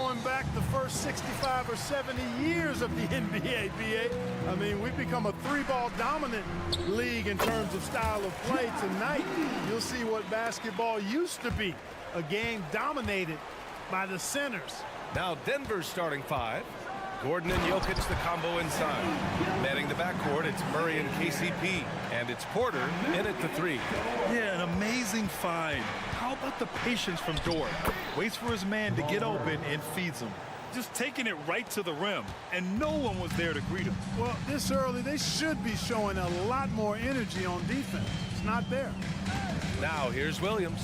going back the first 65 or 70 years of the NBA, BA. I mean, we've become a three-ball dominant league in terms of style of play. Tonight, you'll see what basketball used to be, a game dominated by the centers. Now Denver's starting five. Gordon and Jokic, the combo inside. Manning the backcourt, it's Murray and KCP. And it's Porter in at the three. Yeah, an amazing find. How about the patience from Dort? Waits for his man to get open and feeds him. Just taking it right to the rim, and no one was there to greet him. Well, this early, they should be showing a lot more energy on defense. It's not there. Now here's Williams.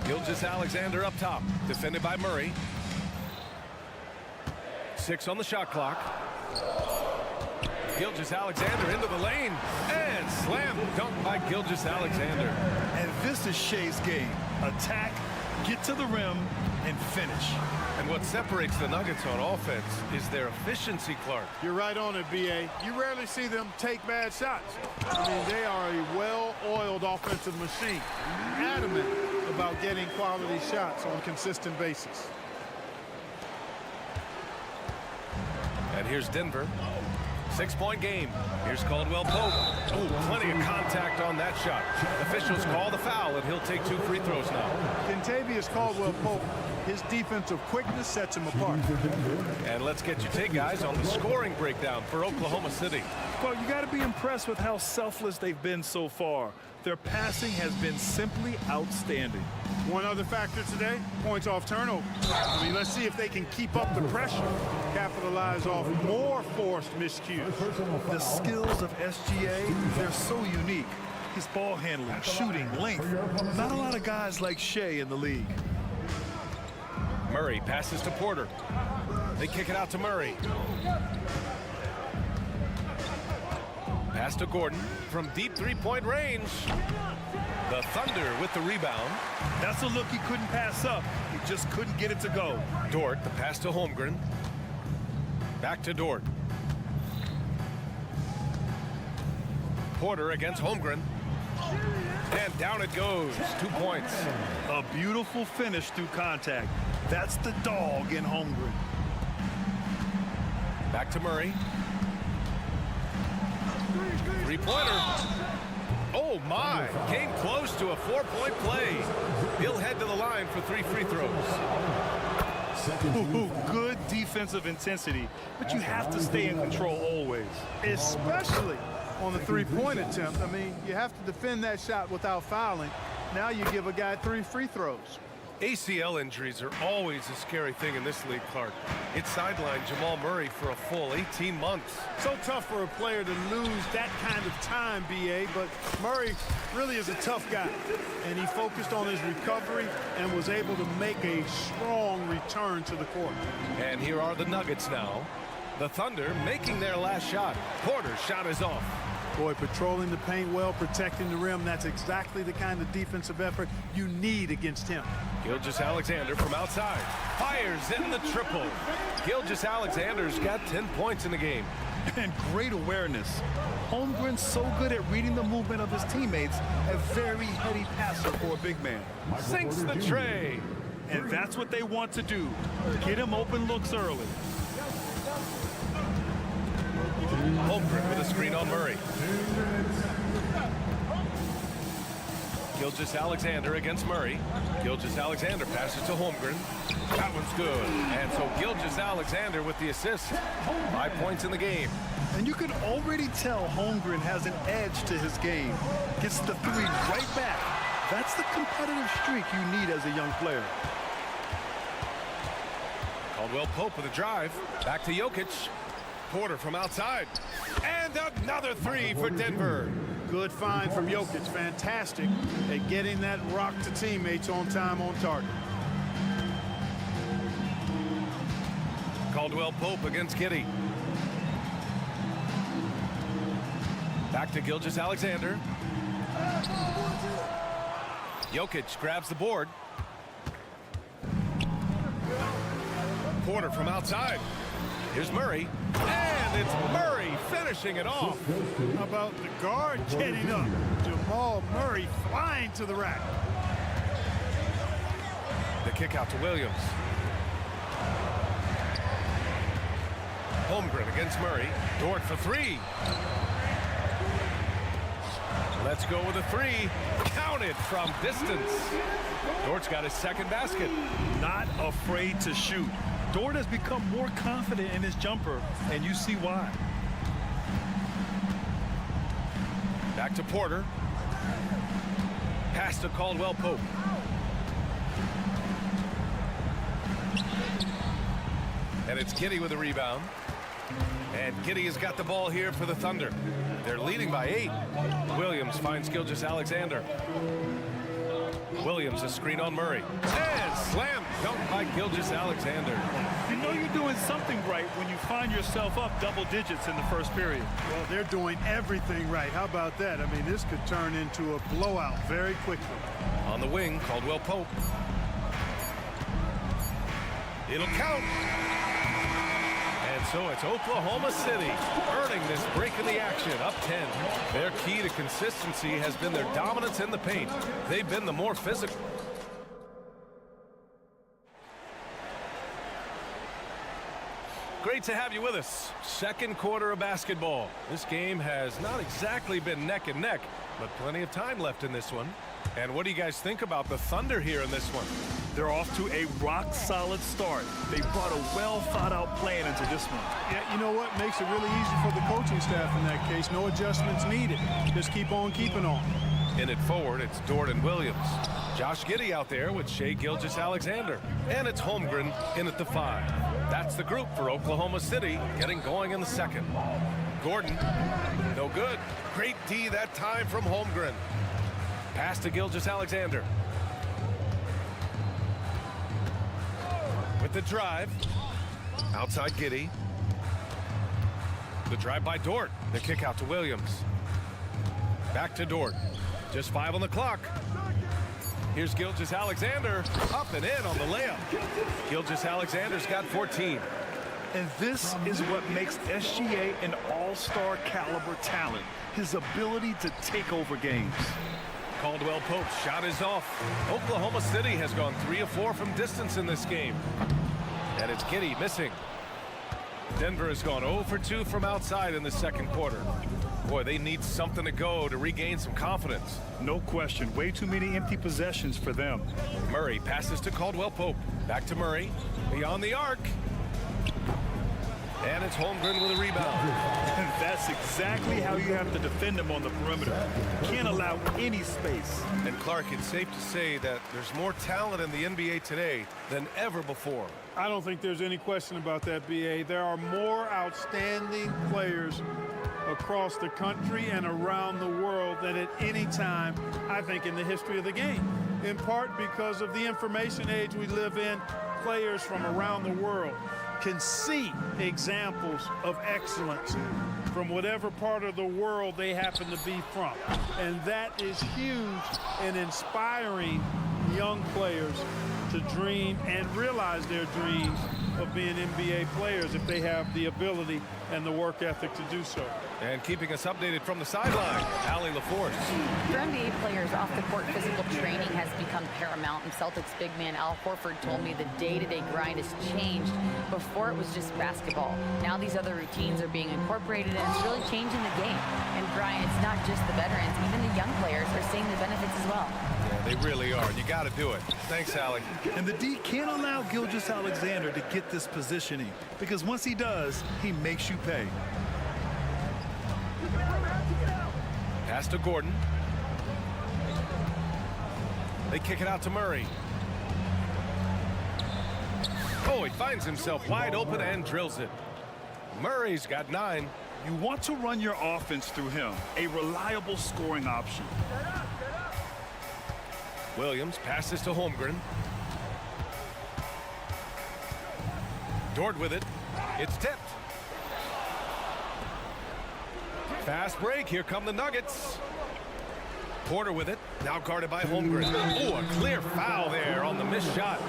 Gilgeous-Alexander up top, defended by Murray. 6 on the shot clock. Gilgeous-Alexander into the lane, and slam dunk by Gilgeous-Alexander. And this is Shea's game. Attack, get to the rim, and finish. And what separates the Nuggets on offense is their efficiency, Clark. You're right on it, B.A. You rarely see them take bad shots. I mean, they are a well-oiled offensive machine. Adamant about getting quality shots on a consistent basis. And here's Denver. 6-point game. Here's Caldwell Pope. Ooh, plenty of contact on that shot. Officials call the foul, and he'll take 2 free throws now. Kentavious Caldwell Pope, his defensive quickness sets him apart. And let's get your take, guys, on the scoring breakdown for Oklahoma City. Well, you got to be impressed with how selfless they've been so far. Their passing has been simply outstanding. One other factor today, points off turnover. I mean, let's see if they can keep up the pressure, capitalize off more forced miscues. The skills of SGA, they're so unique. His ball handling, shooting, length. Not a lot of guys like Shea in the league. Murray passes to Porter. They kick it out to Murray. Pass to Gordon from deep three-point range. The Thunder with the rebound. That's a look he couldn't pass up. He just couldn't get it to go. Dort, the pass to Holmgren. Back to Dort. Porter against Holmgren. And down it goes. 2 points. A beautiful finish through contact. That's the dog in Holmgren. Back to Murray. Three-pointer. Oh, my. Came close to a 4-point play. He'll head to the line for 3 free throws. Ooh, good defensive intensity, but you have to stay in control always. Especially on the three-point attempt. I mean, you have to defend that shot without fouling. Now you give a guy 3 free throws. ACL injuries are always a scary thing in this league, Clark. It sidelined Jamal Murray for a full 18 months. So tough for a player to lose that kind of time, B.A., but Murray really is a tough guy. And he focused on his recovery and was able to make a strong return to the court. And here are the Nuggets now. The Thunder making their last shot. Porter's shot is off. Boy, patrolling the paint well, protecting the rim, that's exactly the kind of defensive effort you need against him. Gilgeous-Alexander from outside. Fires in the triple. Gilgeous-Alexander's got 10 points in the game. And great awareness. Holmgren's so good at reading the movement of his teammates, a very heady passer for a big man. Sinks the tray. And that's what they want to do. Get him open looks early. Holmgren with a screen on Murray. Gilgeous-Alexander against Murray. Gilgeous-Alexander passes to Holmgren. That one's good. And so Gilgeous-Alexander with the assist. 5 points in the game. And you can already tell Holmgren has an edge to his game. Gets the 3 right back. That's the competitive streak you need as a young player. Caldwell Pope with a drive. Back to Jokic. Porter from outside. And another 3 for Denver. Good find from Jokic. Fantastic at getting that rock to teammates on time, on target. Caldwell Pope against Giddey. Back to Gilgeous-Alexander. Jokic grabs the board. Porter from outside. Here's Murray. And it's Murray finishing it off. How about the guard getting up? Jamal Murray flying to the rack. kick out to Williams. Holmgren against Murray. Dort for three. Let's go with a three. Counted from distance. Dort's got his second basket. Not afraid to shoot. Dort has become more confident in his jumper, and you see why. Back to Porter. Pass to Caldwell-Pope. And it's Giddey with a rebound. And Giddey has got the ball here for the Thunder. They're leading by 8. Williams finds Gilgeous-Alexander. Williams a screen on Murray. And slam dunk by Gilgeous-Alexander. You know you're doing something right when you find yourself up double digits in the first period. Well, they're doing everything right. How about that? I mean, this could turn into a blowout very quickly. On the wing, Caldwell-Pope. It'll count. And so it's Oklahoma City earning this break in the action, up 10. Their key to consistency has been their dominance in the paint. They've been the more physical. Great to have you with us. Second quarter of basketball. This game has not exactly been neck and neck, but plenty of time left in this one. And what do you guys think about the Thunder here in this one? They're off to a rock-solid start. They brought a well-thought-out plan into this one. Yeah, you know what? Makes it really easy for the coaching staff in that case. No adjustments needed. Just keep on keeping on. In it forward, it's Dort and Williams. Josh Giddey out there with Shai Gilgeous-Alexander. And it's Holmgren in at the 5. That's the group for Oklahoma City getting going in the second. Gordon, no good. Great D that time from Holmgren. Pass to Gilgeous-Alexander. With the drive. Outside Giddey. The drive by Dort. The kick out to Williams. Back to Dort. Just 5 on the clock. Here's Gilgeous-Alexander. Up and in on the layup. Gilgeous-Alexander's got 14. And this is what makes SGA an all-star caliber talent. His ability to take over games. Caldwell-Pope's shot is off. Oklahoma City has gone 3 of 4 from distance in this game. And it's Giddey missing. Denver has gone 0 for 2 from outside in the second quarter. Boy, they need something to go to regain some confidence. No question. Way too many empty possessions for them. Murray passes to Caldwell-Pope. Back to Murray. Beyond the arc. And it's Holmgren with a rebound. That's exactly how you have to defend him on the perimeter. Can't allow any space. And Clark, it's safe to say that there's more talent in the NBA today than ever before. I don't think there's any question about that, B.A. There are more outstanding players across the country and around the world than at any time, I think, in the history of the game. In part because of the information age we live in, players from around the world can see examples of excellence from whatever part of the world they happen to be from. And that is huge in inspiring young players to dream and realize their dreams of being NBA players if they have the ability and the work ethic to do so. And keeping us updated from the sideline, Allie LaForce. For NBA players, off-the-court physical training has become paramount, and Celtics big man Al Horford told me the day-to-day grind has changed. Before it was just basketball. Now these other routines are being incorporated, and it's really changing the game. And Brian, it's not just the veterans, even the young players are seeing the benefits as well. Yeah, they really are. You got to do it. Thanks, Allie. And the D can't allow Gilgeous-Alexander to get this positioning, because once he does, he makes you pay. Pass to Gordon. They kick it out to Murray. Oh, he finds himself wide open and drills it. Murray's got 9. You want to run your offense through him, a reliable scoring option. Williams passes to Holmgren. Dort with it. It's tipped. Fast break. Here come the Nuggets. Porter with it. Now guarded by Holmgren. Oh, a clear foul there on the missed shot.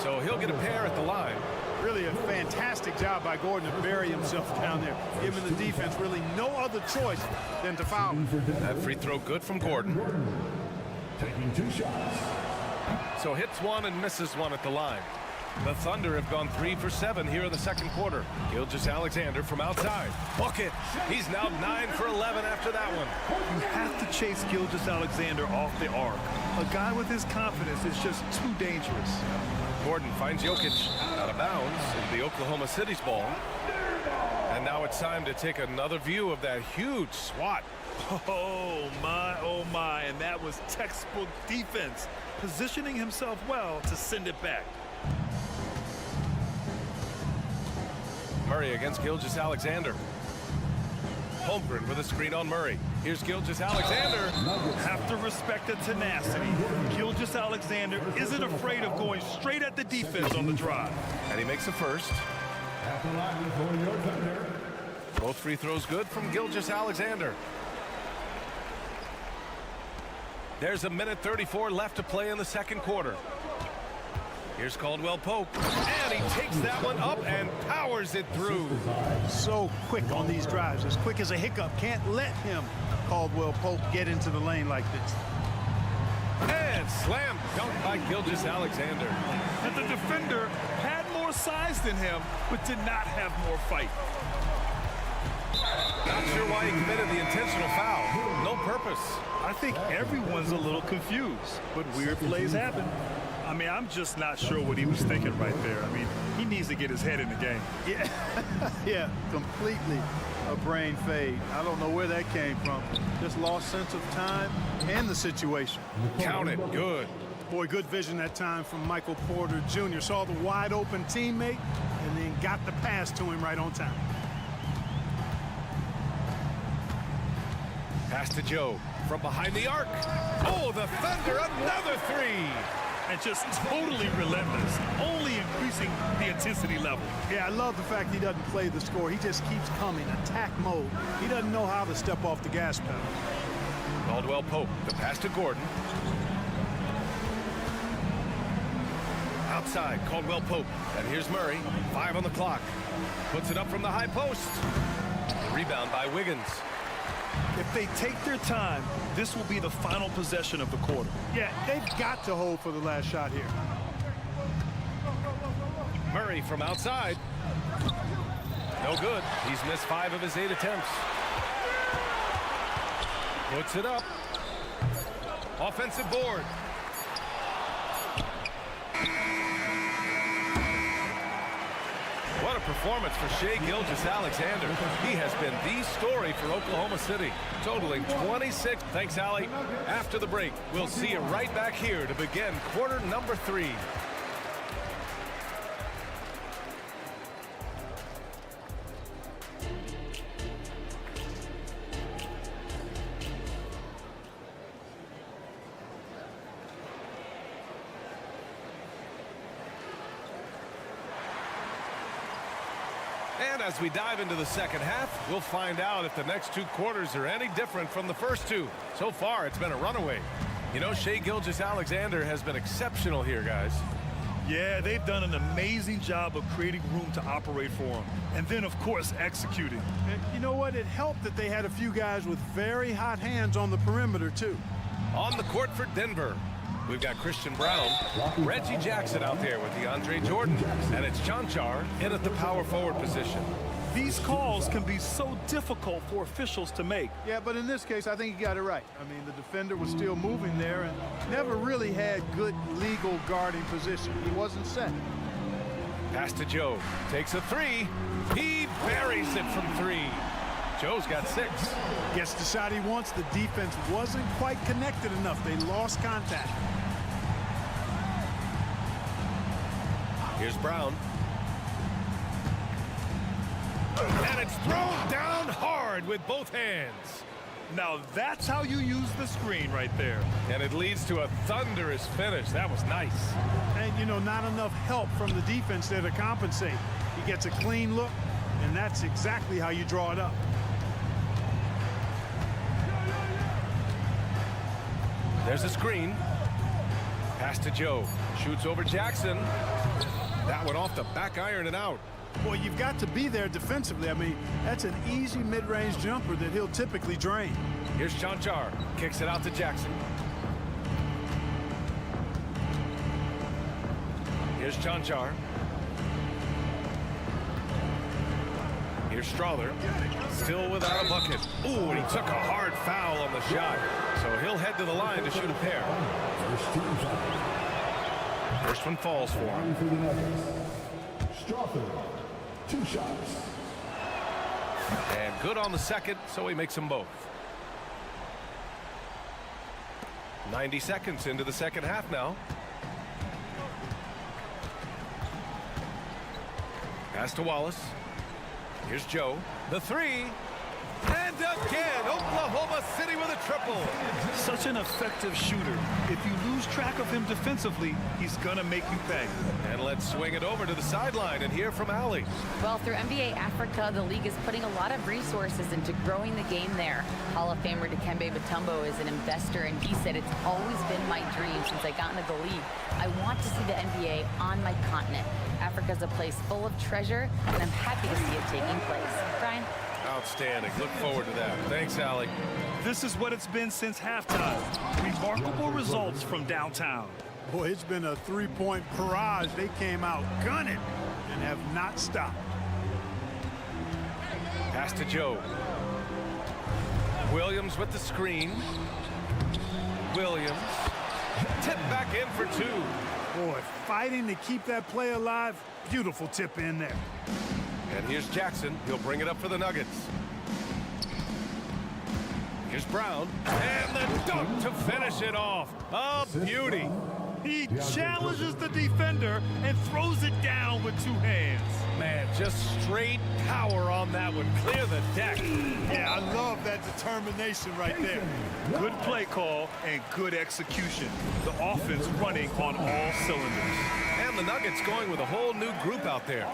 So he'll get a pair at the line. Really a fantastic job by Gordon to bury himself down there, giving the defense really no other choice than to foul him. That free throw good from Gordon. Taking 2 shots. So hits one and misses one at the line. The Thunder have gone 3 for 7 here in the second quarter. Gilgeous-Alexander from outside. Bucket. He's now 9 for 11 after that one. You have to chase Gilgeous-Alexander off the arc. A guy with his confidence is just too dangerous. Gordon finds Jokic out of bounds in the Oklahoma City's ball. And now it's time to take another view of that huge swat. Oh my, and that was textbook defense, positioning himself well to send it back. Murray against Gilgeous-Alexander. Holmgren with a screen on Murray. Here's Gilgeous-Alexander. Have to respect the tenacity. Gilgeous-Alexander isn't afraid of going straight at the defense on the drive. And he makes the first. Both free throws good from Gilgeous-Alexander. There's a minute 34 left to play in the second quarter. Here's Caldwell Pope, and he takes that one up and powers it through. So quick on these drives, as quick as a hiccup. Can't let him, Caldwell Pope, get into the lane like this. And slam dunk by Gilgeous-Alexander. And the defender had more size than him, but did not have more fight. Not sure why he committed the intentional foul. No purpose. I think everyone's a little confused, but weird plays happen. I mean, I'm just not sure what he was thinking right there. I mean, he needs to get his head in the game. Yeah, yeah, completely a brain fade. I don't know where that came from. Just lost sense of time and the situation. Count it. Good. Boy, good vision that time from Michael Porter Jr. Saw the wide open teammate and then got the pass to him right on time. Pass to Joe from behind the arc. Oh, the Thunder, another three. And just totally relentless, only increasing the intensity level. Yeah, I love the fact he doesn't play the score. He just keeps coming, attack mode. He doesn't know how to step off the gas pedal. Caldwell Pope, the pass to Gordon. Outside, Caldwell Pope. And here's Murray, 5 on the clock. Puts it up from the high post. Rebound by Wiggins. If they take their time, this will be the final possession of the quarter. Yeah, they've got to hold for the last shot here. Murray from outside. No good. He's missed 5 of his 8 attempts. Puts it up. Offensive board. What a performance for Shai Gilgeous-Alexander. He has been the story for Oklahoma City, totaling 26. Thanks, Allie. After the break, we'll see you right back here to begin quarter number 3. And as we dive into the second half, we'll find out if the next 2 quarters are any different from the first 2. So far, it's been a runaway. You know, Shai Gilgeous-Alexander has been exceptional here, guys. Yeah, they've done an amazing job of creating room to operate for him. And then, of course, executing. And you know what? It helped that they had a few guys with very hot hands on the perimeter, too. On the court for Denver, we've got Christian Brown, Reggie Jackson out there with DeAndre Jordan, and it's Chanchar in at the power forward position. These calls can be so difficult for officials to make. Yeah, but in this case, I think he got it right. I mean, the defender was still moving there and never really had good legal guarding position. He wasn't set. Pass to Joe. Takes a 3. He buries it from 3. Joe's got 6. Gets the shot he wants. The defense wasn't quite connected enough. They lost contact. Here's Brown. And it's thrown down hard with both hands. Now that's how you use the screen right there. And it leads to a thunderous finish. That was nice. And, you know, not enough help from the defense there to compensate. He gets a clean look, and that's exactly how you draw it up. There's a screen. Pass to Joe. Shoots over Jackson. That one off the back iron and out. Boy, you've got to be there defensively. I mean, that's an easy mid-range jumper that he'll typically drain. Here's Chanchar. Kicks it out to Jackson. Here's Chanchar. Here's Strother. Still without a bucket. Ooh, and he took a hard foul on the shot. So he'll head to the line to shoot a pair. First one falls for him. Strother, 2 shots. And good on the second, so he makes them both. 90 seconds into the second half now. Pass to Wallace. Here's Joe. The three. And again, Oklahoma City with a triple. Such an effective shooter. If you lose track of him defensively, he's going to make you pay. And let's swing it over to the sideline and hear from Allie. Well, through NBA Africa, the league is putting a lot of resources into growing the game there. Hall of Famer Dikembe Mutombo is an investor, and he said, "It's always been my dream since I got into the league. I want to see the NBA on my continent. Africa's a place full of treasure, and I'm happy to see it taking place." Brian? Outstanding. Look forward to that. Thanks, Allie. This is what it's been since halftime. Remarkable results from downtown. Boy, it's been a three-point barrage. They came out gunning and have not stopped. Pass to Joe. Williams with the screen. Williams. Tip back in for 2. Boy, fighting to keep that play alive. Beautiful tip in there. And here's Jackson. He'll bring it up for the Nuggets. Here's Brown. And the dunk to finish it off. A beauty. He challenges the defender and throws it down with 2 hands. Man, just straight power on that one. Clear the deck. Yeah, I love that determination right there. Good play call and good execution. The offense running on all cylinders. And the Nuggets going with a whole new group out there.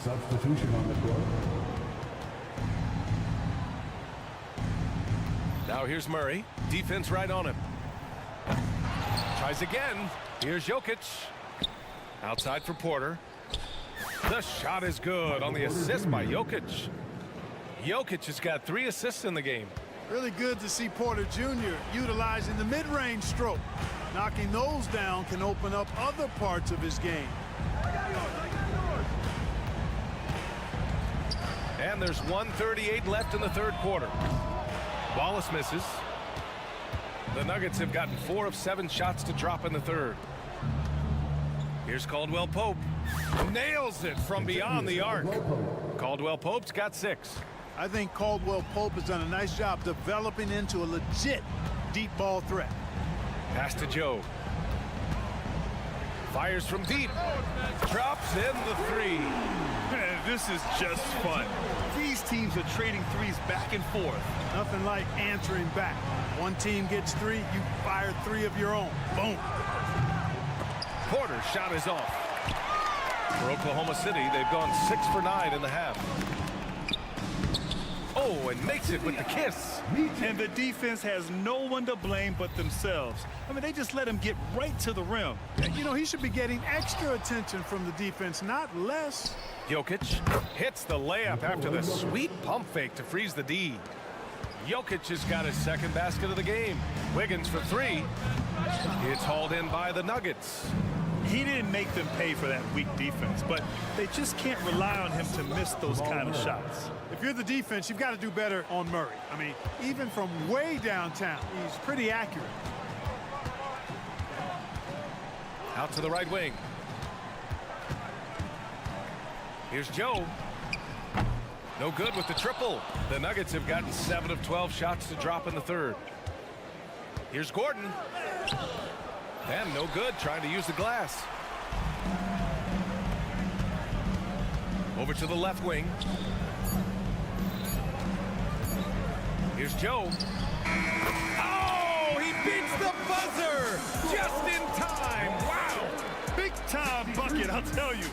Substitution on the court. Now here's Murray. Defense right on him. Tries again. Here's Jokic. Outside for Porter. The shot is good on the assist by Jokic. Jokic has got 3 assists in the game. Really good to see Porter Jr. utilizing the mid-range stroke. Knocking those down can open up other parts of his game. And there's 1:38 left in the third quarter. Wallace misses. The Nuggets have gotten 4 of 7 shots to drop in the third. Here's Caldwell Pope. Nails it from beyond the arc. Caldwell Pope's got 6. I think Caldwell Pope has done a nice job developing into a legit deep ball threat. Pass to Joe. Fires from deep. Drops in the 3. Man, this is just fun. These teams are trading threes back and forth. Nothing like answering back. One team gets 3, you fire 3 of your own. Boom. Porter's shot is off. For Oklahoma City, they've gone 6 for 9 in the half. Oh, and makes it with the kiss. And the defense has no one to blame but themselves. I mean, they just let him get right to the rim. You know, he should be getting extra attention from the defense, not less. Jokic hits the layup after the sweet pump fake to freeze the D. Jokic has got his 2nd basket of the game. Wiggins for 3. It's hauled in by the Nuggets. He didn't make them pay for that weak defense, but they just can't rely on him to miss those kind of shots. If you're the defense, you've got to do better on Murray. I mean, even from way downtown, he's pretty accurate. Out to the right wing. Here's Joe. No good with the triple. The Nuggets have gotten 7 of 12 shots to drop in the third. Here's Gordon. And no good, trying to use the glass. Over to the left wing. Here's Joe. Oh, he beats the buzzer just in time. Wow. Big time bucket, I'll tell you.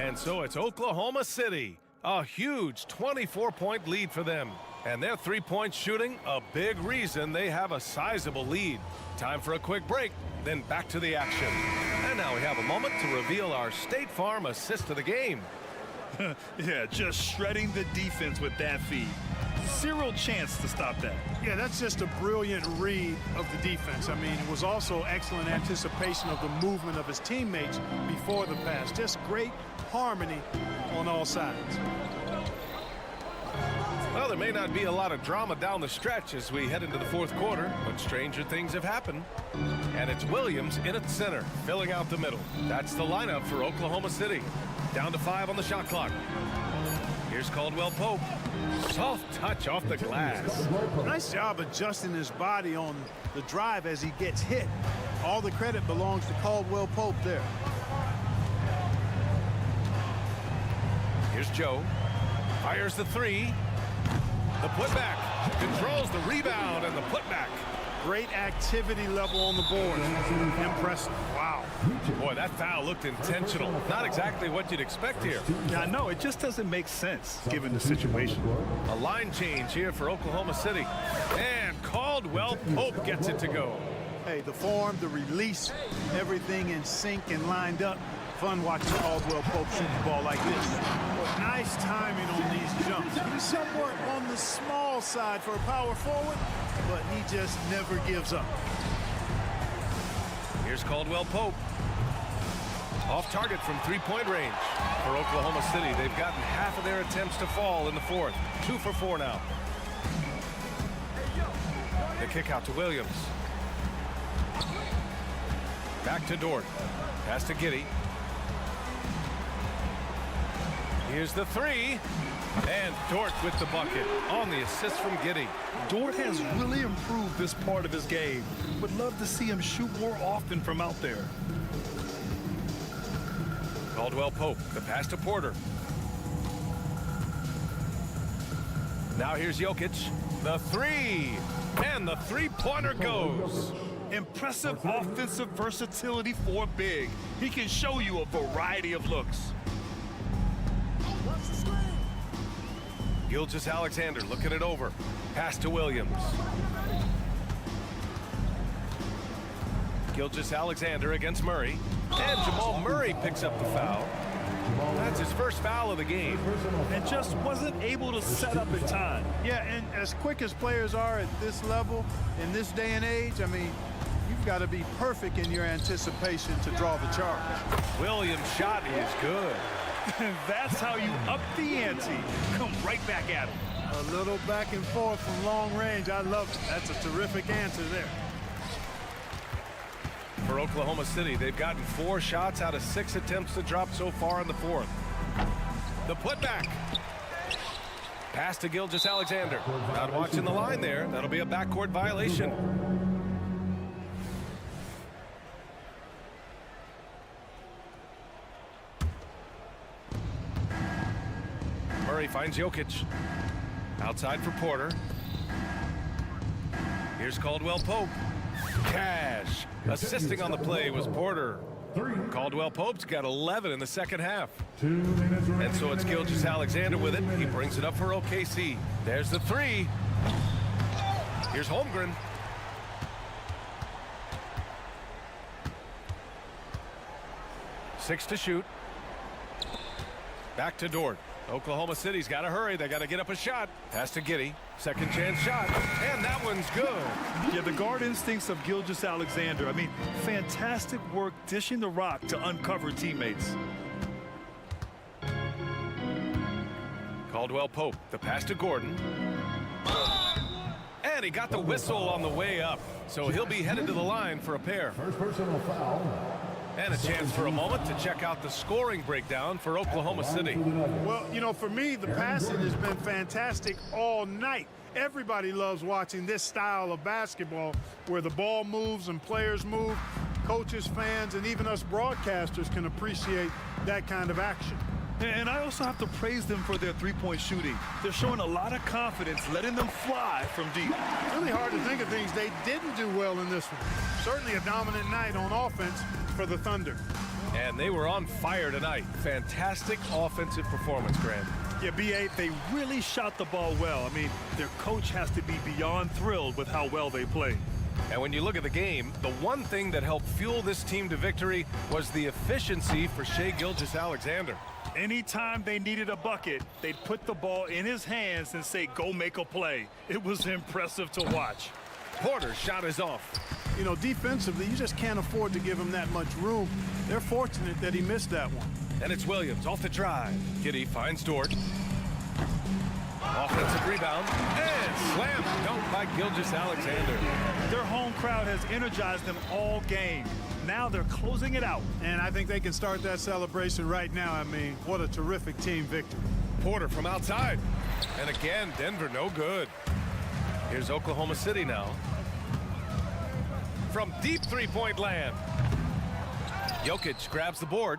And so it's Oklahoma City. A huge 24-point lead for them. And their 3-point shooting, a big reason they have a sizable lead. Time for a quick break, then back to the action. And now we have a moment to reveal our State Farm assist of the game. Yeah, just shredding the defense with that feed. Zero chance to stop that. Yeah, that's just a brilliant read of the defense. I mean, it was also excellent anticipation of the movement of his teammates before the pass. Just great harmony on all sides. Well, there may not be a lot of drama down the stretch as we head into the fourth quarter, but stranger things have happened. And it's Williams in at center, filling out the middle. That's the lineup for Oklahoma City. Down to 5 on the shot clock. Here's Caldwell Pope. Soft touch off the glass. Nice job adjusting his body on the drive as he gets hit. All the credit belongs to Caldwell Pope there. Here's Joe. Fires the three. The putback. Controls the rebound and the putback. Great activity level on the board. Impressive. Wow. Boy, that foul looked intentional. Not exactly what you'd expect here. Yeah, no, it just doesn't make sense given the situation. A line change here for Oklahoma City. And Caldwell Pope gets it to go. Hey, the form, the release, everything in sync and lined up. Fun watching Caldwell Pope shoot the ball like this. Nice timing on these jumps. He's somewhat on the small side for a power forward, but he just never gives up. Here's Caldwell Pope. Off target from three-point range for Oklahoma City. They've gotten half of their attempts to fall in the fourth. 2 for 4 now. The kick out to Williams. Back to Dort. Pass to Giddey. Here's the three. And Dort with the bucket on the assist from Giddey. Dort has really improved this part of his game. Would love to see him shoot more often from out there. Caldwell Pope, the pass to Porter. Now here's Jokic. The three. And the three-pointer goes. Impressive offensive versatility for big. He can show you a variety of looks. Gilgeous-Alexander looking it over. Pass to Williams. Gilgeous-Alexander against Murray. And Jamal Murray picks up the foul. That's his first foul of the game. And just wasn't able to set up in time. Yeah, and as quick as players are at this level, in this day and age, I mean, you've got to be perfect in your anticipation to draw the charge. Williams' shot is good. And that's how you up the ante. Come right back at him. A little back and forth from long range. I love it. That's a terrific answer there. For Oklahoma City, they've gotten 4 shots out of 6 attempts to drop so far in the fourth. The putback. Pass to Gilgeous-Alexander. Not watching the line there. That'll be a backcourt violation. Murray finds Jokic. Outside for Porter. Here's Caldwell Pope. Cash. Assisting on the play was Porter. Caldwell Pope's got 11 in the second half. And so it's Gilgeous-Alexander with it. He brings it up for OKC. There's the three. Here's Holmgren. Six to shoot. Back to Dort. Oklahoma City's got to hurry. They got to get up a shot. Pass to Giddey. Second chance shot. And that one's good. Yeah, the guard instincts of Gilgeous-Alexander. I mean, fantastic work dishing the rock to uncover teammates. Caldwell Pope. The pass to Gordon. And he got the whistle on the way up. So he'll be headed to the line for a pair. First personal foul. And a chance for a moment to check out the scoring breakdown for Oklahoma City. Well, you know, for me, the passing has been fantastic all night. Everybody loves watching this style of basketball where the ball moves and players move. Coaches, fans, and even us broadcasters can appreciate that kind of action. And I also have to praise them for their three-point shooting. They're showing a lot of confidence, letting them fly from deep. Really hard to think of things they didn't do well in this one. Certainly a dominant night on offense for the Thunder. And they were on fire tonight. Fantastic offensive performance, Grant. Yeah, B.A., they really shot the ball well. I mean, their coach has to be beyond thrilled with how well they played. And when you look at the game, the one thing that helped fuel this team to victory was the efficiency for Shai Gilgeous-Alexander. Anytime they needed a bucket, they'd put the ball in his hands and say, go make a play. It was impressive to watch. Porter's shot is off. You know, defensively, you just can't afford to give him that much room. They're fortunate that he missed that one. And it's Williams off the drive. Giddey finds Dort. Offensive rebound. And slam dunk by Gilgeous-Alexander. Their home crowd has energized them all game. Now they're closing it out. And I think they can start that celebration right now. I mean, what a terrific team victory. Porter from outside. And again, Denver no good. Here's Oklahoma City now. From deep three-point land. Jokic grabs the board.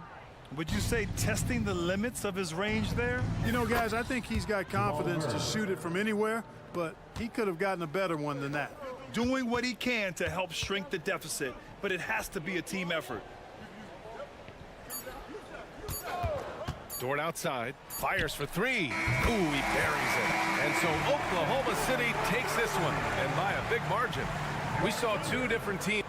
Would you say testing the limits of his range there? You know, guys, I think he's got confidence to shoot it from anywhere, but he could have gotten a better one than that. Doing what he can to help shrink the deficit, but it has to be a team effort. Dort outside, fires for three. Ooh, he buries it. And so Oklahoma City takes this one, and by a big margin. We saw two different teams.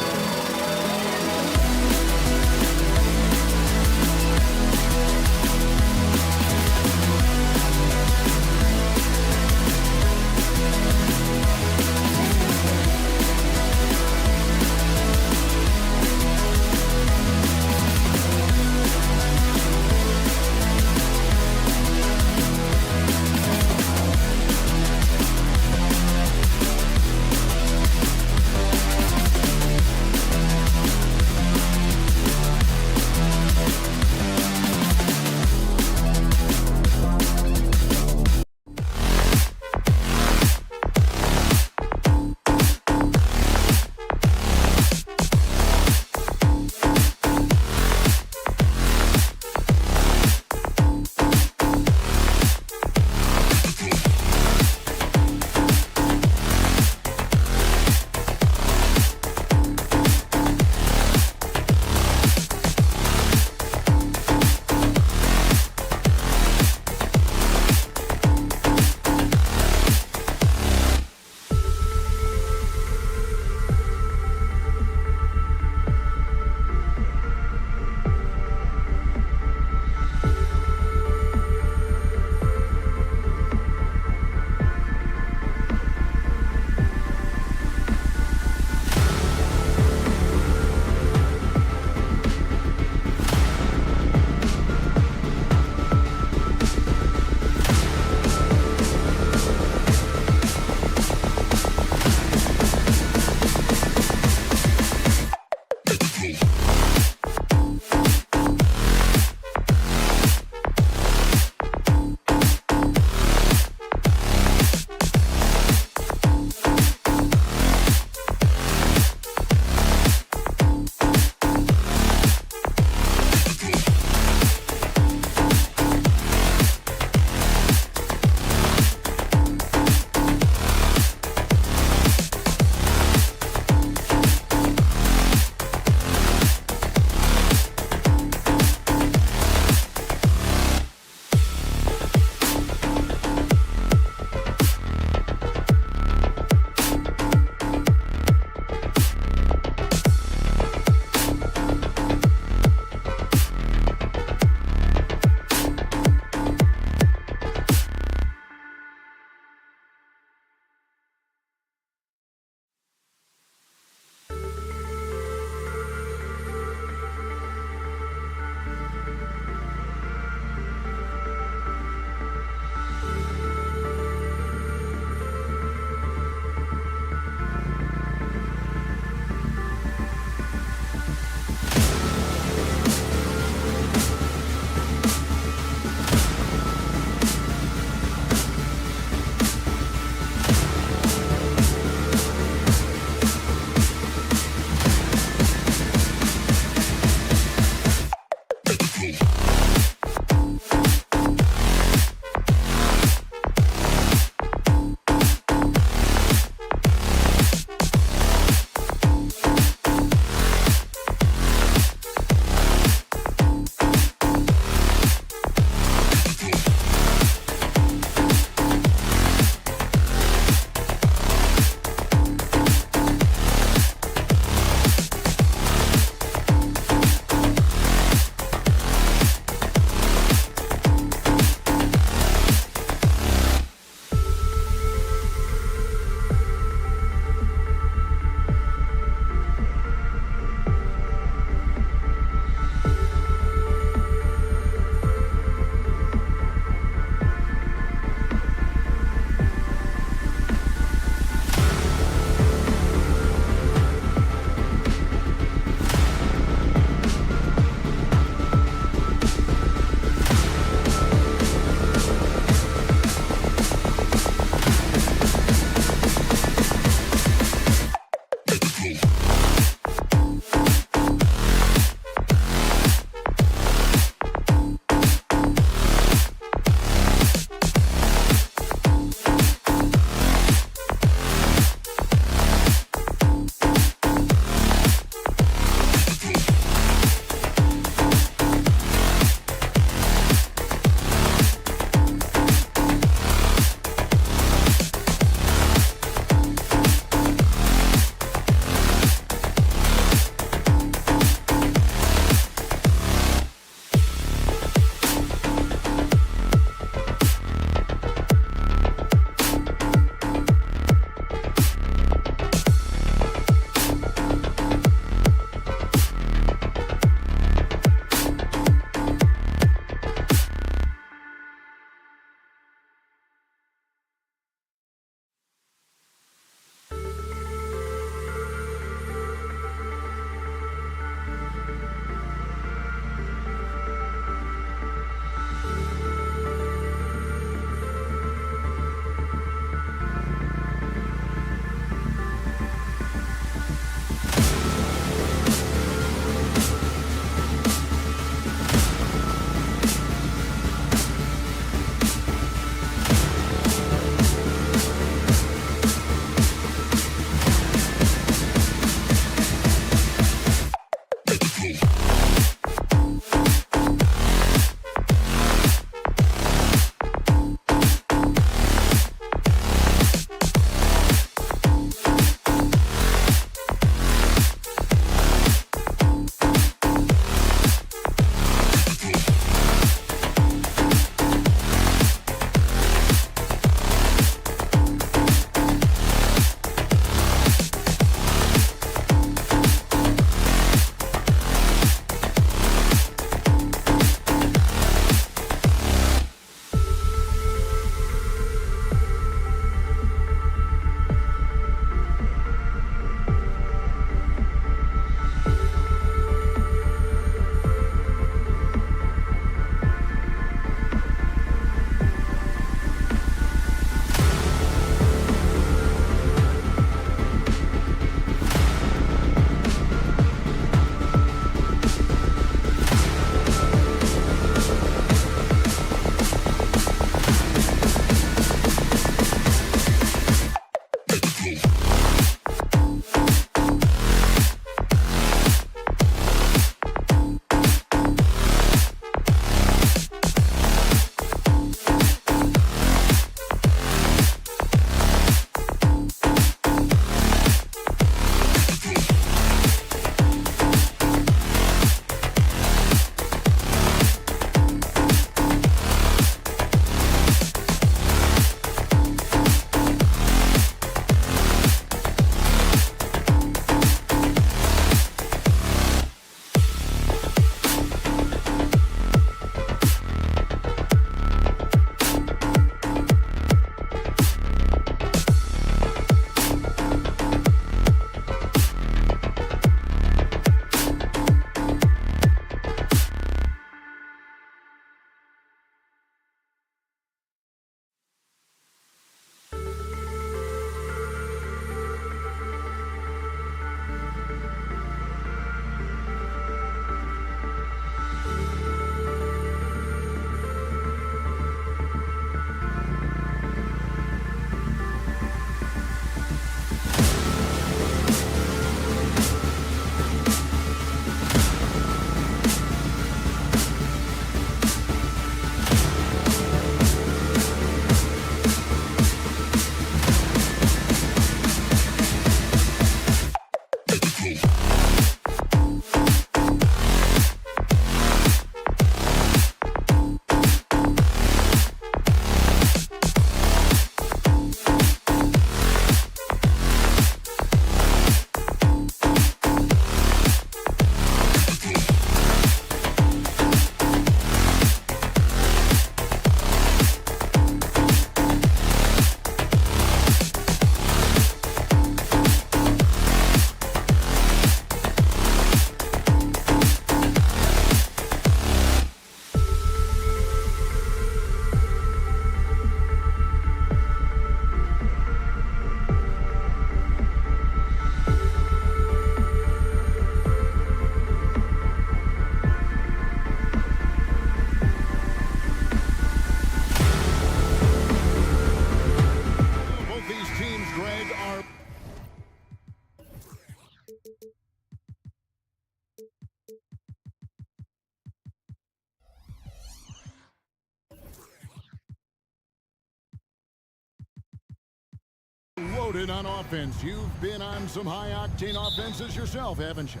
Loaded on offense. You've been on some high-octane offenses yourself, haven't you?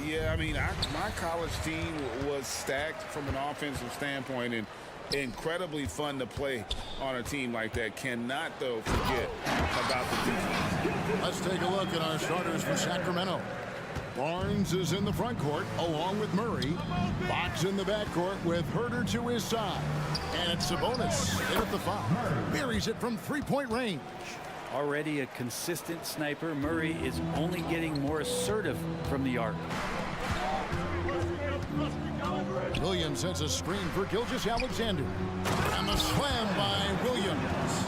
Yeah, I mean, my college team was stacked from an offensive standpoint and incredibly fun to play on a team like that. Cannot, though, forget about the defense. Let's take a look at our starters for Sacramento. Barnes is in the front court along with Murray. Fox in the backcourt with Herter to his side. And it's Sabonis in at the foul. Buries it from three-point range. Already a consistent sniper, Murray is only getting more assertive from the arc. Williams sets a screen for Gilgeous-Alexander. And the slam by Williams.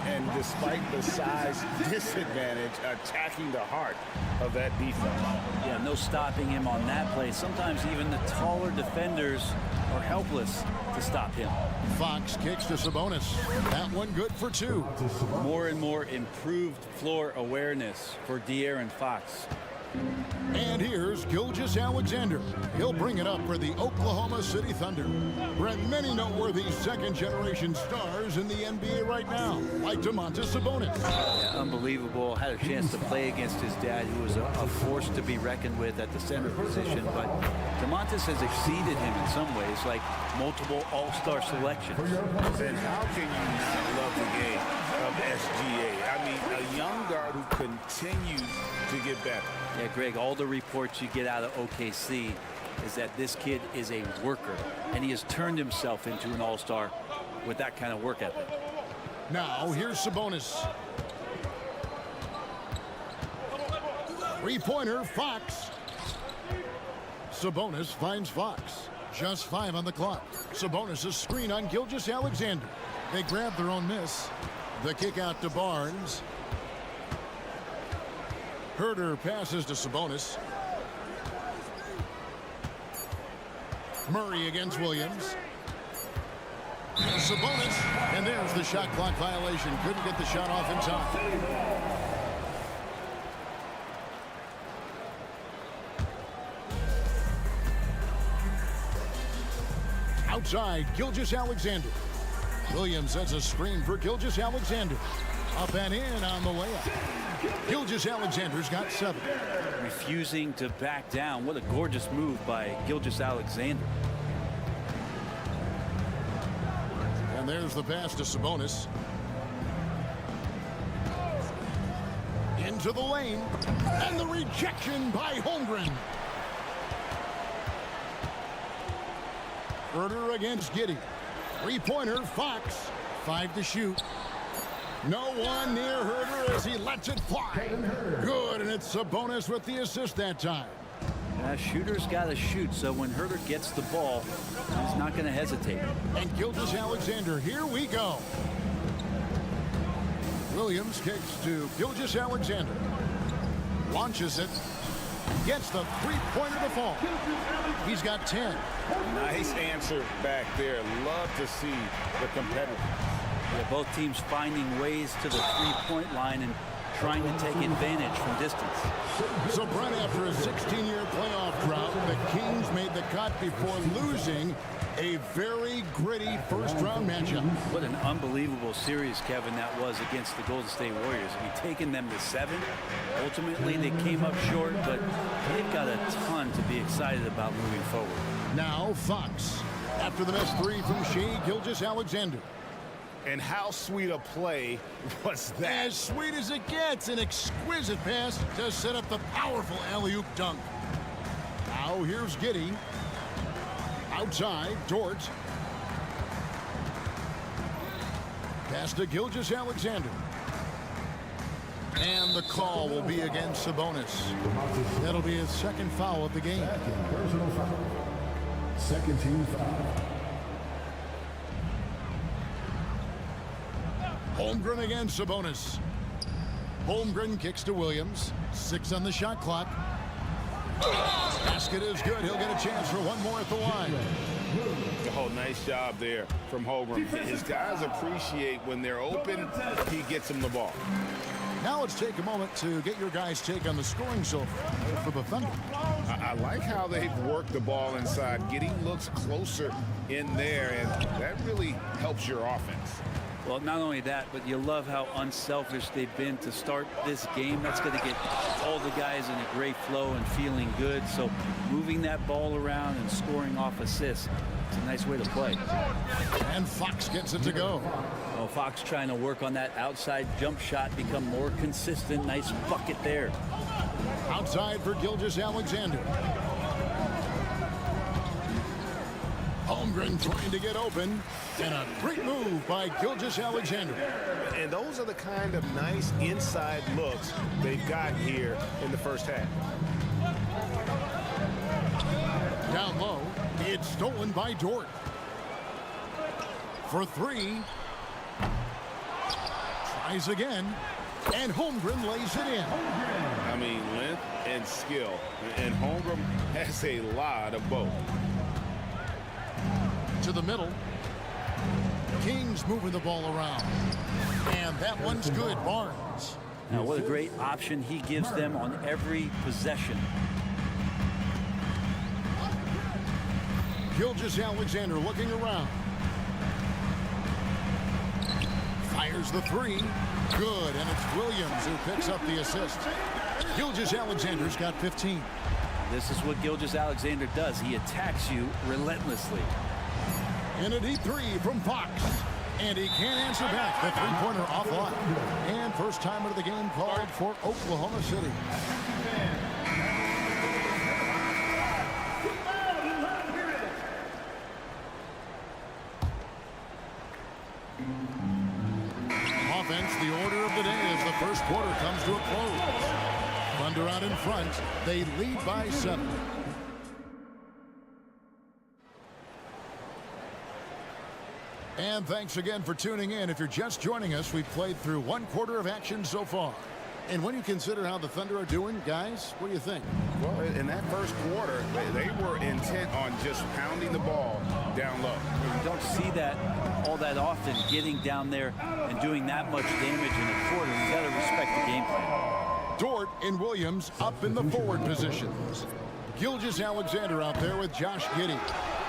And despite the size disadvantage, attacking the heart of that defense. Yeah, no stopping him on that play. Sometimes even the taller defenders are helpless to stop him. Fox kicks to Sabonis. That one good for two. More and more improved floor awareness for De'Aaron Fox. And here's Gilgeous-Alexander. He'll bring it up for the Oklahoma City Thunder. Brett, many noteworthy second-generation stars in the NBA right now, like Domantas Sabonis. Yeah, unbelievable. Had a chance to play against his dad, who was a force to be reckoned with at the center position. But Domantas has exceeded him in some ways, like multiple all-star selections. Then how can you not love the game of SGA? I mean, a young guard who continues to get better. Yeah, Greg, all the reports you get out of OKC is that this kid is a worker, and he has turned himself into an all-star with that kind of work ethic. Now, here's Sabonis. Three-pointer, Fox. Sabonis finds Fox. Just 5 on the clock. Sabonis' screen on Gilgeous-Alexander. They grab their own miss. The kick out to Barnes. Herter passes to Sabonis. Murray against Williams. Sabonis. And there's the shot clock violation. Couldn't get the shot off in time. Outside, Gilgeous-Alexander. Williams sets a screen for Gilgeous-Alexander. Up and in on the layup. Gilgeous-Alexander's got 7. Refusing to back down. What a gorgeous move by Gilgeous-Alexander. And there's the pass to Sabonis. Into the lane. And the rejection by Holmgren. Herter against Giddey. Three-pointer, Fox. 5 to shoot. No one near Herter as he lets it fly. Good, and it's Sabonis with the assist that time. Shooter's got to shoot, so when Herter gets the ball, he's not going to hesitate. And Gilgeous-Alexander, here we go. Williams kicks to Gilgeous-Alexander. Launches it. Gets the three-pointer to fall. He's got 10. Nice answer back there. Love to see the competitors. Yeah, both teams finding ways to the three-point line and trying to take advantage from distance. So, Brett, after a 16-year playoff drought, the Kings made the cut before losing a very gritty first-round matchup. What an unbelievable series, Kevin, that was against the Golden State Warriors. I mean, taking them to 7. Ultimately, they came up short, but they've got a ton to be excited about moving forward. Now, Fox. After the missed 3 from Shai Gilgeous-Alexander. And how sweet a play was that? As sweet as it gets, an exquisite pass to set up the powerful alley-oop dunk. Now here's Giddey. Outside, Dort. Pass to Gilgeous-Alexander. And the call will be against Sabonis. That'll be his second foul of the game. Personal foul. Second team foul. Holmgren against Sabonis. Holmgren kicks to Williams. 6 on the shot clock. Basket is good. He'll get a chance for one more at the line. Oh, nice job there from Holmgren. His guys appreciate when they're open, he gets them the ball. Now let's take a moment to get your guys' take on the scoring so far for the Thunder. I like how they've worked the ball inside. Giddey looks closer in there, and that really helps your offense. Well, not only that, but you love how unselfish they've been to start this game. That's going to get all the guys in a great flow and feeling good. So moving that ball around and scoring off assists, it's a nice way to play. And Fox gets it to go. Well, Fox trying to work on that outside jump shot, become more consistent. Nice bucket there. Outside for Gilgeous-Alexander. Holmgren trying to get open, and a great move by Gilgeous-Alexander. And those are the kind of nice inside looks they've got here in the first half. Down low, it's stolen by Dort. For three. Tries again, and Holmgren lays it in. I mean, length and skill. And Holmgren has a lot of both. To the middle. Kings moving the ball around. And that one's good, Barnes. Now, what a great option he gives them on every possession. Gilgeous-Alexander looking around. Fires the three. Good, and it's Williams who picks up the assist. Gilgeous-Alexander's got 15. This is what Gilgeous-Alexander does. He attacks you relentlessly. And a deep three from Fox. And he can't answer back. The three-pointer offline. And first timer of the game called for Oklahoma City. Offense, the order of the day as the first quarter comes to a close. Thunder out in front. They lead by 7. And thanks again for tuning in. If you're just joining us, we've played through one quarter of action so far. And when you consider how the Thunder are doing, guys, what do you think? Well, in that first quarter, they were intent on just pounding the ball down low. You don't see that all that often, getting down there and doing that much damage in a quarter. You got to respect the game plan. Dort and Williams up in the forward positions. Gilgeous-Alexander out there with Josh Giddey.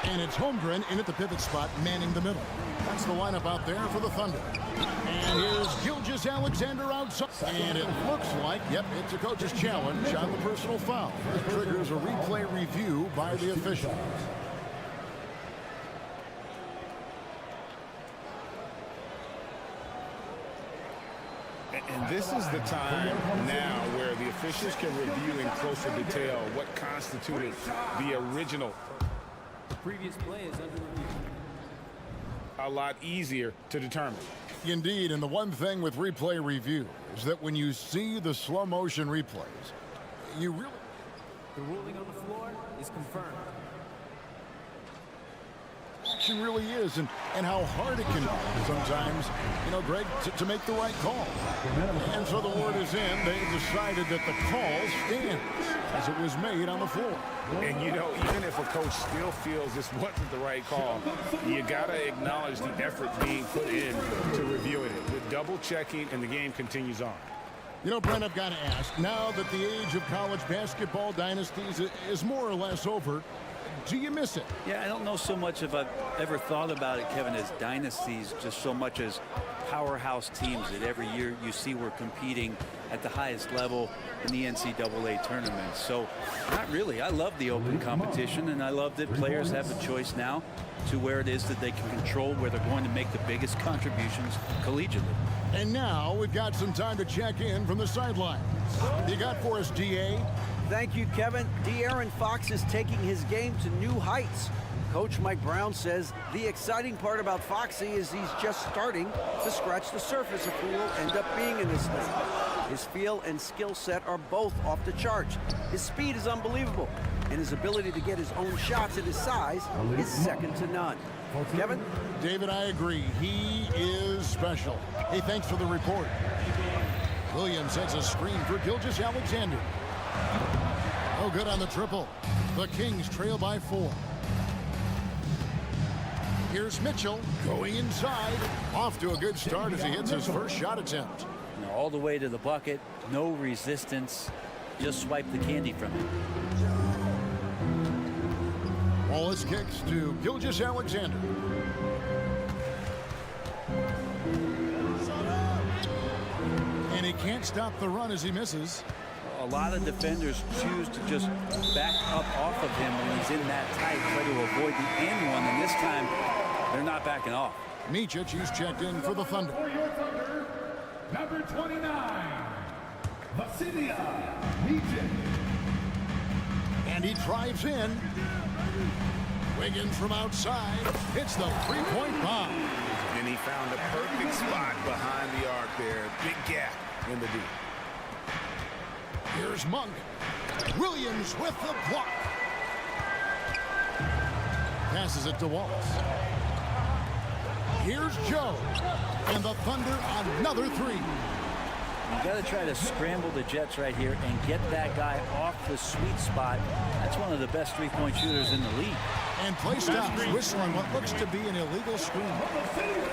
And it's Holmgren in at the pivot spot, manning the middle. That's the lineup out there for the Thunder. And here's Gilgeous-Alexander outside. And it looks like, yep, it's a coach's challenge on the personal foul. This triggers a replay review by the officials. And this is the time now where the officials can review in closer detail what constituted the original. Previous play is under review. A lot easier to determine. Indeed, and the one thing with replay review is that when you see the slow motion replays, you really... The ruling on the floor is confirmed. Action really is, and how hard it can be sometimes, you know, Greg, to make the right call. And so the word is in. They've decided that the call stands as it was made on the floor. And, you know, even if a coach still feels this wasn't the right call, you got to acknowledge the effort being put in to reviewing it. The double checking, and the game continues on. You know, Brent, I've got to ask, now that the age of college basketball dynasties is more or less over, do you miss it? Yeah, I don't know so much if I've ever thought about it, Kevin, as dynasties, just so much as powerhouse teams that every year you see we're competing at the highest level in the NCAA tournament. So not really. I love the open competition, and I love that players have a choice now to where it is that they can control where they're going to make the biggest contributions collegiately. And now we've got some time to check in from the sidelines. You got for us, D.A.? Thank you, Kevin. De'Aaron Fox is taking his game to new heights. Coach Mike Brown says the exciting part about Foxy is he's just starting to scratch the surface of who will end up being in this league. His feel and skill set are both off the charts. His speed is unbelievable, and his ability to get his own shots at his size is second to none. Kevin? David, I agree. He is special. Hey, thanks for the report. Williams sets a screen for Gilgeous-Alexander. No good on the triple. The Kings trail by 4. Here's Mitchell going inside. Off to a good start as he hits his first shot attempt. Now all the way to the bucket, no resistance. Just swipe the candy from him. Wallace kicks to Gilgeous-Alexander. And he can't stop the run as he misses. A lot of defenders choose to just back up off of him when he's in that tight, try to avoid the end one, and this time they're not backing off. Micic, he's checked in for the Thunder. For your Thunder, number 29, Vasilija Micic. And he drives in. Wiggins from outside hits the three-point bomb. And he found a perfect spot behind the arc there. Big gap in the D. Here's Monk. Williams with the block. Passes it to Wallace. Here's Joe. And the Thunder another three. You got to try to scramble the Jets right here and get that guy off the sweet spot. That's one of the best three-point shooters in the league. And play stops, whistling what looks to be an illegal screen.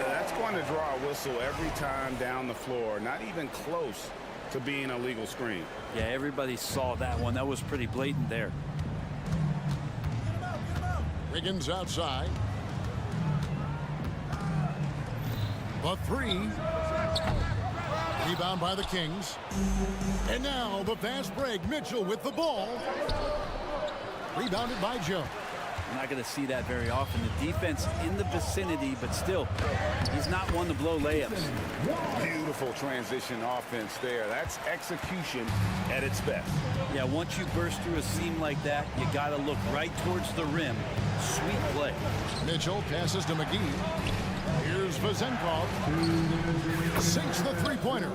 That's going to draw a whistle every time down the floor. Not even close to being a legal screen. Yeah, everybody saw that one. That was pretty blatant there. Wiggins outside. The three. Rebound by the Kings. And now the fast break. Mitchell with the ball. Rebounded by Joe. You're not going to see that very often. The defense in the vicinity, but still, he's not one to blow layups. Beautiful transition offense there. That's execution at its best. Yeah, once you burst through a seam like that, you got to look right towards the rim. Sweet play. Mitchell passes to McGee. Here's Vazenkov. Sinks the three-pointer.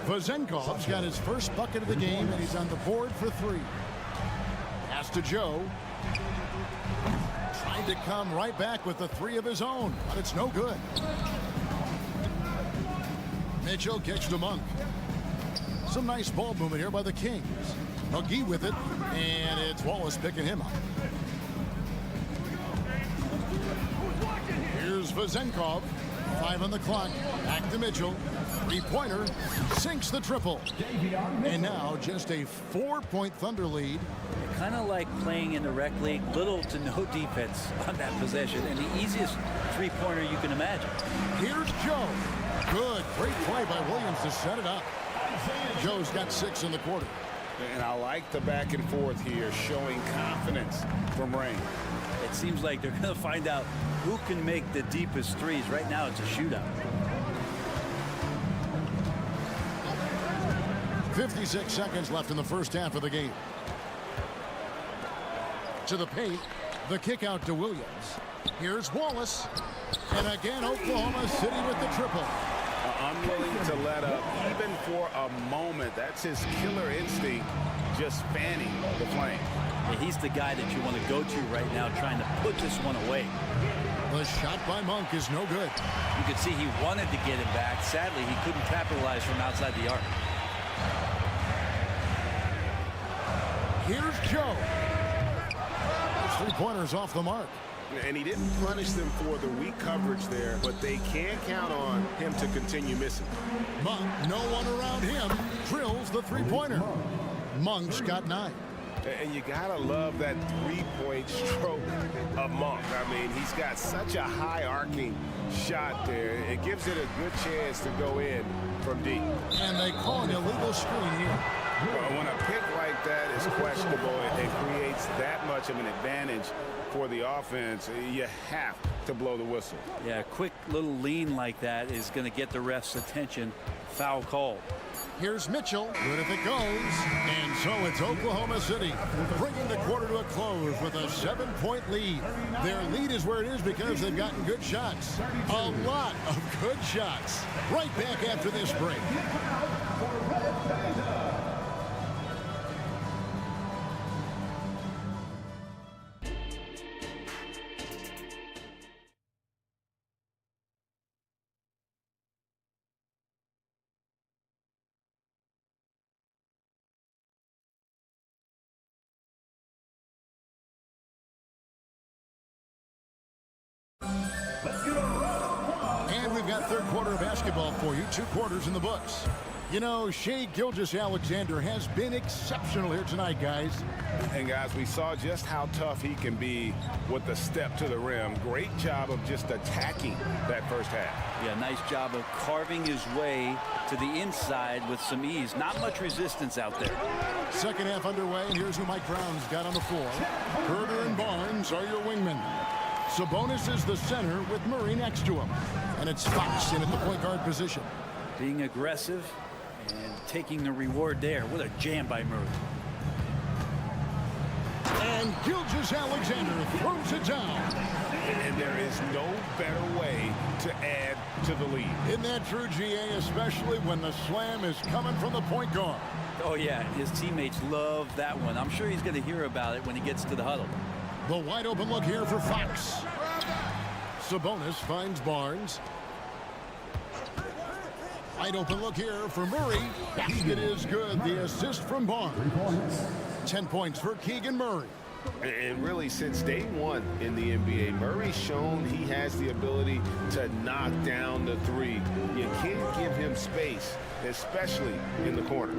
Vazenkov's got his first bucket of the game, and he's on the board for three. Pass to Joe. Tried to come right back with the three of his own, but it's no good. Mitchell kicks to Monk. Some nice ball movement here by the Kings. McGee with it, and it's Wallace picking him up. Here's Vazenkov. 5 on the clock. Back to Mitchell. Three-pointer. Sinks the triple. And now just a 4-point Thunder lead. Kind of like playing in the rec league. Little to no defense on that possession. And the easiest three-pointer you can imagine. Here's Joe. Good. Great play by Williams to set it up. Joe's got 6 in the quarter. And I like the back and forth here, showing confidence from Rain. It seems like they're going to find out who can make the deepest threes. Right now, it's a shootout. 56 seconds left in the first half of the game. To the paint, the kick out to Williams. Here's Wallace. And again, Oklahoma City with the triple. Unwilling to let up, even for a moment. That's his killer instinct, just fanning the flame. Yeah, he's the guy that you want to go to right now, trying to put this one away. The shot by Monk is no good. You could see he wanted to get him back. Sadly, he couldn't capitalize from outside the arc. Here's Joe. His three-pointer's off the mark. And he didn't punish them for the weak coverage there, but they can count on him to continue missing. Monk, no one around him, drills the three-pointer. Monk's got 9. And you gotta love that three-point stroke of Monk. I mean, he's got such a high arcing shot there. It gives it a good chance to go in from deep. And they call an illegal screen here. When a pick like that is questionable, it creates that much of an advantage for the offense. You have to blow the whistle. Yeah, a quick little lean like that is going to get the ref's attention. Foul call. Here's Mitchell. Good if it goes. And so it's Oklahoma City bringing the quarter to a close with a 7-point lead. Their lead is where it is because they've gotten good shots. A lot of good shots. Right back after this break. And we've got third quarter of basketball for you. 2 quarters in the books. You know, Shai Gilgeous-Alexander has been exceptional here tonight, guys. And guys, we saw just how tough he can be with the step to the rim. Great job of just attacking that first half. Yeah, nice job of carving his way to the inside with some ease. Not much resistance out there. Second half underway, and here's who Mike Brown's got on the floor. Herder and Barnes are your wingmen. Sabonis is the center with Murray next to him. And it's Fox in at the point guard position. Being aggressive and taking the reward there. What a jam by Murray. And Gilgeous-Alexander throws it down. And there is no better way to add to the lead. Isn't that true, GA, especially when the slam is coming from the point guard? Oh, yeah, his teammates love that one. I'm sure he's going to hear about it when he gets to the huddle. The wide open look here for Fox. Sabonis finds Barnes. Wide open look here for Murray. Basket is good. The assist from Barnes. 10 points for Keegan Murray. And really, since day one in the NBA, Murray's shown he has the ability to knock down the three. You can't give him space, especially in the corner.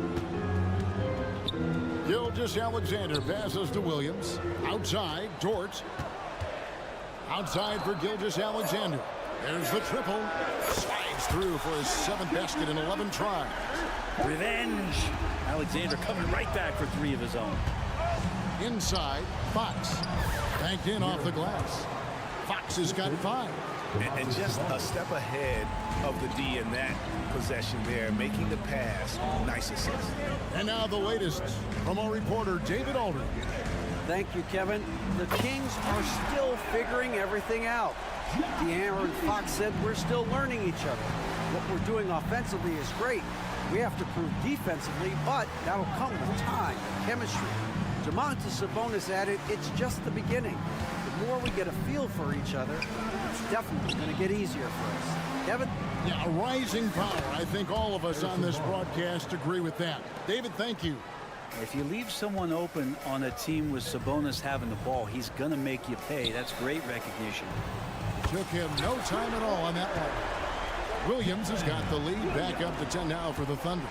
Gilgeous-Alexander passes to Williams. Outside, Dort. Outside for Gilgeous-Alexander. There's the triple. Slides through for his 7th basket in 11 tries. Revenge. Alexander coming right back for 3 of his own. Inside, Fox. Banked in off the glass. Fox has got 5. And just a step ahead of the D in that possession there, making the pass. Nice assist. And now the latest from our reporter, David Aldridge. Thank you, Kevin. The Kings are still figuring everything out. De'Aaron Fox said we're still learning each other. What we're doing offensively is great. We have to prove defensively, but that'll come with time and chemistry. Domantas Sabonis added, it's just the beginning. The more we get a feel for each other, it's definitely going to get easier for us. Kevin? Yeah, a rising power. I think all of us on this broadcast agree with that. David, thank you. If you leave someone open on a team with Sabonis having the ball, he's going to make you pay. That's great recognition. Took him no time at all on that one. Williams has got the lead back up to 10 now for the Thunder.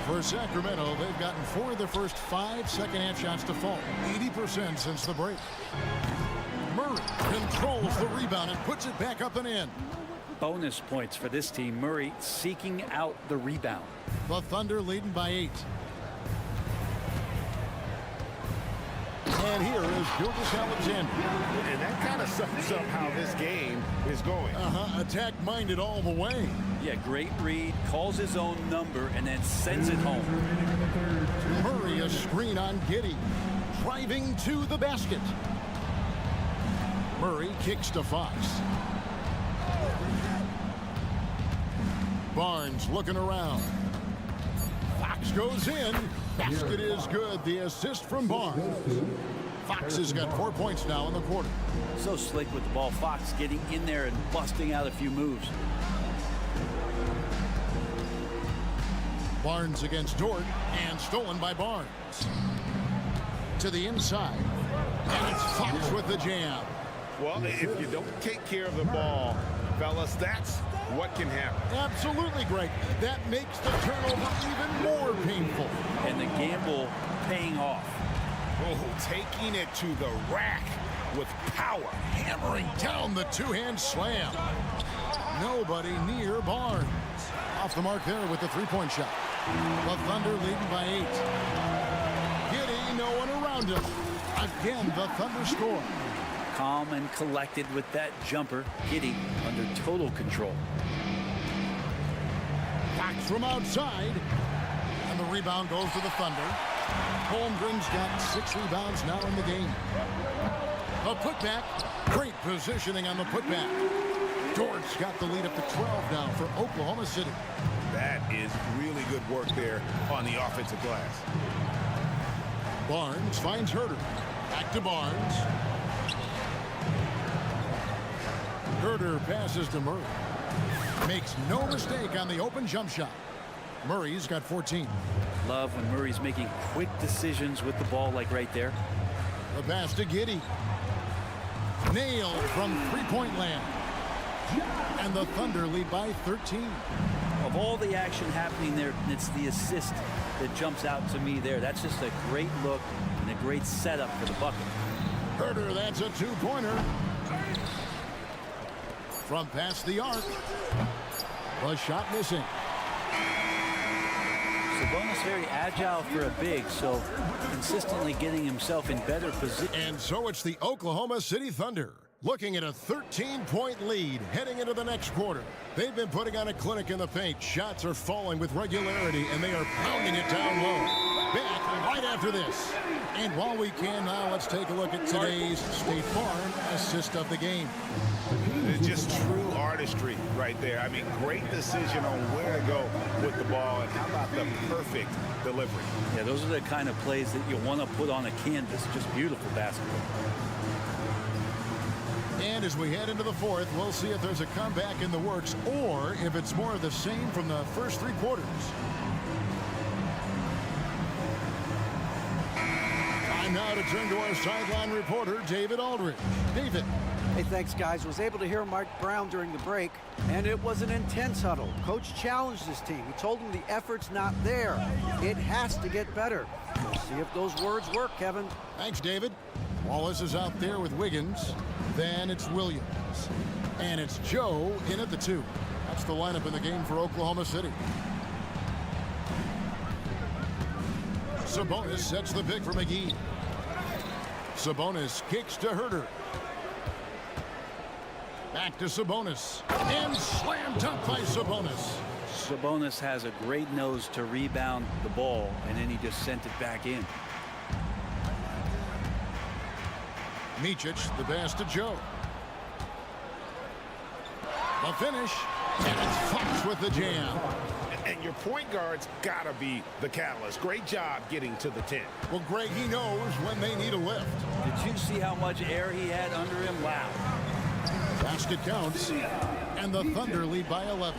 For Sacramento, they've gotten 4 of their first 5 second-half shots to fall. 80% since the break. Murray controls the rebound and puts it back up and in. Bonus points for this team. Murray seeking out the rebound. The Thunder leading by 8. And here is Gilgeous-Alexander. And that kind of sums up how this game is going. Attack-minded all the way. Yeah, great read, calls his own number, and then sends it home. Murray a screen on Giddey. Driving to the basket. Murray kicks to Fox. Barnes looking around. Fox goes in. Basket is good. The assist from Barnes. Fox has got 4 points now in the quarter. So slick with the ball. Fox getting in there and busting out a few moves. Barnes against Dort and stolen by Barnes. To the inside. And it's Fox with the jam. Well, if you don't take care of the ball, fellas, that's what can happen. Absolutely, Greg. That makes the turnover even more painful. And the gamble paying off. Oh, taking it to the rack with power. Hammering down the two-hand slam. Nobody near Barnes. Off the mark there with the three-point shot. The Thunder leading by 8. Giddey, no one around him. Again, the Thunder score. Calm and collected with that jumper. Giddey under total control. Fox from outside. And the rebound goes to the Thunder. Holmgren's got 6 rebounds now in the game. A putback. Great positioning on the putback. Dort's got the lead up to 12 now for Oklahoma City. That is really good work there on the offensive glass. Barnes finds Herder. Back to Barnes. Herder passes to Murray. Makes no mistake on the open jump shot. Murray's got 14. Love when Murray's making quick decisions with the ball like right there. The pass to Giddey. Nailed from three-point land. And the Thunder lead by 13. Of all the action happening there, it's the assist that jumps out to me there. That's just a great look and a great setup for the bucket. Herder, that's a two-pointer. From past the arc. The shot missing. Sabonis very agile for a big, so consistently getting himself in better position. And so it's the Oklahoma City Thunder looking at a 13-point lead heading into the next quarter. They've been putting on a clinic in the paint. Shots are falling with regularity, and they are pounding it down low. Back right after this. And while we can now, let's take a look at today's State Farm assist of the game. It's just true artistry right there. I mean, great decision on where to go with the ball, and how about the perfect delivery. Yeah, those are the kind of plays that you want to put on a canvas. Just beautiful basketball. And as we head into the fourth, we'll see if there's a comeback in the works or if it's more of the same from the first three quarters. Time now to turn to our sideline reporter, David Aldridge. David. Hey, thanks, guys. Was able to hear Mike Brown during the break, and it was an intense huddle. Coach challenged his team. He told them the effort's not there. It has to get better. We'll see if those words work, Kevin. Thanks, David. Wallace is out there with Wiggins. Then it's Williams. And it's Joe in at the 2. That's the lineup in the game for Oklahoma City. Sabonis sets the pick for McGee. Sabonis kicks to Herder. Back to Sabonis. And slam dunk by Sabonis. Sabonis has a great nose to rebound the ball, and then he just sent it back in. Micic, the pass to Joe. The finish, and it's Fox with the jam. And your point guard's got to be the catalyst. Great job getting to the 10. Well, Greg, he knows when they need a lift. Did you see how much air he had under him? Wow. Basket counts, and the Thunder lead by 11.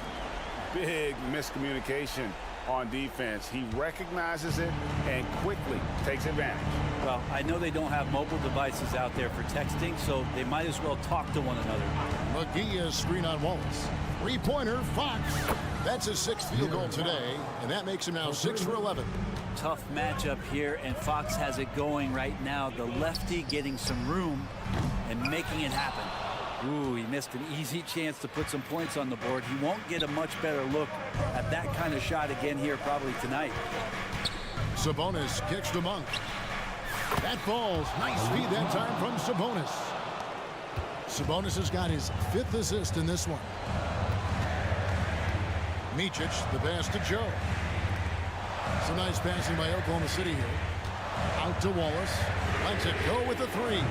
Big miscommunication on defense. He recognizes it and quickly takes advantage. Well, I know they don't have mobile devices out there for texting, so they might as well talk to one another. McGee is screen on Wallace. Three-pointer, Fox. That's his 6th field goal today, and that makes him now 6 for 11. Tough matchup here, and Fox has it going right now. The lefty getting some room and making it happen. Ooh, he missed an easy chance to put some points on the board. He won't get a much better look at that kind of shot again here probably tonight. Sabonis kicks to Monk. That falls. Nice feed that time from Sabonis. Sabonis has got his 5th assist in this one. Micic, the pass to Joe. Some nice passing by Oklahoma City here. Out to Wallace. Lets it go with the 3.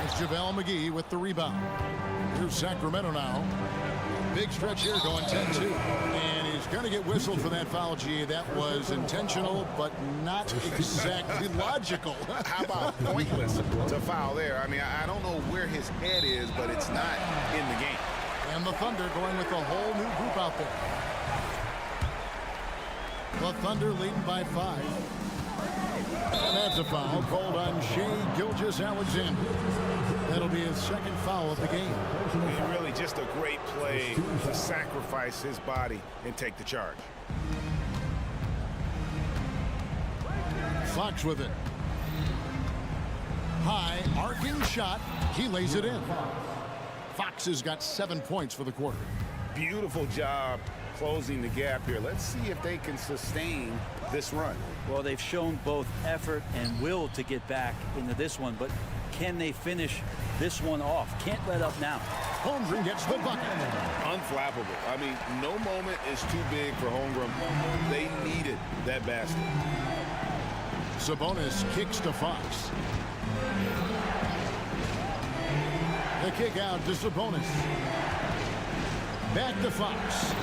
It's JaVale McGee with the rebound. Here's Sacramento now. Big stretch here going 10-2. And he's going to get whistled for that foul, G. That was intentional, but not exactly logical. How about pointless to foul there? I mean, I don't know where his head is, but it's not in the game. And the Thunder going with a whole new group out there. The Thunder leading by 5. And that's a foul called on Shai Gilgeous-Alexander. That'll be his 2nd foul of the game. Really just a great play to sacrifice his body and take the charge. Fox with it. High arcing shot. He lays it in. Fox has got 7 points for the quarter. Beautiful job closing the gap here. Let's see if they can sustain this run. Well, they've shown both effort and will to get back into this one, but can they finish this one off? Can't let up now. Holmgren gets the bucket. Unflappable. I mean, no moment is too big for Holmgren. They needed that basket. Sabonis kicks to Fox. The kick out to Sabonis. Back to Fox.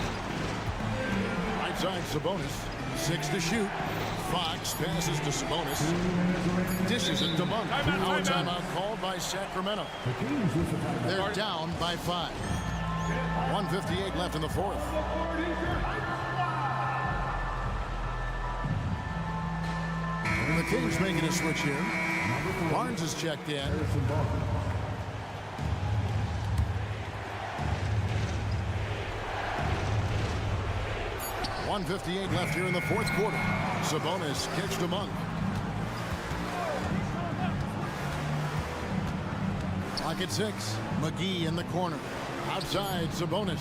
Right side Sabonis. 6 to shoot. Fox passes to Sabonis. Dishes it to Monk. Our timeout called by Sacramento. They're down by 5. 1:58 left in the 4th. And the Kings making a switch here. Barnes is checked in. 1:58 left here in the fourth quarter. Sabonis kicks to Monk. Clock at 6. McGee in the corner. Outside, Sabonis.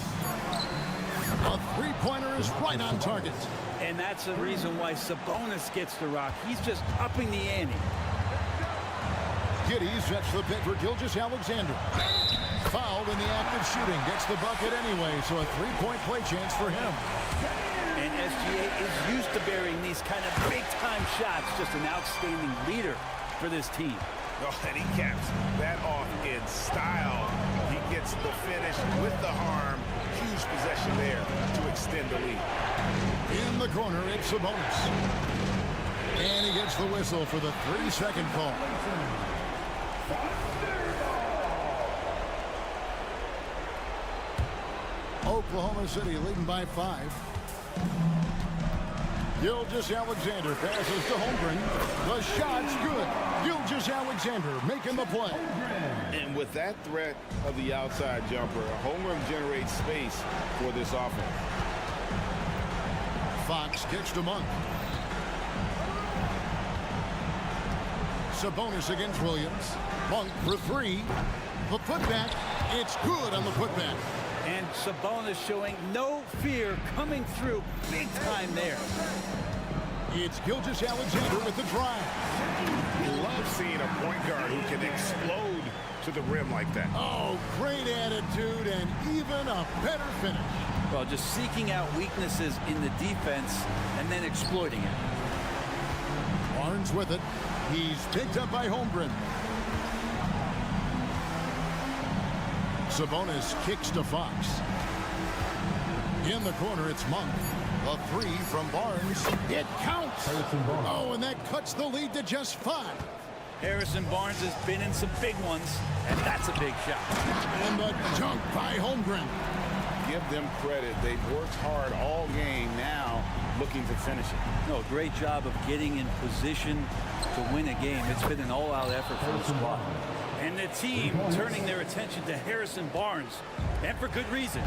A three-pointer is right on target. And that's the reason why Sabonis gets the rock. He's just upping the ante. Giddey sets the pick for Gilgeous-Alexander. Fouled in the act of shooting. Gets the bucket anyway, so a three-point play chance for him. And SGA is used to burying these kind of big-time shots. Just an outstanding leader for this team. Oh, and he caps that off in style. He gets the finish with the arm. Huge possession there to extend the lead. In the corner, it's Sabonis. And he gets the whistle for the 3-second call. Oklahoma City leading by 5. Gilgeous-Alexander passes to Holmgren. The shot's good. Gilgeous-Alexander making the play. And with that threat of the outside jumper, Holmgren generates space for this offense. Fox kicks to Monk. Sabonis against Williams. Monk for 3. The putback. It's good on the putback. And Sabonis showing no fear coming through big time there. It's Gilgeous-Alexander with the drive. You love seeing a point guard who can explode to the rim like that. Oh, great attitude and even a better finish. Well, just seeking out weaknesses in the defense and then exploiting it. Barnes with it. He's picked up by Holmgren. Sabonis kicks to Fox. In the corner, it's Monk. A 3 from Barnes. It counts. Oh, and that cuts the lead to just 5. Harrison Barnes has been in some big ones, and that's a big shot. And the dunk by Holmgren. Give them credit. They've worked hard all game, now looking to finish it. No, great job of getting in position to win a game. It's been an all-out effort for the squad. And the team turning their attention to Harrison Barnes, and for good reason.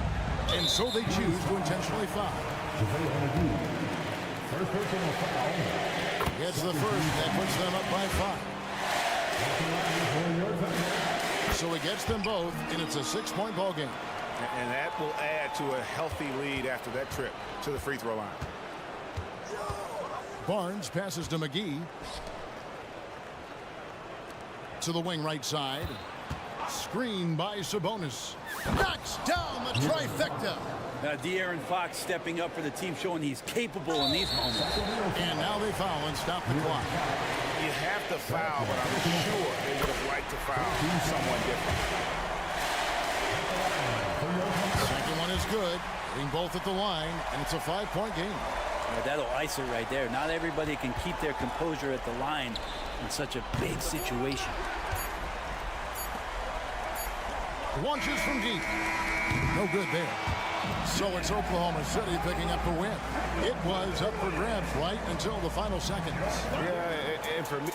And so they choose to intentionally foul. Gets the first. That puts them up by 5. So he gets them both, and it's a 6-point ball game. And that will add to a healthy lead after that trip to the free throw line. Barnes passes to McGee. To the wing right side. Screen by Sabonis. Knocks down the trifecta. De'Aaron Fox stepping up for the team, showing he's capable in these moments. And now they foul and stop the clock. You have to foul, but I'm sure they would have liked to foul someone different. Second one is good. Getting both at the line, and it's a 5-point game. That'll ice it right there. Not everybody can keep their composure at the line in such a big situation. Launches from deep. No good there. So it's Oklahoma City picking up the win. It was up for grabs right until the final seconds. Yeah, and for me...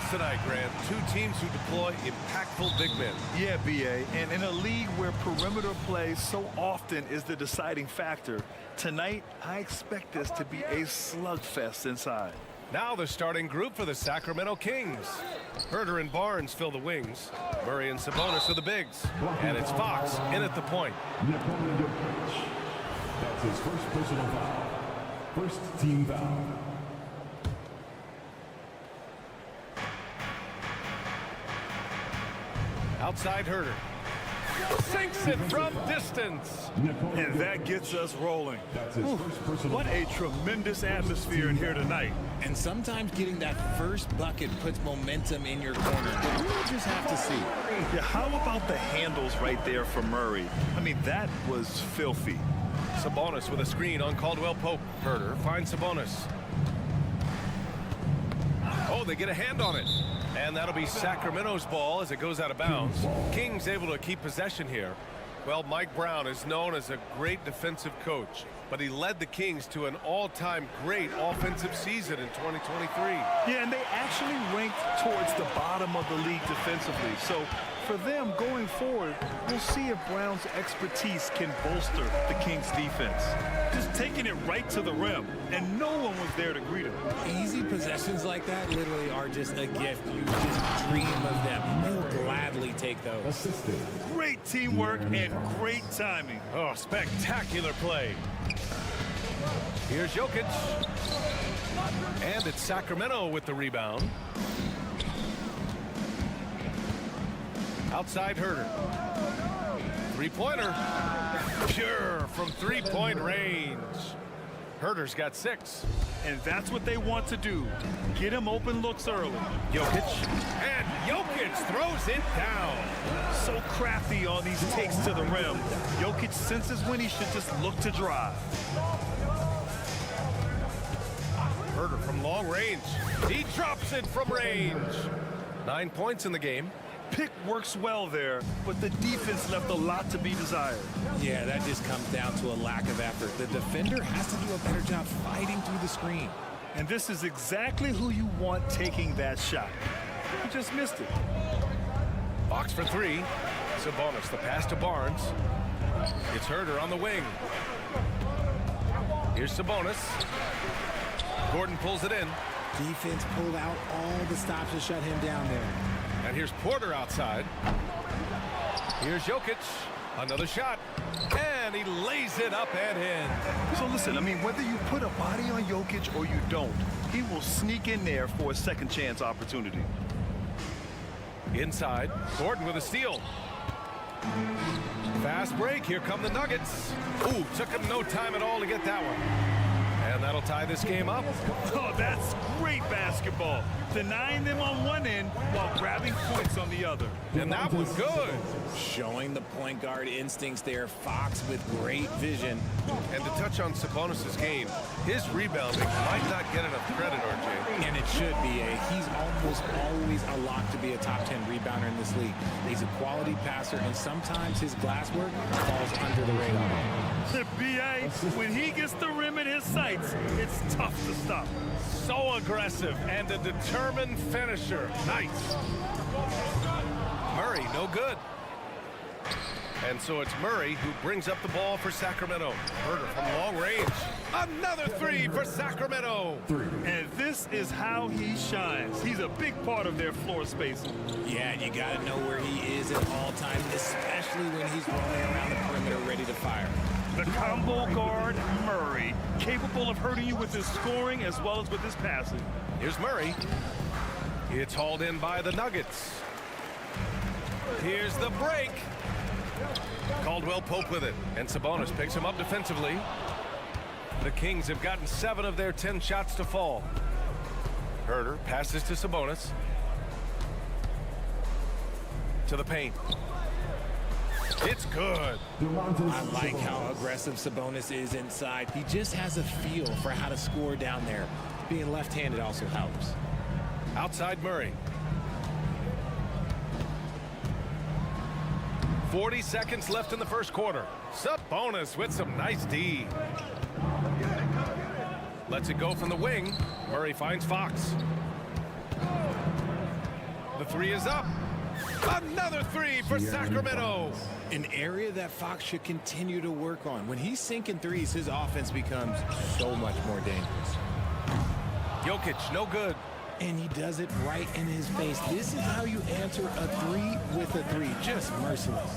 tonight, Grant. Two teams who deploy impactful big men. Yeah, B.A. And in a league where perimeter play so often is the deciding factor, tonight I expect this to be a slugfest inside. Now the starting group for the Sacramento Kings. Herter and Barnes fill the wings. Murray and Sabonis are the bigs. And it's Fox in at the point. That's his first personal foul. First team foul. Outside Herter. Sinks it from distance. And that gets us rolling. That's his first personal What a tremendous atmosphere in here tonight. And sometimes getting that first bucket puts momentum in your corner. But we'll just have to see. Yeah, how about the handles right there for Murray? I mean, that was filthy. Sabonis with a screen on Caldwell Pope. Herter finds Sabonis. Oh, they get a hand on it. And that'll be Sacramento's ball as it goes out of bounds. Kings able to keep possession here. Well, Mike Brown is known as a great defensive coach, but he led the Kings to an all-time great offensive season in 2023. Yeah, and they actually ranked towards the bottom of the league defensively. So for them going forward, we'll see if Brown's expertise can bolster the Kings defense. Just taking it right to the rim, and no one was there to greet him. Easy possessions like that literally are just a gift. You just dream of them. They'll gladly take those. assisted. Great teamwork and great timing. Oh, spectacular play. Here's Jokic. And it's Sacramento with the rebound. Outside Herter. Three-pointer. Pure from three-point range. Herter's got 6. And that's what they want to do. Get him open looks early. Jokic. And Jokic throws it down. So crafty on these takes to the rim. Jokic senses when he should just look to drive. Herter from long range. He drops it from range. 9 points in the game. Pick works well there, but the defense left a lot to be desired. Yeah, that just comes down to a lack of effort. The defender has to do a better job fighting through the screen. And this is exactly who you want taking that shot. He just missed it. Fox for 3. Sabonis, the pass to Barnes. It's Herter on the wing. Here's Sabonis. Gordon pulls it in. Defense pulled out all the stops to shut him down there. And here's Porter outside. Here's Jokic. Another shot. And he lays it up and in. So listen, I mean, whether you put a body on Jokic or you don't, he will sneak in there for a second chance opportunity. Inside, Gordon with a steal. Fast break. Here come the Nuggets. Ooh, took him no time at all to get that one. And that'll tie this game up. Oh, that's great basketball. Denying them on one end while grabbing points on the other. And that was good. Showing the point guard instincts there. Fox with great vision. And to touch on Sabonis' game, his rebounding might not get enough credit, RJ. And it should be. He's almost always a lock to be a top 10 rebounder in this league. He's a quality passer, and sometimes his glass work falls under the radar. B.A., when he gets the rim in his sights, it's tough to stop. So aggressive and a determined finisher. Nice. Murray, no good. And so it's Murray who brings up the ball for Sacramento. Herter from long range. Another 3 for Sacramento. And this is how he shines. He's a big part of their floor spacing. Yeah, and you got to know where he is at all times, especially when he's rolling around the perimeter ready to fire. The combo guard, Murray, capable of hurting you with his scoring as well as with his passing. Here's Murray. It's hauled in by the Nuggets. Here's the break. Caldwell Pope with it, and Sabonis picks him up defensively. The Kings have gotten 7 of their 10 shots to fall. Herter passes to Sabonis. To the paint. It's good. I like how aggressive Sabonis is inside. He just has a feel for how to score down there. Being left-handed also helps. Outside Murray. 40 seconds left in the first quarter. Sabonis with some nice D. Lets it go from the wing. Murray finds Fox. three is up. Another three for Sacramento. An area that Fox should continue to work on. When he's sinking threes, his offense becomes so much more dangerous. Jokic, no good. And he does it right in his face. This is how you answer a three with a three. Just merciless.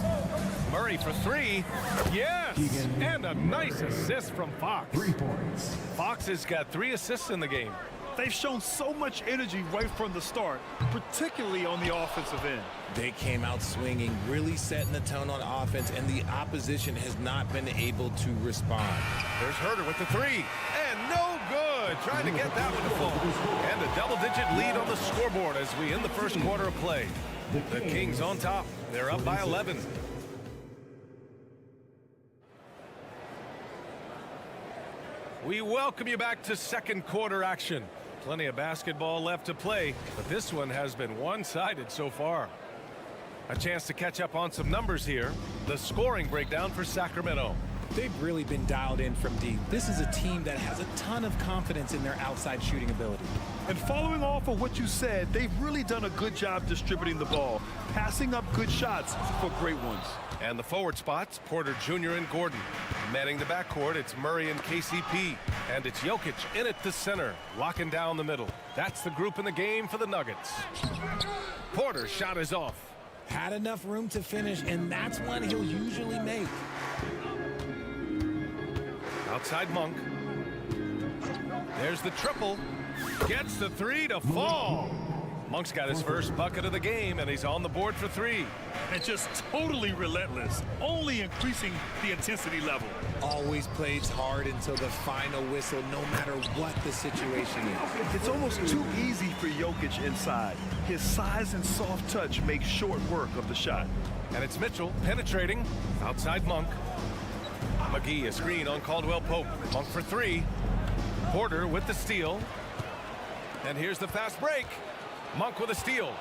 Murray for three. Yes! And a nice assist from Fox. 3 points. Fox has got 3 assists in the game. They've shown so much energy right from the start, particularly on the offensive end. They came out swinging, really setting the tone on offense, and the opposition has not been able to respond. There's Herter with the three. And no good. Trying to get that one to fall. And a double-digit lead on the scoreboard as we end the first quarter of play. The Kings on top. They're up by 11. We welcome you back to second quarter action. Plenty of basketball left to play, but this one has been one-sided so far. A chance to catch up on some numbers here. The scoring breakdown for Sacramento. They've really been dialed in from deep. This is a team that has a ton of confidence in their outside shooting ability. And following off of what you said, they've really done a good job distributing the ball, passing up good shots for great ones. And the forward spots, Porter Jr. and Gordon. Manning the backcourt, it's Murray and KCP. And it's Jokic in at the center, locking down the middle. That's the group in the game for the Nuggets. Porter's shot is off. Had enough room to finish, and that's one he'll usually make. Outside Monk. There's the triple. Gets the three to fall. Monk's got his first bucket of the game, and he's on the board for 3. And just totally relentless, only increasing the intensity level. Always plays hard until the final whistle, no matter what the situation is. It's almost too easy for Jokic inside. His size and soft touch make short work of the shot. And it's Mitchell penetrating. Outside Monk. McGee a screen on Caldwell Pope. Monk for 3. Porter with the steal. And here's the fast break. Monk with a steal.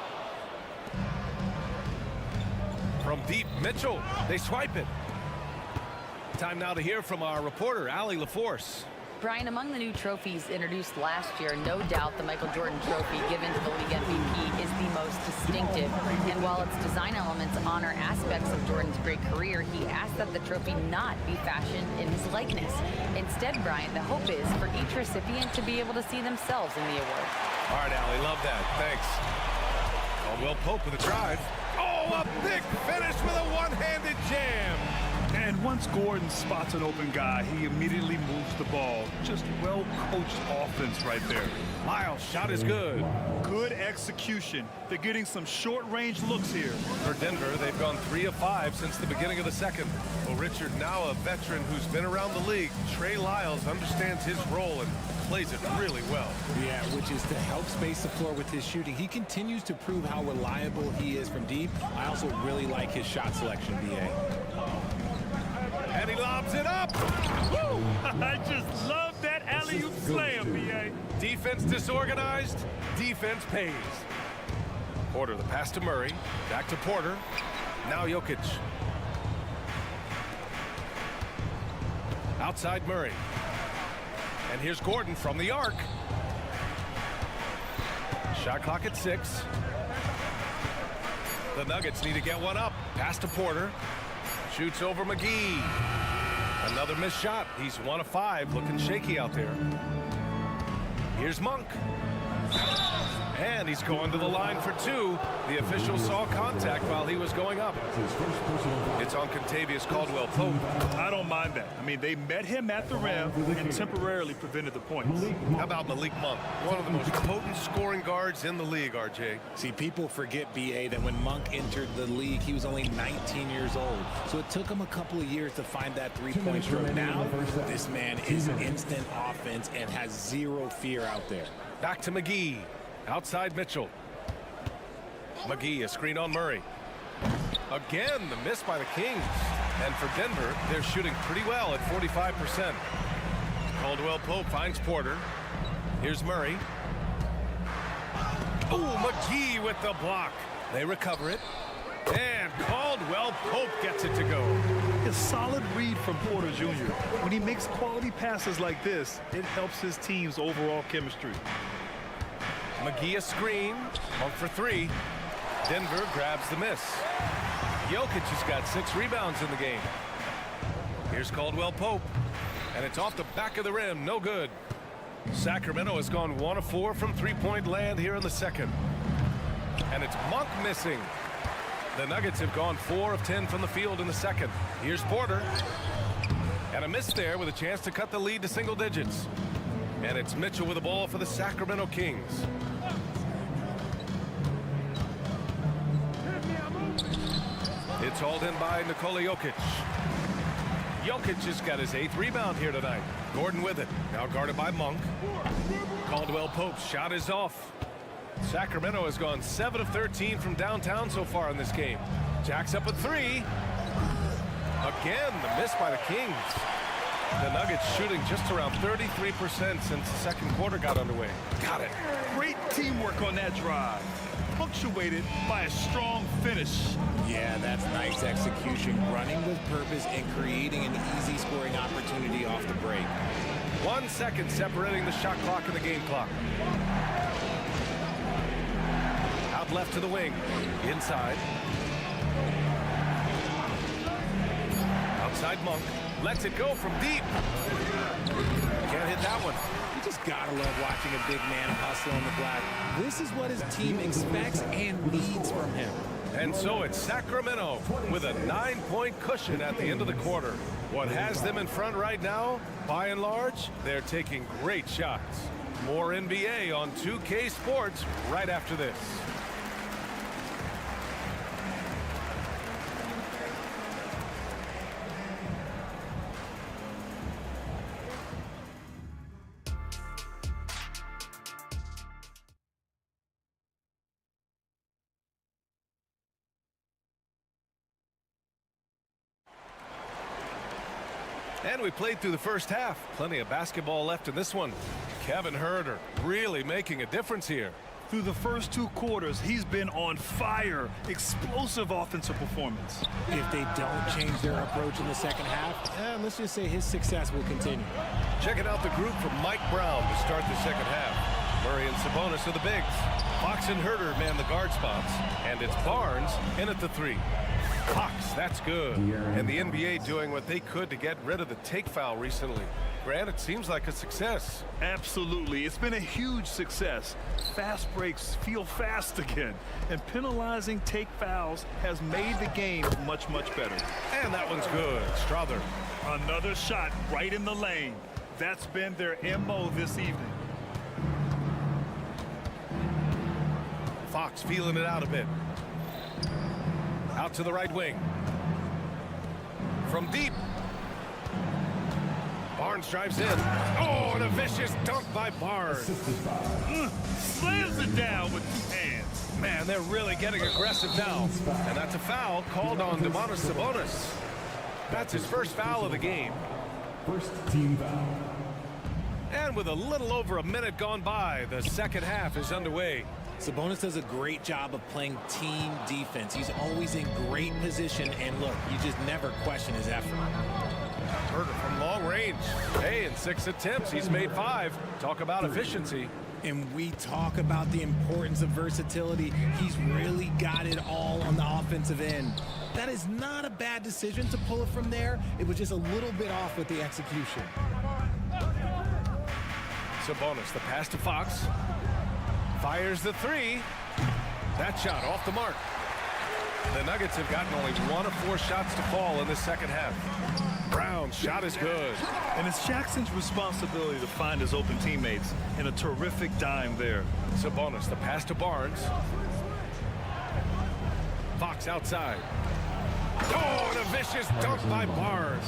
From deep, Mitchell. They swipe it. Time now to hear from our reporter, Allie LaForce. Brian, among the new trophies introduced last year, no doubt the Michael Jordan Trophy given to the league MVP is the most distinctive. And while its design elements honor aspects of Jordan's great career, he asked that the trophy not be fashioned in his likeness. Instead, Brian, the hope is for each recipient to be able to see themselves in the award. All right, Allie, love that. Thanks. Caldwell Pope with a drive. Oh, a big finish with a one-handed jam. And once Gordon spots an open guy, he immediately moves the ball. Just well-coached offense right there. Miles' shot is good. Good execution. They're getting some short-range looks here. For Denver, they've gone 3 of 5 since the beginning of the second. Well, Richard, now a veteran who's been around the league, Trey Lyles understands his role and plays it really well. Yeah, which is to help space the floor with his shooting. He continues to prove how reliable he is from deep. I also really like his shot selection, B.A. And he lobs it up. Woo! I just love that alley-oop slam, B.A. Defense disorganized, defense pays. Porter, the pass to Murray. Back to Porter. Now Jokic. Outside Murray. And here's Gordon from the arc. Shot clock at 6. The Nuggets need to get one up. Pass to Porter. Shoots over McGee. Another missed shot. He's 1 of 5, looking shaky out there. Here's Monk. And he's going to the line for 2. The official saw contact while he was going up. It's on Contavious Caldwell Pope. I don't mind that. I mean, they met him at the rim and temporarily prevented the points. How about Malik Monk? One of the most potent scoring guards in the league, RJ. See, people forget, B.A., that when Monk entered the league, he was only 19 years old. So it took him a couple of years to find that three-point stroke. Now, this man is instant offense and has zero fear out there. Back to McGee. Outside Mitchell. McGee, a screen on Murray. Again, the miss by the Kings. And for Denver, they're shooting pretty well at 45%. Caldwell Pope finds Porter. Here's Murray. Oh, McGee with the block. They recover it. And Caldwell Pope gets it to go. A solid read from Porter Jr. When he makes quality passes like this, it helps his team's overall chemistry. McGee a screen. Monk for 3. Denver grabs the miss. Jokic has got 6 rebounds in the game. Here's Caldwell Pope, and it's off the back of the rim, no good. Sacramento has gone 1 of 4 from three-point land here in the second. And it's Monk missing. The Nuggets have gone 4 of 10 from the field in the second. Here's Porter. And a miss there with a chance to cut the lead to single digits. And it's Mitchell with the ball for the Sacramento Kings. It's hauled in by Nikola Jokic. Jokic just got his 8th rebound here tonight. Gordon with it. Now guarded by Monk. Caldwell Pope's shot is off. Sacramento has gone 7 of 13 from downtown so far in this game. Jack's up at 3. Again, the miss by the Kings. The Nuggets shooting just around 33% since the second quarter got underway. Got it. Great teamwork on that drive. Punctuated by a strong finish. Yeah, that's nice execution, running with purpose and creating an easy scoring opportunity off the break. 1 second separating the shot clock and the game clock. Out left to the wing. Inside. Outside Monk. Lets it go from deep. Can't hit that one. You just gotta love watching a big man hustle on the block. This is what his team expects and needs from him. And so it's Sacramento with a 9-point cushion at the end of the quarter. What has them in front right now, by and large, they're taking great shots. More NBA on 2K Sports right after this. And we played through the first half. Plenty of basketball left in this one. Kevin Huerter really making a difference here. Through the first 2 quarters, he's been on fire. Explosive offensive performance. If they don't change their approach in the second half, let's just say his success will continue. Checking out the group from Mike Brown to start the second half. Murray and Sabonis are the bigs. Fox and Huerter man the guard spots. And it's Barnes in at the 3. Fox, that's good. And the NBA doing what they could to get rid of the take foul recently. Grant, it seems like a success. Absolutely. It's been a huge success. Fast breaks feel fast again. And penalizing take fouls has made the game much, much better. And that one's good. Strother. Another shot right in the lane. That's been their MO this evening. Fox feeling it out a bit. Out to the right wing. From deep. Barnes drives in. Oh, and a vicious dunk by Barnes. Slams it down with 2 hands. Man, they're really getting aggressive now. And that's a foul called on Domantas Sabonis. That's his first foul of the game. First team foul. And with a little over a minute gone by, the second half is underway. Sabonis does a great job of playing team defense. He's always in great position, and look, you just never question his effort. Huerter from long range. Hey, in 6 attempts, he's made 5. Talk about efficiency. And we talk about the importance of versatility. He's really got it all on the offensive end. That is not a bad decision to pull it from there. It was just a little bit off with the execution. Sabonis, the pass to Fox. Fires the 3. That shot off the mark. The Nuggets have gotten only 1 of 4 shots to fall in the second half. Brown's shot is good. And it's Jackson's responsibility to find his open teammates, and a terrific dime there. Sabonis, the pass to Barnes. Fox outside. Oh, and a vicious dunk by Barnes.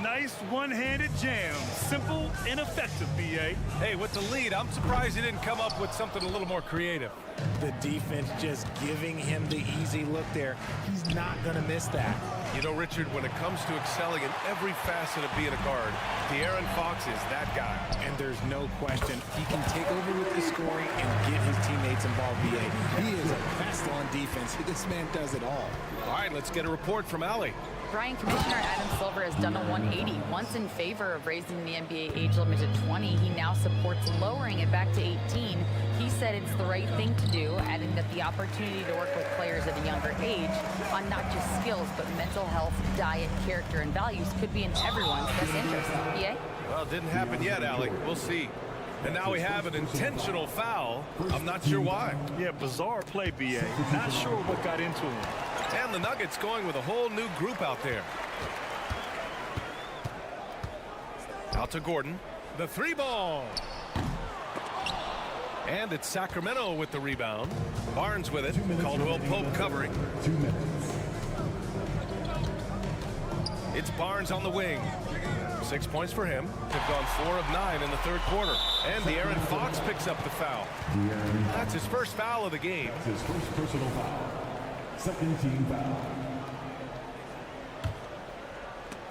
Nice one-handed jam. Simple and effective, B.A. Hey, with the lead, I'm surprised he didn't come up with something a little more creative. The defense just giving him the easy look there. He's not going to miss that. You know, Richard, when it comes to excelling in every facet of being a guard, De'Aaron Fox is that guy. And there's no question he can take over with the scoring and get his teammates involved, BA. He is a pest on defense. This man does it all. All right, let's get a report from Allie. Brian, Commissioner Adam Silver has done a 180. Once in favor of raising the NBA age limit to 20, he now supports lowering it back to 18. He said it's the right thing to do, adding that the opportunity to work with players at a younger age on not just skills, but mental health, diet, character, and values could be in everyone's best interest. Yeah? Well, it didn't happen yet, Allie. We'll see. And now we have an intentional foul. I'm not sure why. Yeah, bizarre play, BA. Not sure what got into him. And the Nuggets going with a whole new group out there. Out to Gordon. The three ball. And it's Sacramento with the rebound. Barnes with it. Caldwell Pope covering. 2 minutes. It's Barnes on the wing. 6 points for him. They've gone 4 of 9 in the third quarter. And De'Aaron Fox picks up the foul. That's his first foul of the game. His first personal foul. Second team foul.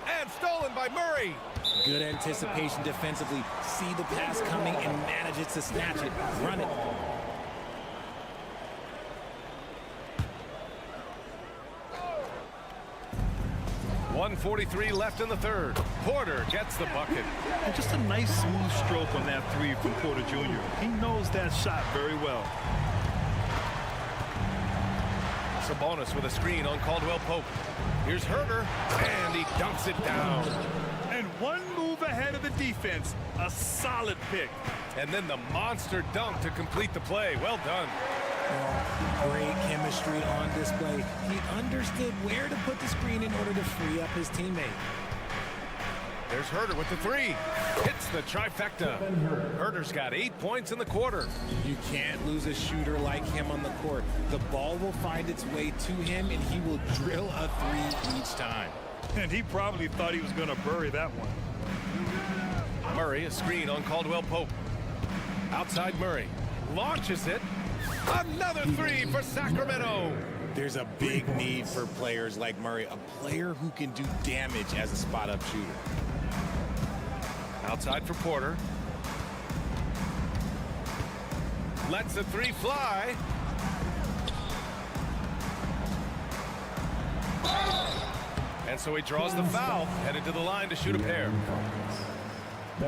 And stolen by Murray. Good anticipation defensively. See the pass coming and manages to snatch it. Run it. .143 left in the third. Porter gets the bucket. And just a nice smooth stroke on that three from Porter Jr. He knows that shot very well. Sabonis with a screen on Caldwell Pope. Here's Herter, and he dunks it down. And one move ahead of the defense. A solid pick. And then the monster dunk to complete the play. Well done. Great chemistry on display. He understood where to put the screen in order to free up his teammate. There's Herter with the three. Hits the trifecta. Herter's got 8 points in the quarter. You can't lose a shooter like him on the court. The ball will find its way to him, and he will drill a three each time. And he probably thought he was going to bury that one. Murray, a screen on Caldwell Pope. Outside Murray. Launches it. Another three for Sacramento. There's a big need for players like Murray, a player who can do damage as a spot-up shooter. Outside for Porter. Lets the three fly. And so he draws the foul, headed to the line to shoot a pair.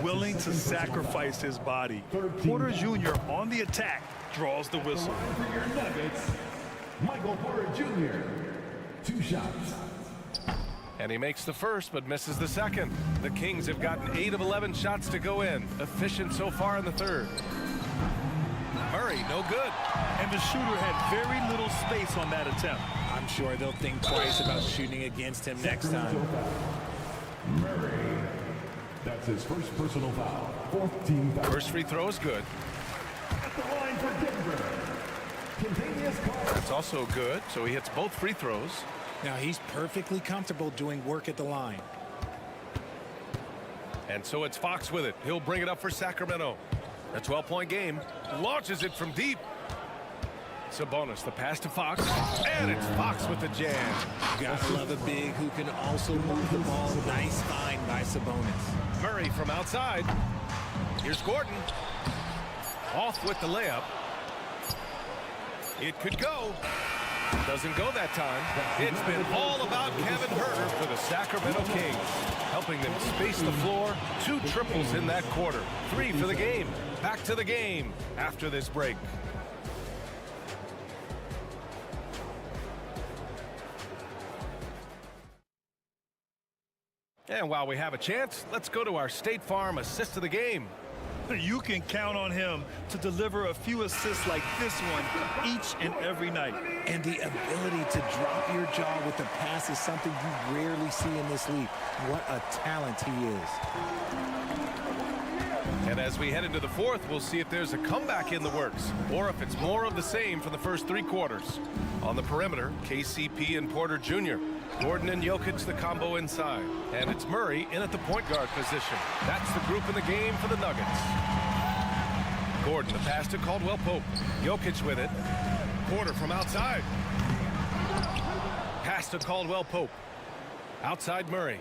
Willing to sacrifice his body. Porter Jr. on the attack draws the whistle. For your Nuggets, Michael Porter Jr. 2 shots. And he makes the first, but misses the second. The Kings have gotten 8 of 11 shots to go in. Efficient so far in the third. Murray, no good. And the shooter had very little space on that attempt. I'm sure they'll think twice about shooting against him next time. Murray. That's his first personal foul. 4th team foul. First free throw is good. At the line for Denver. Continuous call. That's also good, so he hits both free throws. Now he's perfectly comfortable doing work at the line. And so it's Fox with it. He'll bring it up for Sacramento. A 12-point game. Launches it from deep. Sabonis, the pass to Fox. And it's Fox with the jam. Gotta love a big who can also move the ball. Nice find by Sabonis. Murray from outside. Here's Gordon. Off with the layup. It could go. Doesn't go that time. It's been all about Kevin Herter for the Sacramento Kings, helping them space the floor. 2 triples in that quarter. 3 for the game. Back to the game after this break. And while we have a chance, let's go to our State Farm assist of the game. You can count on him to deliver a few assists like this one each and every night. And the ability to drop your jaw with the pass is something you rarely see in this league. What a talent he is. And as we head into the fourth, we'll see if there's a comeback in the works or if it's more of the same from the first 3 quarters. On the perimeter, KCP and Porter Jr. Gordon and Jokic the combo inside. And it's Murray in at the point guard position. That's the group in the game for the Nuggets. Gordon, the pass to Caldwell Pope. Jokic with it. Porter from outside. Pass to Caldwell Pope. Outside Murray.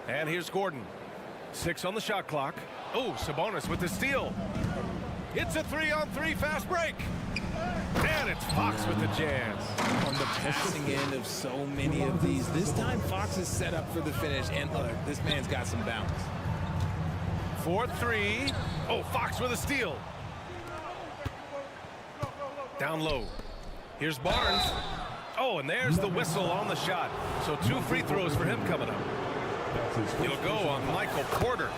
And here's Gordon. 6 on the shot clock. Oh, Sabonis with the steal. It's a 3-on-3 fast break. And it's Fox with the jam. On the passing end of so many of these. This time Fox is set up for the finish. And look, this man's got some bounce. 4-3. Oh, Fox with a steal. Down low. Here's Barnes. Oh, and there's the whistle on the shot. So 2 free throws for him coming up. He'll go on Michael Porter.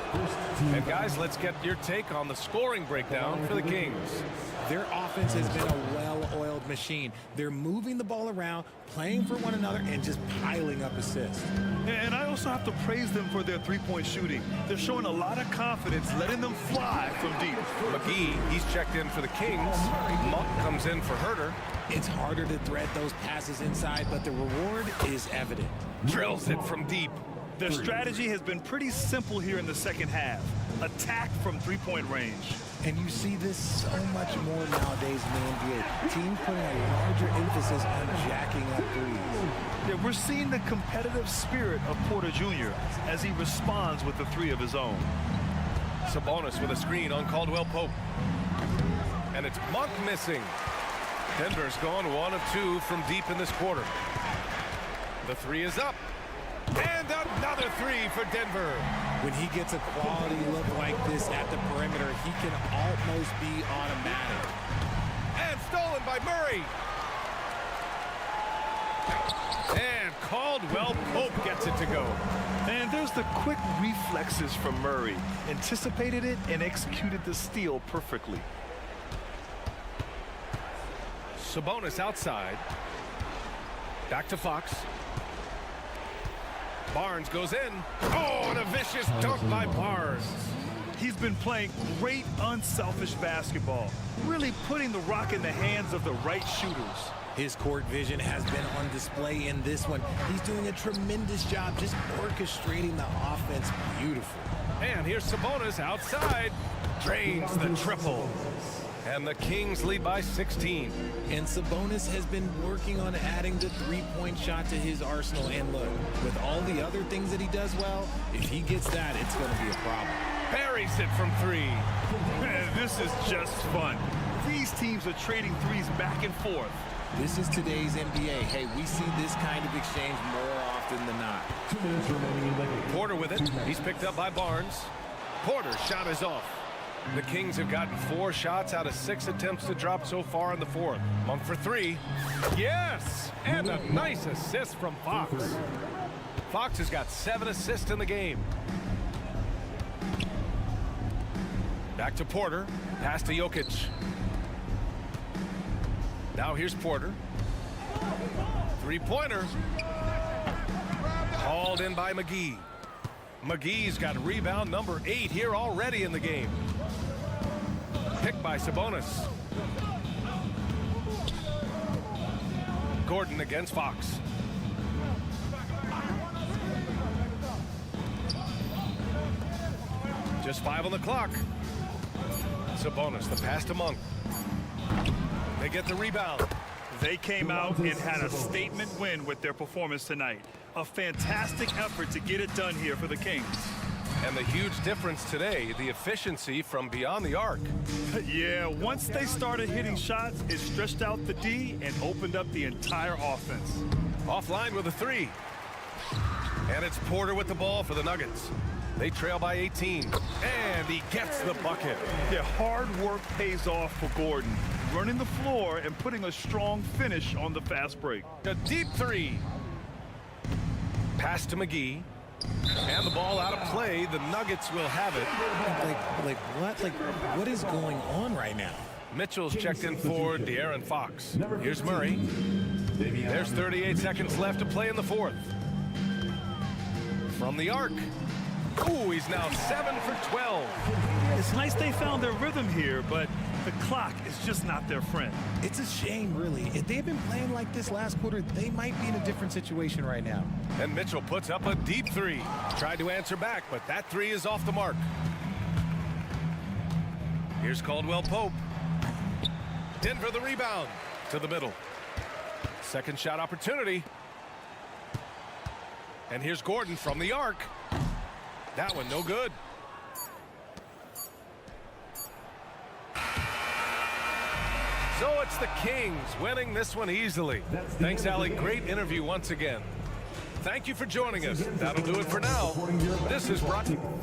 And guys, let's get your take on the scoring breakdown for the Kings. Their offense has been a well-oiled machine. They're moving the ball around, playing for one another, and just piling up assists. And I also have to praise them for their three-point shooting. They're showing a lot of confidence, letting them fly from deep. McGee, he's checked in for the Kings. Monk comes in for Herter. It's harder to thread those passes inside, but the reward is evident. Drills it from deep. Their strategy has been pretty simple here in the second half. Attack from three-point range. And you see this so much more nowadays in the NBA. Teams putting a larger emphasis on jacking up threes. Yeah, we're seeing the competitive spirit of Porter Jr. as he responds with the 3 of his own. Sabonis with a screen on Caldwell Pope. And it's Monk missing. Denver's gone 1 of 2 from deep in this quarter. The 3 is up. And another 3 for Denver. When he gets a quality look like this at the perimeter, he can almost be automatic. And stolen by Murray. And Caldwell Pope gets it to go. And there's the quick reflexes from Murray. Anticipated it and executed the steal perfectly. Sabonis outside. Back to Fox. Barnes goes in. Oh, and a vicious dunk by Barnes. He's been playing great, unselfish basketball, really putting the rock in the hands of the right shooters. His court vision has been on display in this one. He's doing a tremendous job just orchestrating the offense beautifully. And here's Sabonis outside. Drains the triple. And the Kings lead by 16. And Sabonis has been working on adding the three-point shot to his arsenal. And look, with all the other things that he does well, if he gets that, it's going to be a problem. Buries it from 3. This is just fun. These teams are trading threes back and forth. This is today's NBA. Hey, we see this kind of exchange more often than not. 2 minutes remaining in the game. Porter with it. He's picked up by Barnes. Porter's shot is off. The Kings have gotten 4 shots out of 6 attempts to drop so far in the 4th. Monk for 3. Yes! And a nice assist from Fox. Fox has got 7 assists in the game. Back to Porter. Pass to Jokic. Now here's Porter. 3-pointer. Hauled in by McGee. McGee's got rebound number 8 here already in the game. Picked by Sabonis. Gordon against Fox. Just 5 on the clock. Sabonis, the pass to Monk. They get the rebound. They came out and had a statement win with their performance tonight. A fantastic effort to get it done here for the Kings. And the huge difference today, the efficiency from beyond the arc. Yeah, once they started hitting shots, it stretched out the D and opened up the entire offense. Offline with a 3. And it's Porter with the ball for the Nuggets. They trail by 18. And he gets the bucket. Yeah, hard work pays off for Gordon, running the floor and putting a strong finish on the fast break. A deep 3. Pass to McGee. And the ball out of play. The Nuggets will have it. What is going on right now? Mitchell's checked in for De'Aaron Fox. Here's Murray. There's 38 seconds left to play in the 4th. From the arc. Ooh, he's now 7 for 12. It's nice they found their rhythm here, but the clock is just not their friend. It's a shame, really. If they've been playing like this last quarter, they might be in a different situation right now. And Mitchell puts up a deep 3. Tried to answer back, but that 3 is off the mark. Here's Caldwell Pope. Denver the rebound to the middle. Second shot opportunity. And here's Gordon from the arc. That one no good. So it's the Kings winning this one easily. Thanks, Allie. Great interview once again. Thank you for joining us. That'll do it for now. This is brought to you.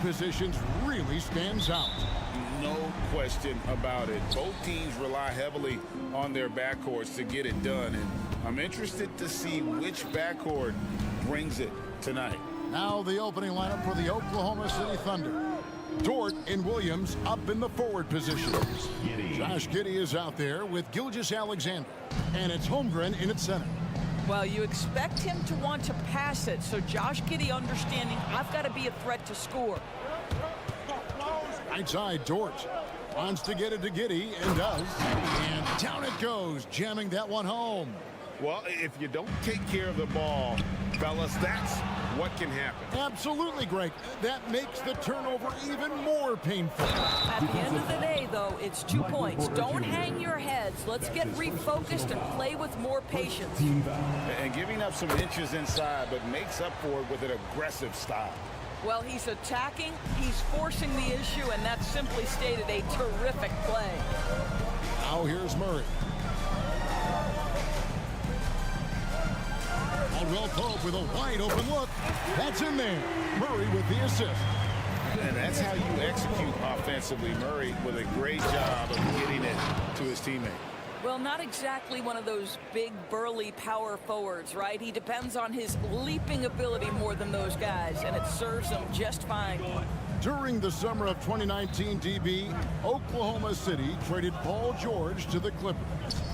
positions really stands out. No question about it. Both teams rely heavily on their backcourts to get it done, and I'm interested to see which backcourt brings it tonight. Now the opening lineup for the Oklahoma City Thunder. Dort and Williams up in the forward positions. Josh Giddey is out there with Gilgeous-Alexander, and it's Holmgren in at center. Well, you expect him to want to pass it, so Josh Giddey understanding I've got to be a threat to score. Right side, Dort wants to get it to Giddey and does. And down it goes, jamming that one home. Well, if you don't take care of the ball, fellas, that's what can happen. Absolutely, Greg. That makes the turnover even more painful. At the end of the day, though, it's 2 points. Don't hang your heads. Let's get refocused and play with more patience. And giving up some inches inside, but makes up for it with an aggressive style. Well, he's attacking, he's forcing the issue, and that's simply stated a terrific play. Now here's Murray. Caldwell Pope with a wide open look. That's in there. Murray with the assist. And that's how you execute offensively. Murray with a great job of getting it to his teammate. Well, not exactly one of those big, burly power forwards, right? He depends on his leaping ability more than those guys, and it serves him just fine. During the summer of 2019, DB, Oklahoma City traded Paul George to the Clippers.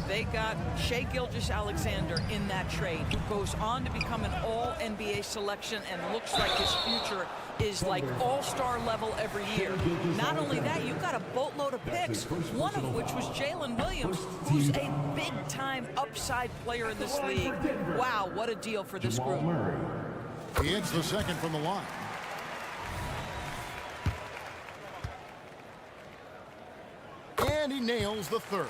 They got Shai Gilgeous-Alexander in that trade, who goes on to become an all-NBA selection and looks like his future is like all-star level every year. Not only that, you've got a boatload of picks, one of which was Jalen Williams, who's a big-time upside player in this league. Wow, what a deal for this group. He hits the second from the line. And he nails the third.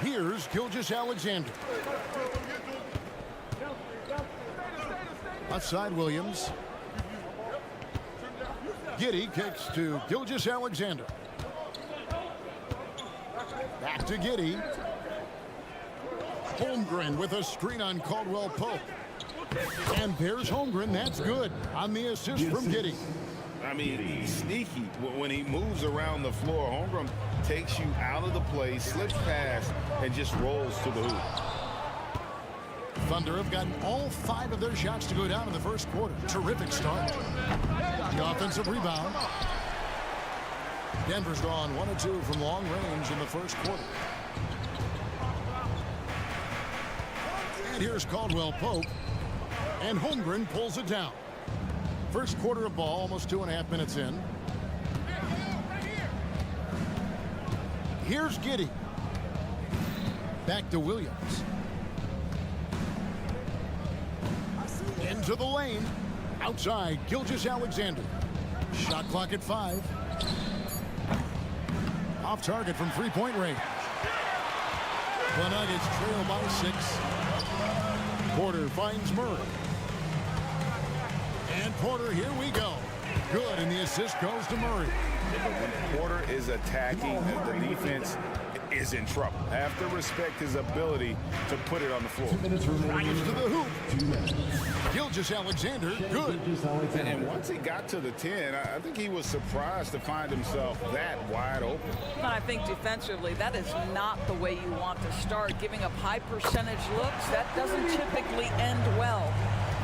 Here's Gilgeous-Alexander. Outside Williams. Giddey kicks to Gilgeous-Alexander. Back to Giddey. Holmgren with a screen on Caldwell Pope. And there's Holmgren. That's good on the assist from Giddey. I mean, he's sneaky. When he moves around the floor, Holmgren takes you out of the play, slips past, and just rolls to the hoop. Thunder have gotten all 5 of their shots to go down in the first quarter. Terrific start. The offensive rebound. Denver's gone 1 of 2 from long range in the first quarter. And here's Caldwell Pope. And Holmgren pulls it down. First quarter of ball, almost 2.5 minutes in. Here's Giddey. Back to Williams. Into the lane. Outside, Gilgeous-Alexander. Shot clock at 5. Off target from three-point range. The Nuggets trail by 6. Porter finds Murray. And Porter, here we go. Good, and the assist goes to Murray. When Porter is attacking, the defense is in trouble. Have to respect his ability to put it on the floor. Drives to the hoop. Gilgeous-Alexander, good. And once he got to the 10, I think he was surprised to find himself that wide open. I think defensively, that is not the way you want to start. Giving up high percentage looks, that doesn't typically end well.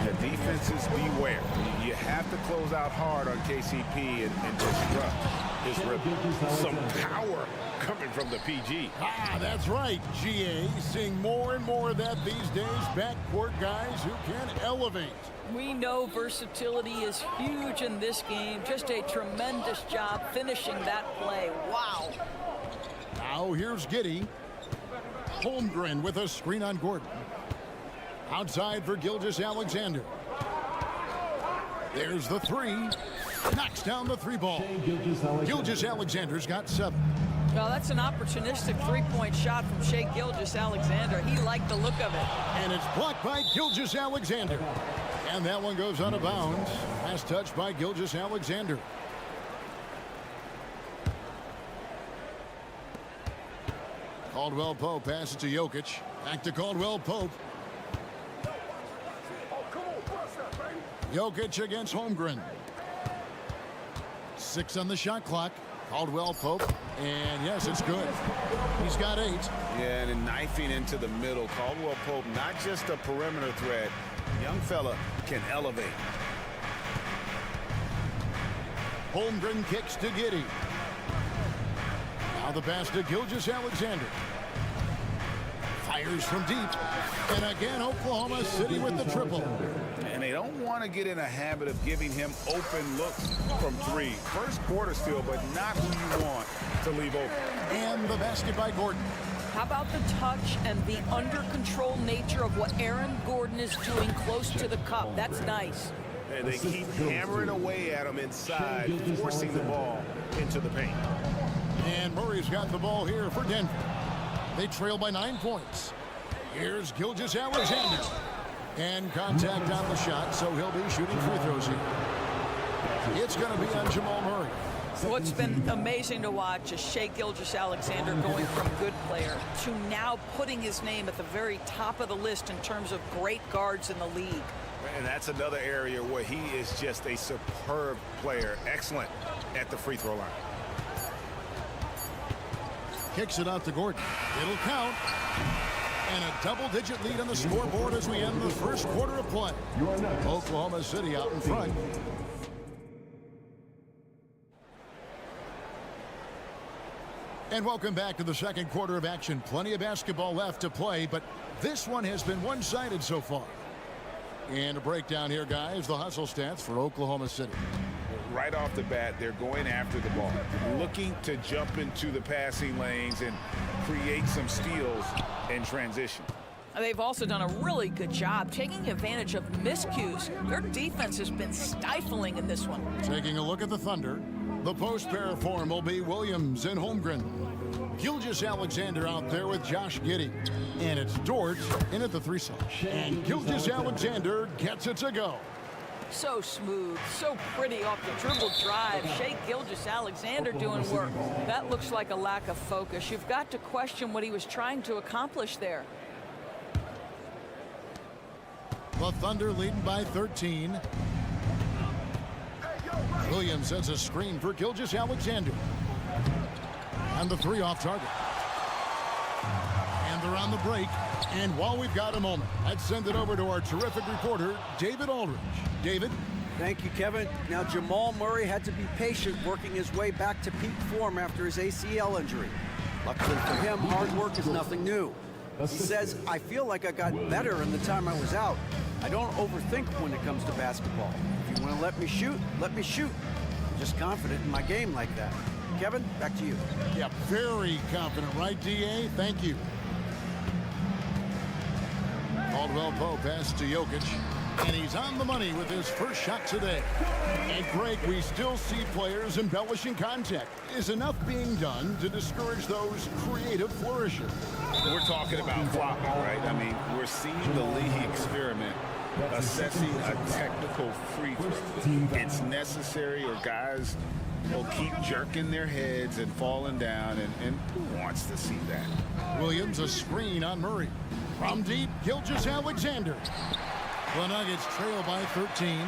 The defenses beware. You have to close out hard on KCP and disrupt his rhythm. Some power coming from the PG. That's right, GA. Seeing more and more of that these days. Backcourt guys who can elevate. We know versatility is huge in this game. Just a tremendous job finishing that play. Wow. Now here's Giddey. Holmgren with a screen on Gordon. Outside for Gilgeous-Alexander. There's the 3. Knocks down the 3 ball. Gilgeous-Alexander's got 7. Well, that's an opportunistic three-point shot from Shai Gilgeous-Alexander. He liked the look of it. And it's blocked by Gilgeous-Alexander. And that one goes out of bounds. Last touch by Gilgeous-Alexander. Caldwell Pope passes to Jokic. Back to Caldwell Pope. Jokic against Holmgren. 6 on the shot clock. Caldwell Pope, and yes, it's good. He's got 8. Yeah, and then knifing into the middle. Caldwell Pope, not just a perimeter threat. Young fella can elevate. Holmgren kicks to Giddey. Now the pass to Gilgeous-Alexander. Fires from deep. And again, Oklahoma City with the triple. And they don't want to get in a habit of giving him open looks from 3. First quarter still, but not who you want to leave open. And the basket by Gordon. How about the touch and the under control nature of what Aaron Gordon is doing close to the cup? That's nice. And they keep hammering away at him inside, forcing the ball into the paint. And Murray's got the ball here for Denver. They trail by 9 points. Here's Gilgeous-Alexander. And contact on the shot, so he'll be shooting free throws here. It's going to be on Jamal Murray. What's been amazing to watch is Shai Gilgeous-Alexander going from good player to now putting his name at the very top of the list in terms of great guards in the league. And that's another area where he is just a superb player. Excellent at the free throw line. Kicks it out to Gordon. It'll count. And a double-digit lead on the scoreboard as we end the first quarter of play. Oklahoma City out in front. And welcome back to the second quarter of action. Plenty of basketball left to play, but this one has been one-sided so far. And a breakdown here, guys. The hustle stats for Oklahoma City. Right off the bat, they're going after the ball, looking to jump into the passing lanes and create some steals in transition. They've also done a really good job taking advantage of miscues. Their defense has been stifling in this one. Taking a look at the Thunder. The post pair form will be Williams and Holmgren. Gilgeous-Alexander out there with Josh Giddey. And it's Dort in at the 3 slot. And Gilgeous-Alexander gets it to go. So smooth, so pretty off the dribble drive. Shai Gilgeous-Alexander doing work. That looks like a lack of focus. You've got to question what he was trying to accomplish there. The Thunder leading by 13. Williams sets a screen for Gilgeous-Alexander. And the 3 off target. And they're on the break. And while we've got a moment, let's send it over to our terrific reporter, David Aldridge. David? Thank you, Kevin. Now, Jamal Murray had to be patient working his way back to peak form after his ACL injury. Luckily for him, hard work is nothing new. He says, I feel like I got better in the time I was out. I don't overthink when it comes to basketball. If you want to let me shoot, let me shoot. I'm just confident in my game like that. Kevin, back to you. Yeah, very confident, right, DA? Thank you. Caldwell Pope pass to Jokic, and he's on the money with his first shot today. And Greg, we still see players embellishing contact. Is enough being done to discourage those creative flourishes? We're talking about flopping, right? I mean, we're seeing the league experiment, assessing a technical free throw. It's necessary, or guys will keep jerking their heads and falling down, and who wants to see that? Williams, a screen on Murray. From deep, Gilgeous-Alexander. The Nuggets trail by 13.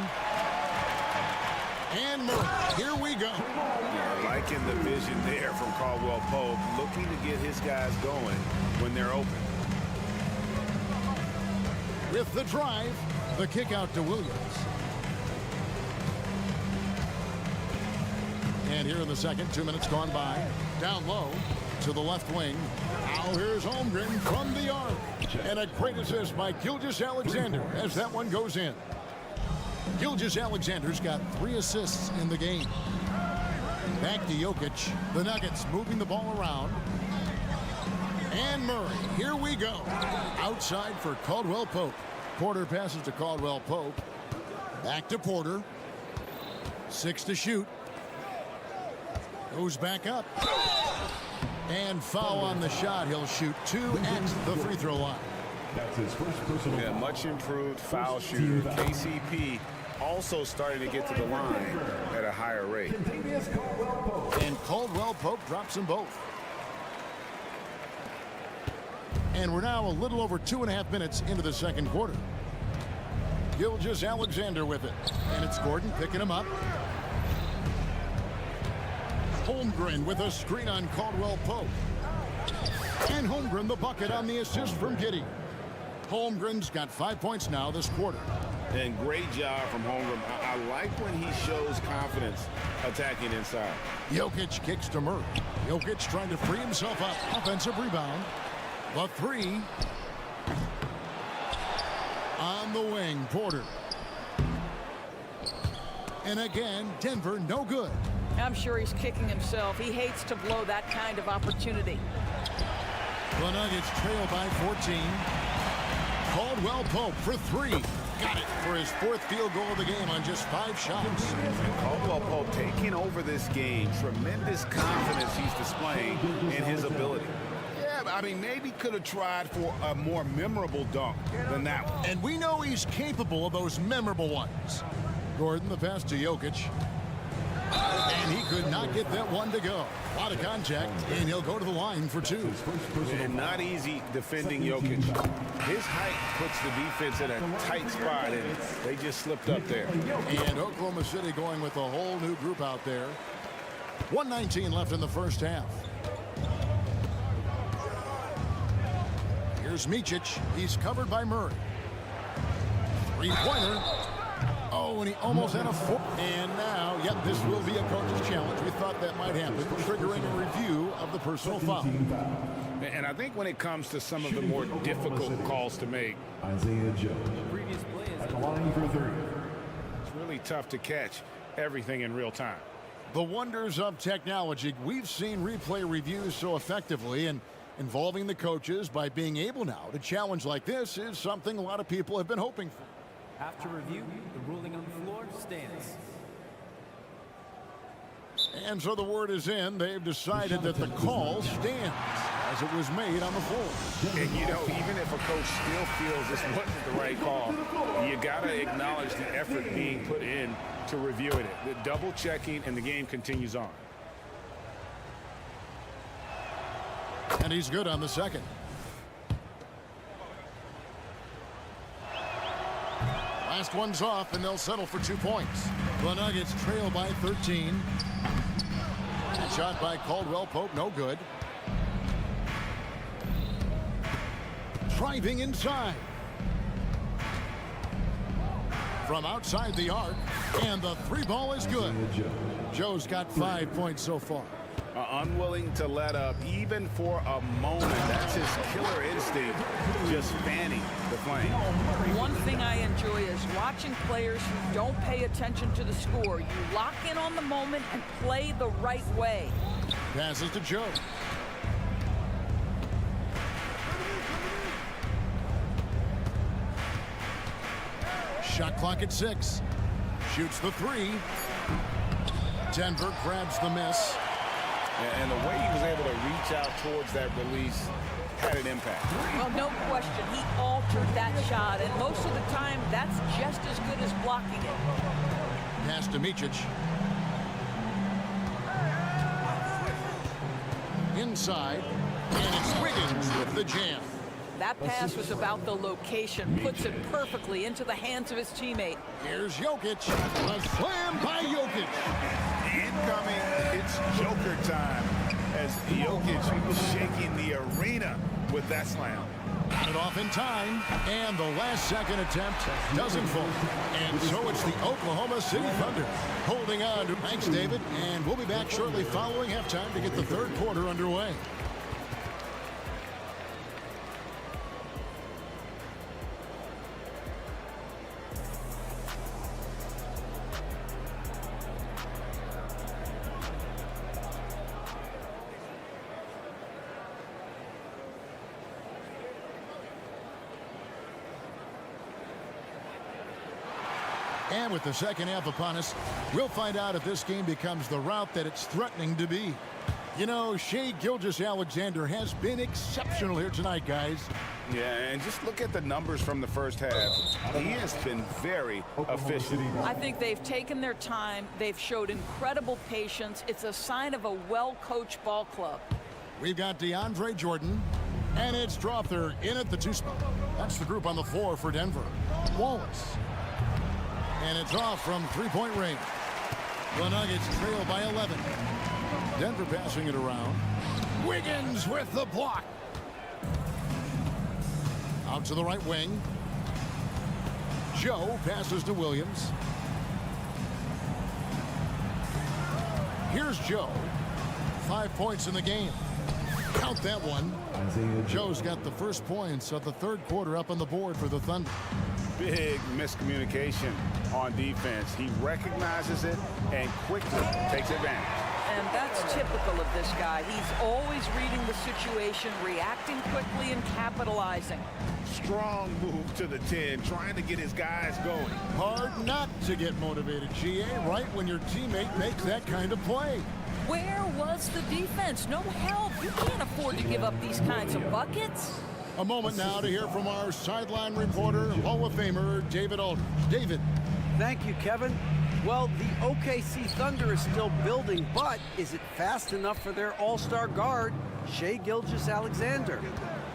And Murray, here we go. Yeah, liking the vision there from Caldwell Pope, looking to get his guys going when they're open. With the drive, the kick out to Williams. And here in the second, 2 minutes gone by. Down low to the left wing. Now here's Holmgren from the arc. And a great assist by Gilgeous-Alexander as that one goes in. Gilgeous-Alexander's got 3 assists in the game. Back to Jokic. The Nuggets moving the ball around. And Murray, here we go. Outside for Caldwell Pope. Porter passes to Caldwell Pope. Back to Porter. 6 to shoot. Goes back up. And foul on the shot. He'll shoot 2 at the free throw line. That's his first personal foul. Much improved foul shooter. KCP also starting to get to the line at a higher rate. And Caldwell Pope drops them both. And we're now a little over 2.5 minutes into the second quarter. Gilgeous-Alexander with it. And it's Gordon picking him up. Holmgren with a screen on Caldwell Pope. And Holmgren the bucket on the assist from Giddey. Holmgren's got 5 points now this quarter. And great job from Holmgren. I like when he shows confidence attacking inside. Jokic kicks to Murray. Jokic trying to free himself up. Offensive rebound. The three. On the wing, Porter. And again, Denver no good. I'm sure he's kicking himself. He hates to blow that kind of opportunity. The Nuggets trail by 14. Caldwell Pope for three. Got it for his fourth field goal of the game on just 5 shots. And Caldwell Pope taking over this game. Tremendous confidence he's displaying in his ability. Yeah, I mean, maybe could have tried for a more memorable dunk than that one. And we know he's capable of those memorable ones. Gordon, the pass to Jokic. And he could not get that one to go. A lot of contact, and he'll go to the line for 2. And not easy defending Jokic. His height puts the defense in a tight spot, and they just slipped up there. And Oklahoma City going with a whole new group out there. 1:19 left in the first half. Here's Micic. He's covered by Murray. Three-pointer. Oh, and he almost had a 4. And now, yep, this will be a coach's challenge. We thought that might happen, triggering a review of the personal foul. And I think when it comes to some of the more difficult calls to make, Isaiah Jones at the line for 3. It's really tough to catch everything in real time. The wonders of technology. We've seen replay reviews so effectively, and involving the coaches by being able now to challenge like this is something a lot of people have been hoping for. After review, the ruling on the floor stands. And so the word is in. They've decided that the call stands as it was made on the floor. And, you know, even if a coach still feels this wasn't the right call, you got to acknowledge the effort being put in to reviewing it. The double checking, and the game continues on. And he's good on the second. Last one's off, and they'll settle for 2 points. The Nuggets trail by 13. Shot by Caldwell Pope, no good. Driving inside. From outside the arc, and the 3 ball is good. Joe's got 5 points so far. Unwilling to let up even for a moment. That's his killer instinct, just fanning the flame. One thing I enjoy is watching players who don't pay attention to the score. You lock in on the moment and play the right way. Passes to Joe. Shot clock at 6. Shoots the 3. Denver grabs the miss. And the way he was able to reach out towards that release had an impact. Well, no question. He altered that shot, and most of the time, that's just as good as blocking it. Pass to Micic. Inside, and it's Wiggins with the jam. That pass was about the location, puts it perfectly into the hands of his teammate. Here's Jokic. A slam by Jokic. Incoming, it's Joker time as Jokic was shaking the arena with that slam. Got it off in time, and the last second attempt doesn't fall. And so it's the Oklahoma City Thunder holding on to. Thanks, David, and we'll be back shortly following halftime to get the third quarter underway. And with the second half upon us, we'll find out if this game becomes the route that it's threatening to be. You know, Shai Gilgeous-Alexander has been exceptional here tonight, guys. Yeah, and just look at the numbers from the first half. He has been very efficient. I think they've taken their time. They've showed incredible patience. It's a sign of a well-coached ball club. We've got DeAndre Jordan, and it's Strother in at the 2 spot. That's the group on the floor for Denver. Wallace. And it's off from 3-point range. The Nuggets trail by 11. Denver passing it around. Wiggins with the block. Out to the right wing. Joe passes to Williams. Here's Joe. 5 points in the game. Count that one. Joe's got the first points of the third quarter up on the board for the Thunder. Big miscommunication on defense. He recognizes it and quickly takes advantage. And that's typical of this guy. He's always reading the situation, reacting quickly, and capitalizing. Strong move to the 10, trying to get his guys going. Hard not to get motivated, GA, right when your teammate makes that kind of play. Where was the defense? No help. You can't afford to give up these kinds of buckets. A moment now to hear from our sideline reporter, Hall of Famer David Aldridge. David. Thank you, Kevin. Well, the OKC Thunder is still building, but is it fast enough for their all-star guard, Shai Gilgeous-Alexander?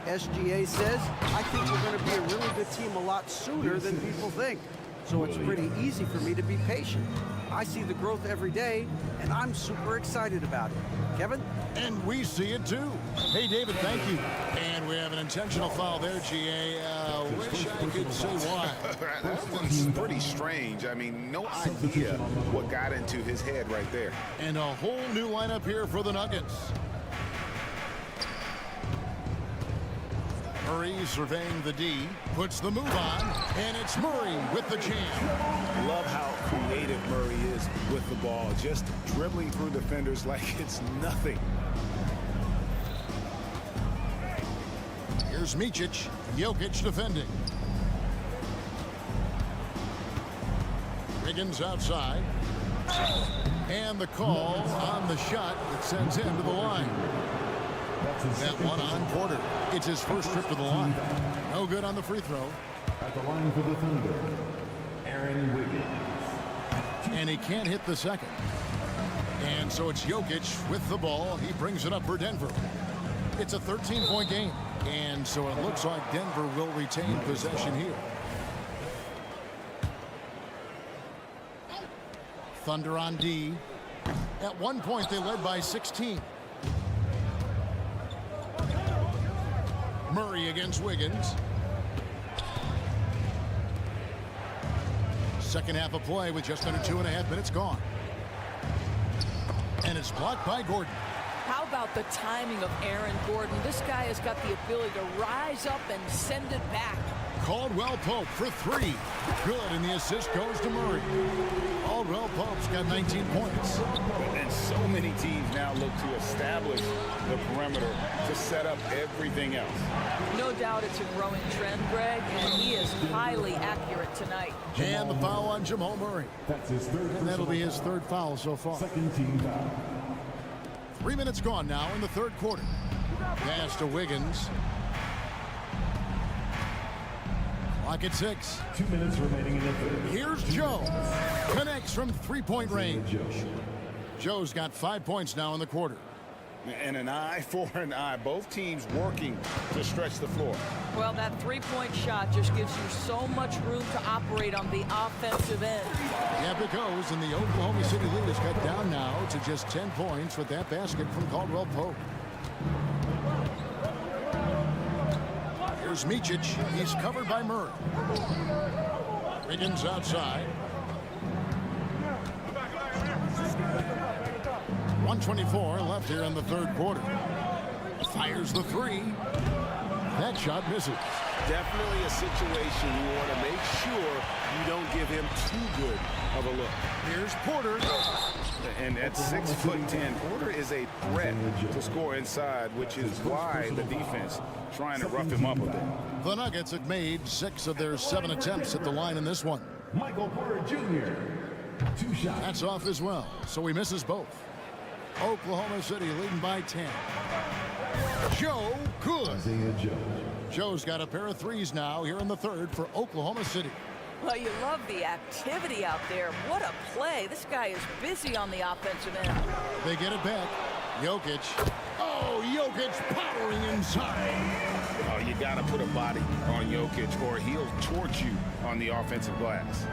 SGA says, I think we're going to be a really good team a lot sooner than people think. So it's pretty easy for me to be patient. I see the growth every day, and I'm super excited about it. Kevin? And we see it too. Hey, David, thank you. And we have an intentional foul there, GA. Wish I could say why. That one's pretty strange. I mean, no idea what got into his head right there. And a whole new lineup here for the Nuggets. Murray surveying the D, puts the move on, and it's Murray with the jam. Love how creative Murray is with the ball, just dribbling through defenders like it's nothing. Here's Micic, Jokic defending. Wiggins outside. And the call on the shot that sends him to the line. That one on Porter. It's his first trip to the line. No good on the free throw. At the line for the Thunder, Aaron Wiggins. And he can't hit the second. And so it's Jokic with the ball. He brings it up for Denver. It's a 13-point game. And so it looks like Denver will retain possession here. Thunder on D. At one point, they led by 16. Murray against Wiggins. Second half of play with just under 2.5 minutes gone. And it's blocked by Gordon. How about the timing of Aaron Gordon? This guy has got the ability to rise up and send it back. Caldwell Pope for three. Good, and the assist goes to Murray. Caldwell Pope's got 19 points. And so many teams now look to establish the perimeter to set up everything else. No doubt it's a growing trend, Greg, and he is highly accurate tonight. And the foul on Jamal Murray. That's his third. And that'll be his third foul so far. Second team foul. 3 minutes gone now in the third quarter. Pass to Wiggins. Clock at 6. 2 minutes remaining in the third. Here's Joe. Connects from three-point range. Joe's got 5 points now in the quarter. And an eye for an eye. Both teams working to stretch the floor. Well, that three-point shot just gives you so much room to operate on the offensive end. Yeah, it goes, and the Oklahoma City lead is cut down now to just 10 points with that basket from Caldwell Pope. Here's Micic. He's covered by Murray. Wiggins outside. 1:24 left here in the third quarter. Fires the three. That shot misses. Definitely a situation you want to make sure you don't give him too good of a look. Here's Porter. And at 6'10", Porter is a threat to score inside, which is why the defense trying to rough him up a bit. The Nuggets have made 6 of their 7 attempts at the line in this one. Michael Porter Jr. 2 shots. That's off as well, so he misses both. Oklahoma City leading by 10. Joe, good. Joe's got a pair of threes now here in the third for Oklahoma City. Well, you love the activity out there. What a play. This guy is busy on the offensive end. They get it back. Jokic. Oh, Jokic powering inside. Oh, you got to put a body on Jokic or he'll torch you on the offensive glass.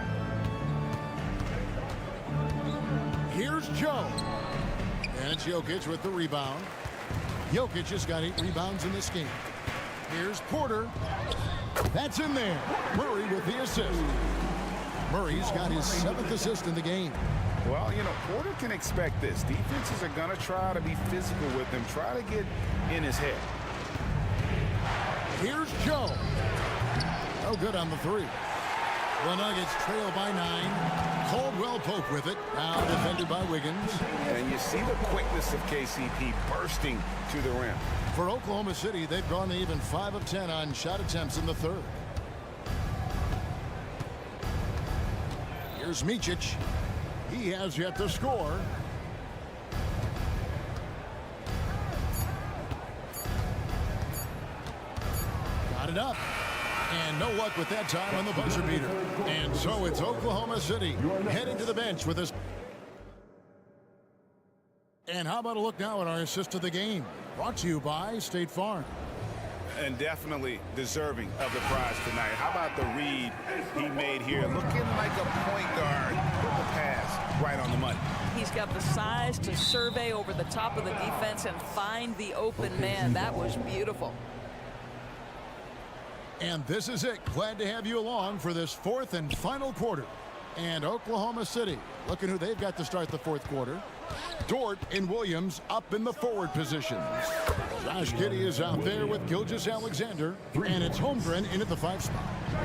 Here's Joe. And it's Jokic with the rebound. Jokic has got 8 rebounds in this game. Here's Porter. That's in there. Murray with the assist. Murray's got his 7th assist in the game. Well, you know, Porter can expect this. Defenses are going to try to be physical with him, try to get in his head. Here's Joe. No good on the 3. The Nuggets trail by 9. Caldwell Pope with it. Now defended by Wiggins. And you see the quickness of KCP bursting to the rim. For Oklahoma City, they've gone even 5 of 10 on shot attempts in the 3rd. Here's Micic. He has yet to score. Got it up. And no luck with that time on the buzzer beater. And so it's Oklahoma City heading to the bench with us. And how about a look now at our assist of the game? Brought to you by State Farm. And definitely deserving of the prize tonight. How about the read he made here? Looking like a point guard. Put the pass right on the money. He's got the size to survey over the top of the defense and find the open man. That was beautiful. And this is it. Glad to have you along for this 4th and final quarter. And Oklahoma City, looking who they've got to start the 4th quarter. Dort and Williams up in the forward positions. Josh Giddey is out there with Gilgeous-Alexander, and it's Holmgren in at the 5 spot.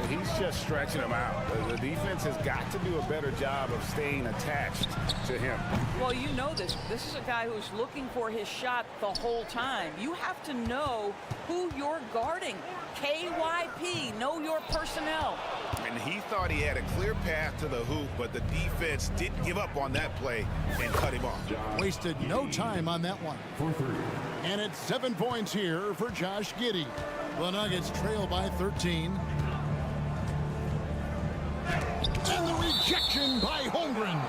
He's just stretching him out. The defense has got to do a better job of staying attached to him. Well, you know this. This is a guy who's looking for his shot the whole time. You have to know who you're guarding. KYP, know your personnel. And he thought he had a clear path to the hoop, but the defense didn't give up on that play and cut him off. Wasted no time on that one. And it's 7 points here for Josh Giddey. The Nuggets trail by 13. And the rejection by Holmgren.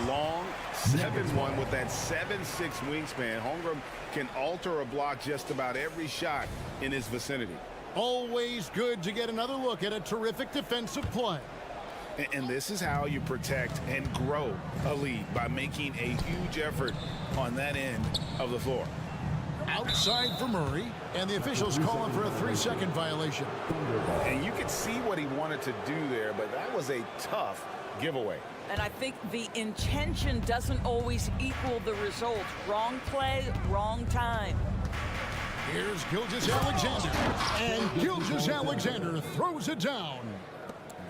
Long 7-1 with that 7'6" wingspan. Holmgren can alter a block just about every shot in his vicinity. Always good to get another look at a terrific defensive play. And this is how you protect and grow a lead, by making a huge effort on that end of the floor. Outside for Murray, and the officials calling for a 3-second violation. And you could see what he wanted to do there, but that was a tough giveaway. And I think the intention doesn't always equal the result. Wrong play, wrong time. Here's Gilgeous-Alexander, and Gilgeous-Alexander throws it down.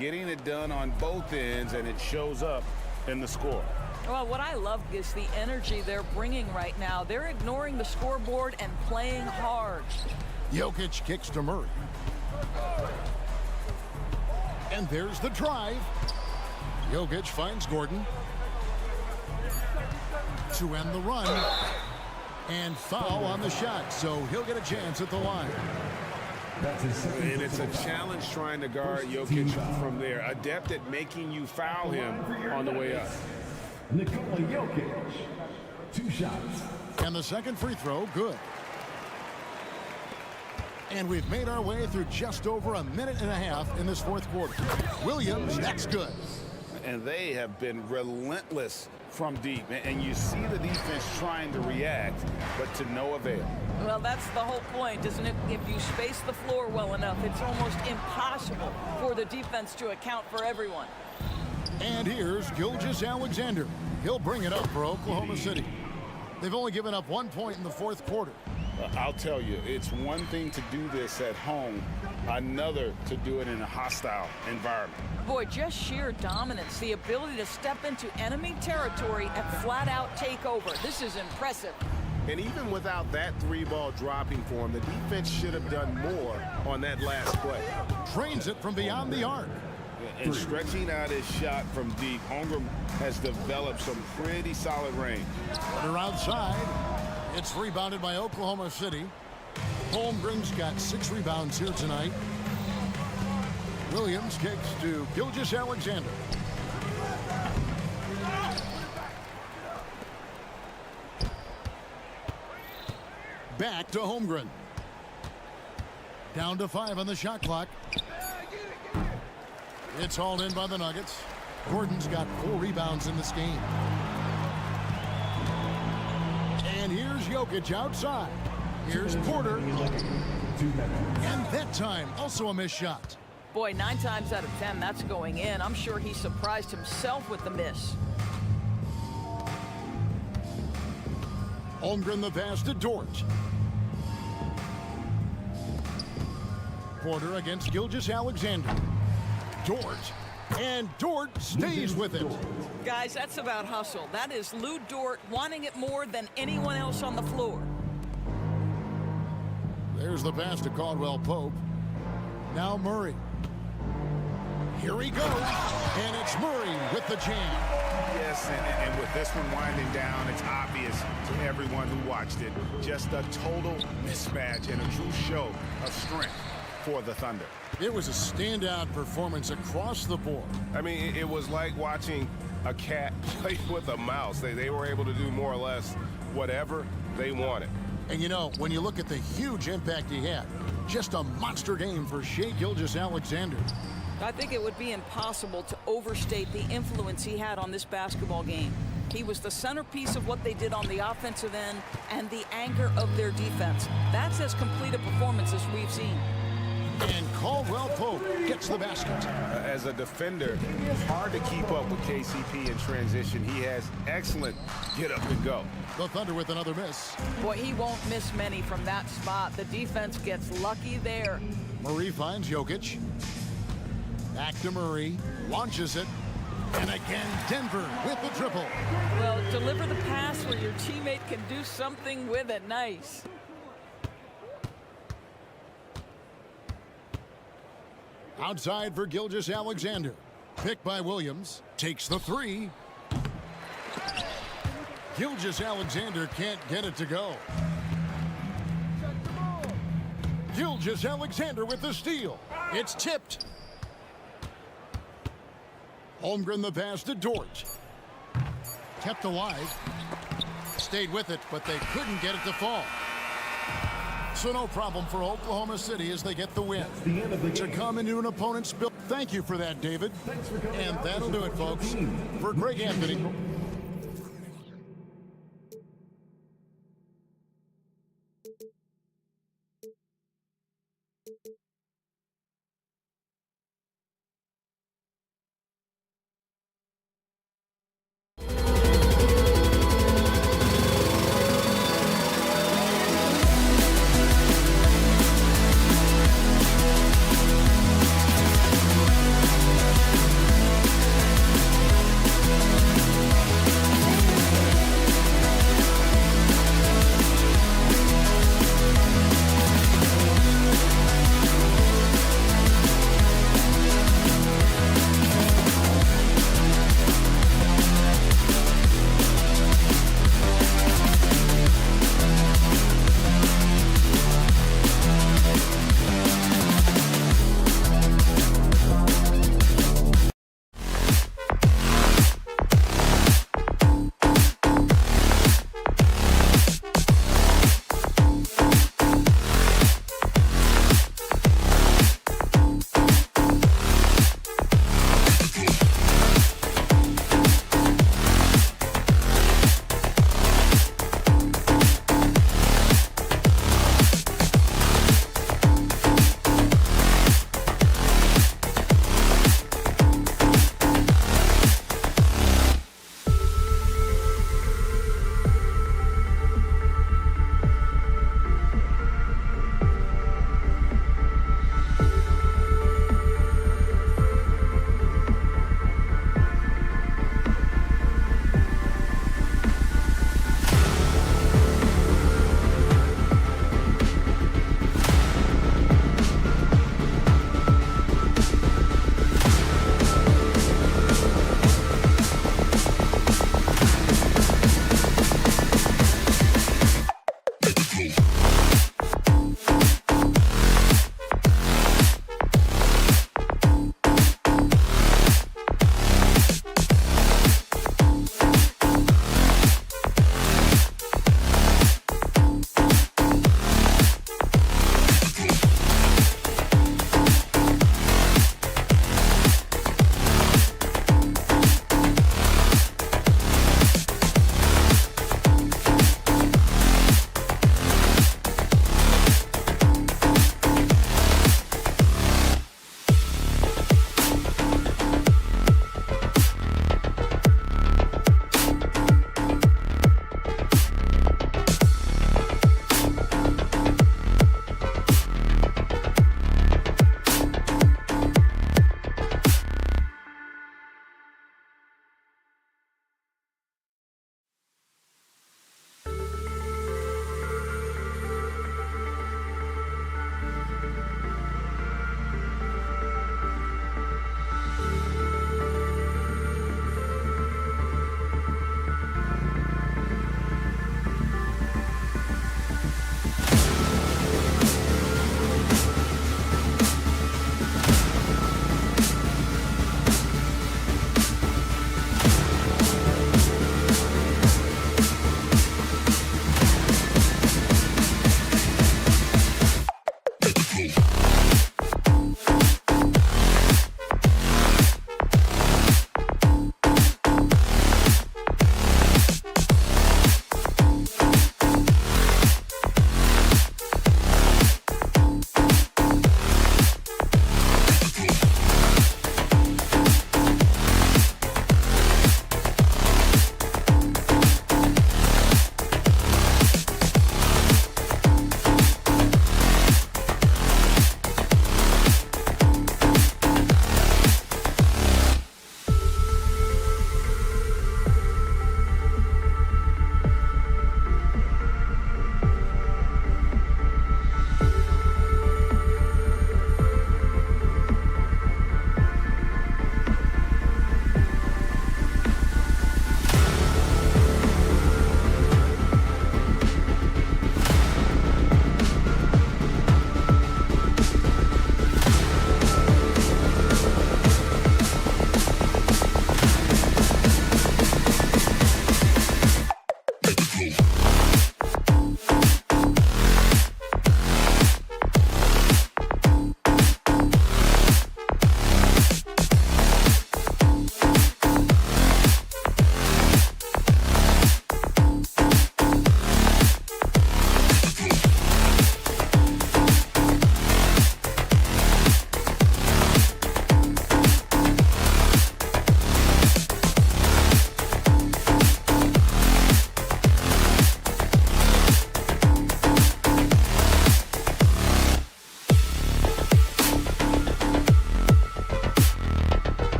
Getting it done on both ends, and it shows up in the score. Well, what I love is the energy they're bringing right now. They're ignoring the scoreboard and playing hard. Jokic kicks to Murray. And there's the drive. Jokic finds Gordon to end the run. And foul on the shot, so he'll get a chance at the line. And it's a challenge trying to guard Jokic from there. Adept at making you foul him on the way up. Nikola Jokic, 2 shots. And the second free throw, good. And we've made our way through just over a minute and a half in this 4th quarter. Williams, that's good. And they have been relentless from deep. And you see the defense trying to react, but to no avail. Well, that's the whole point, isn't it? If you space the floor well enough, it's almost impossible for the defense to account for everyone. And here's Gilgeous-Alexander. He'll bring it up for Oklahoma City. They've only given up 1 point in the 4th quarter. I'll tell you, it's one thing to do this at home, another to do it in a hostile environment. Boy, just sheer dominance, the ability to step into enemy territory and flat out take over. This is impressive. And even without that 3-ball dropping for him, the defense should have done more on that last play. Trains it from beyond the arc. And stretching out his shot from deep, Holmgren has developed some pretty solid range. Runner outside. It's rebounded by Oklahoma City. Holmgren's got 6 rebounds here tonight. Williams kicks to Gilgeous-Alexander. Back to Holmgren. Down to 5 on the shot clock. It's hauled in by the Nuggets. Gordon's got 4 rebounds in this game. And here's Jokic outside. Here's Porter. And that time, also a missed shot. Boy, 9 times out of 10, that's going in. I'm sure he surprised himself with the miss. Holmgren the pass to Dort. Porter against Gilgeous-Alexander. Dort. And Dort stays with it. Guys, that's about hustle. That is Lou Dort wanting it more than anyone else on the floor. There's the pass to Caldwell Pope. Now Murray. Here he goes. And it's Murray with the jam. Yes, and with this one winding down, it's obvious to everyone who watched it. Just a total mismatch and a true show of strength for the Thunder. It was a standout performance across the board. I mean, it was like watching a cat play with a mouse. They were able to do more or less whatever they wanted. And you know, when you look at the huge impact he had, just a monster game for Shai Gilgeous-Alexander. I think it would be impossible to overstate the influence he had on this basketball game. He was the centerpiece of what they did on the offensive end and the anchor of their defense. That's as complete a performance as we've seen. And Caldwell Pope gets the basket. As a defender, it's hard to keep up with KCP in transition. He has excellent get up and go. The Thunder with another miss. Boy, he won't miss many from that spot. The defense gets lucky there. Murray finds Jokic. Back to Murray. Launches it. And again, Denver with the triple. Well, deliver the pass where your teammate can do something with it. Nice. Outside for Gilgeous-Alexander. Picked by Williams. Takes the three. Gilgeous-Alexander can't get it to go. Gilgeous-Alexander with the steal. It's tipped. Holmgren the pass to Dort. Kept alive. Stayed with it, but they couldn't get it to fall. So no problem for Oklahoma City as they get the win. To come into an opponent's build. Thank you for that, David. And that'll do it, folks. For Greg Anthony.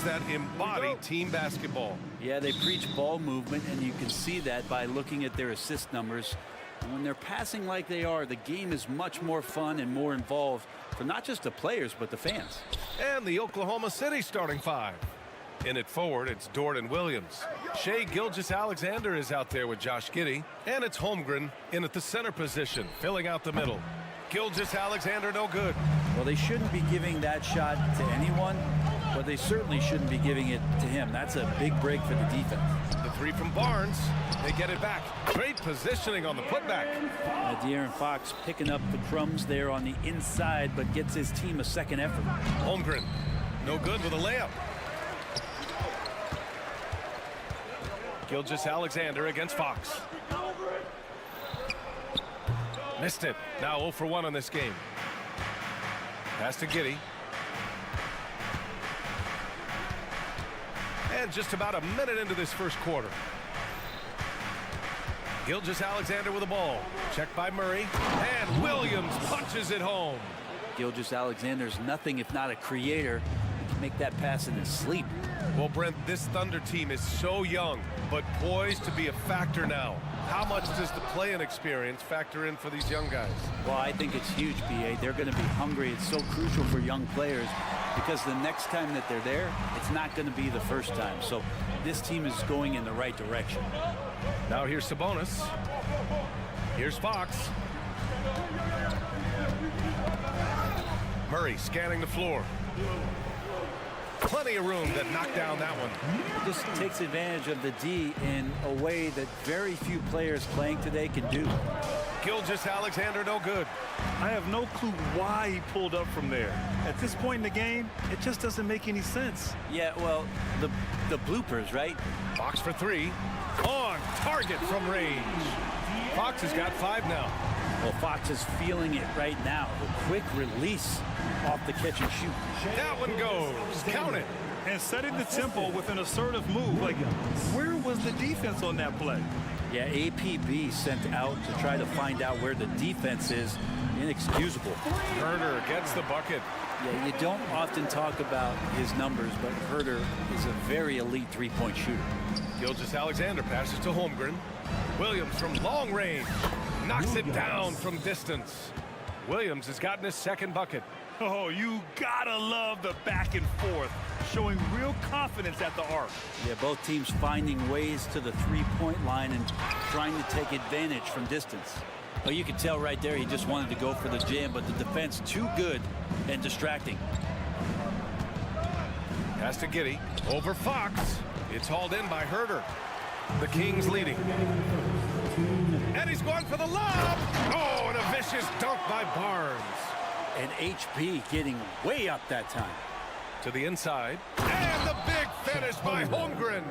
that embody team basketball. Yeah, they preach ball movement, and you can see that by looking at their assist numbers. And when they're passing like they are, the game is much more fun and more involved for not just the players, but the fans. And the Oklahoma City starting five. In at forward, it's Jordan Williams. Shai Gilgeous-Alexander is out there with Josh Giddey. And it's Holmgren in at the center position, filling out the middle. Gilgeous-Alexander no good. Well, they shouldn't be giving that shot to anyone, but they certainly shouldn't be giving it to him. That's a big break for the defense. The three from Barnes. They get it back. Great positioning on the putback. De'Aaron Fox picking up the crumbs there on the inside, but gets his team a second effort. Holmgren, no good with a layup. Gilgeous-Alexander against Fox. Missed it. Now 0 for 1 on this game. Pass to Giddey. And just about a minute into this first quarter. Gilgeous-Alexander with the ball. Checked by Murray. And Williams punches it home. Gilgeous-Alexander's nothing if not a creator. He can make that pass in his sleep. Well, Brent, this Thunder team is so young, but poised to be a factor now. How much does the play-in experience factor in for these young guys? Well, I think it's huge, B.A. They're going to be hungry. It's so crucial for young players because the next time that they're there, it's not going to be the first time. So this team is going in the right direction. Now here's Sabonis. Here's Fox. Murray scanning the floor. Plenty of room to knock down that one. Just takes advantage of the D in a way that very few players playing today can do. Gilgeous-Alexander no good. I have no clue why he pulled up from there. At this point in the game, it just doesn't make any sense. Yeah, well, the bloopers, right? Fox for three. On target from range. Fox has got 5 now. Well, Fox is feeling it right now. The quick release off the catch and shoot. That one goes. Count it. And setting the tempo with an assertive move. Like, where was the defense on that play? Yeah, APB sent out to try to find out where the defense is. Inexcusable. Herder gets the bucket. Yeah, you don't often talk about his numbers, but Herder is a very elite three-point shooter. Gilgeous-Alexander passes to Holmgren. Williams from long range. Knocks it down from distance. Williams has gotten his second bucket. Oh, you gotta love the back and forth, showing real confidence at the arc. Yeah, both teams finding ways to the three-point line and trying to take advantage from distance. Well, you can tell right there he just wanted to go for the jam, but the defense too good and distracting. Pass to Giddey. Over Fox. It's hauled in by Herder. The Kings leading. And he's going for the lob. Oh, and a vicious dunk by Barnes. And HB getting way up that time. To the inside. And the big finish by Holmgren.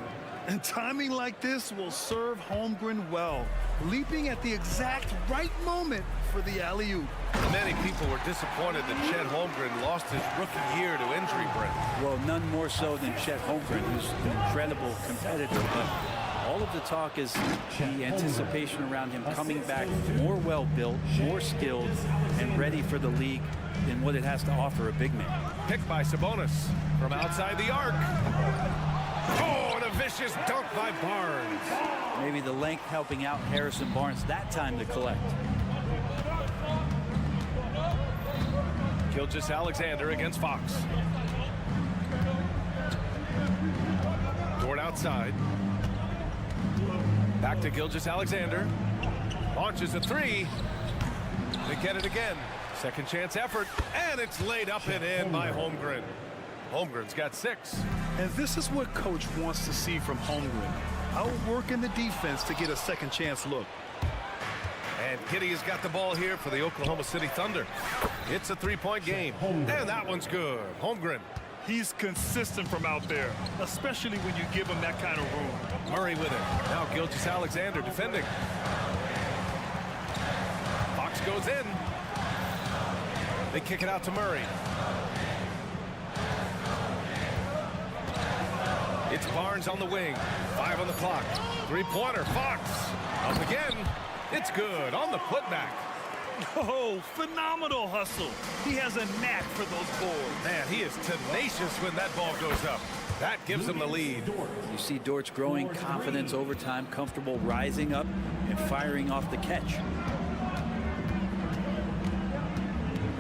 And timing like this will serve Holmgren well. Leaping at the exact right moment for the alley-oop. Many people were disappointed that Chet Holmgren lost his rookie year to injury, Brent. Well, none more so than Chet Holmgren, who's an incredible competitor. But all of the talk is the anticipation around him coming back more well-built, more skilled, and ready for the league in what it has to offer a big man. Picked by Sabonis from outside the arc. Oh, and a vicious dunk by Barnes. Maybe the length helping out Harrison Barnes that time to collect. Gilgeous-Alexander against Fox. Dort outside. Back to Gilgeous-Alexander. Launches a three. They get it again. Second chance effort. And it's laid up and in by Holmgren. Holmgren's got 6. And this is what coach wants to see from Holmgren. Outworking the defense to get a second chance look. And Giddey has got the ball here for the Oklahoma City Thunder. It's a 3-point game. And that one's good. Holmgren. He's consistent from out there, especially when you give him that kind of room. Murray with it. Now Gilgeous-Alexander defending. Fox goes in. They kick it out to Murray. It's Barnes on the wing. 5 on the clock. Three-pointer. Fox. Up again. It's good on the putback. Oh, phenomenal hustle. He has a knack for those boards. Man, he is tenacious when that ball goes up. That gives him the lead. You see Dort's growing confidence over time, comfortable rising up and firing off the catch.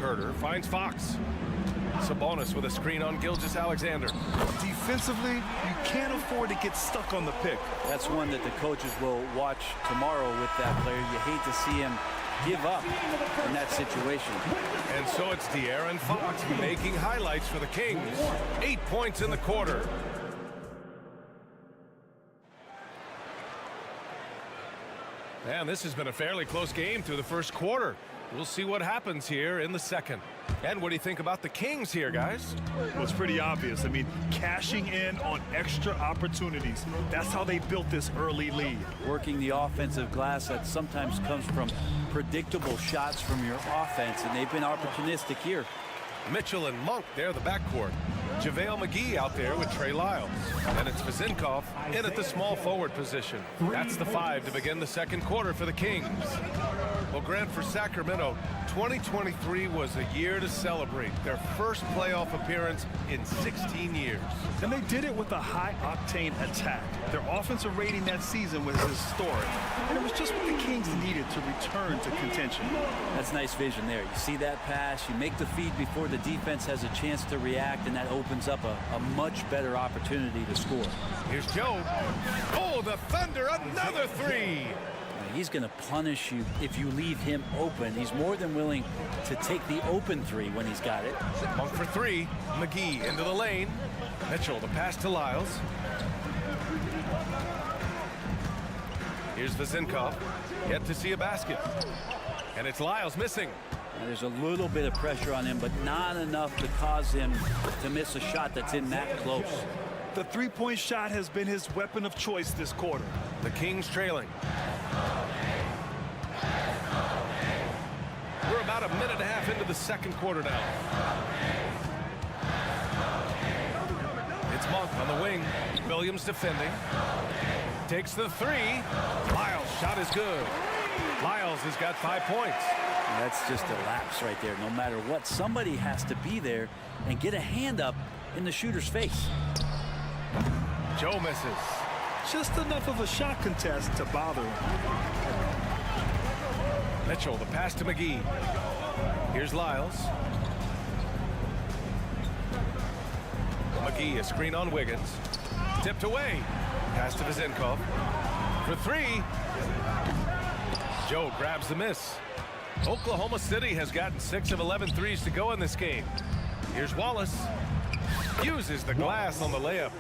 Herder finds Fox. Sabonis with a screen on Gilgeous-Alexander. Defensively, you can't afford to get stuck on the pick. That's one that the coaches will watch tomorrow with that player. You hate to see him give up in that situation. And so it's De'Aaron Fox making highlights for the Kings. 8 points in the quarter. And this has been a fairly close game through the first quarter. We'll see what happens here in the second. And what do you think about the Kings here, guys? Well, it's pretty obvious. I mean, cashing in on extra opportunities. That's how they built this early lead. Working the offensive glass that sometimes comes from predictable shots from your offense, and they've been opportunistic here. Mitchell and Monk there, the backcourt. JaVale McGee out there with Trey Lyles. And it's Vazinkov in at the small forward position. That's the 5 to begin the second quarter for the Kings. Well, Grant, for Sacramento, 2023 was a year to celebrate. Their first playoff appearance in 16 years. And they did it with a high-octane attack. Their offensive rating that season was historic. And it was just what the Kings needed to return to contention. That's nice vision there. You see that pass, you make the feed before the defense has a chance to react, and that opens up a much better opportunity to score. Here's Joe. Oh, the Thunder, another three. He's going to punish you if you leave him open. He's more than willing to take the open three when he's got it. Monk for three. McGee into the lane. Mitchell, the pass to Lyles. Here's Vezinkov. Yet to see a basket. And it's Lyles missing. Now, there's a little bit of pressure on him, but not enough to cause him to miss a shot that's in that close. The three-point shot has been his weapon of choice this quarter. The Kings trailing. We're about a minute and a half into the second quarter now. It's Monk on the wing. Williams defending. Takes the three. Lyles' shot is good. Lyles has got 5 points. That's just a lapse right there. No matter what, somebody has to be there and get a hand up in the shooter's face. Joe misses. Just enough of a shot contest to bother him. Mitchell, the pass to McGee. Here's Lyles. McGee, a screen on Wiggins. Tipped away. Pass to Vezinkov. For three. Joe grabs the miss. Oklahoma City has gotten 6 of 11 threes to go in this game. Here's Wallace. Uses the glass on the layup.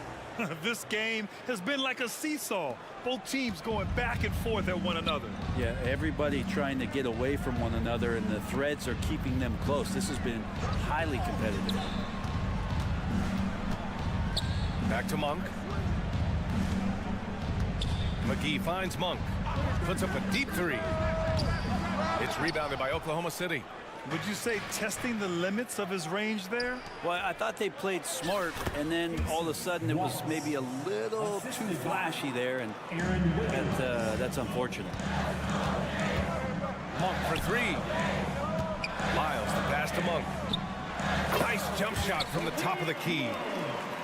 This game has been like a seesaw. Both teams going back and forth at one another. Yeah, everybody trying to get away from one another, and the threads are keeping them close. This has been highly competitive. Back to Monk. McGee finds Monk. Puts up a deep three. It's rebounded by Oklahoma City. Would you say testing the limits of his range there? Well, I thought they played smart, and then all of a sudden it was maybe a little too flashy there, and that's unfortunate. Monk for three. Lyles, the pass to Monk. Nice jump shot from the top of the key.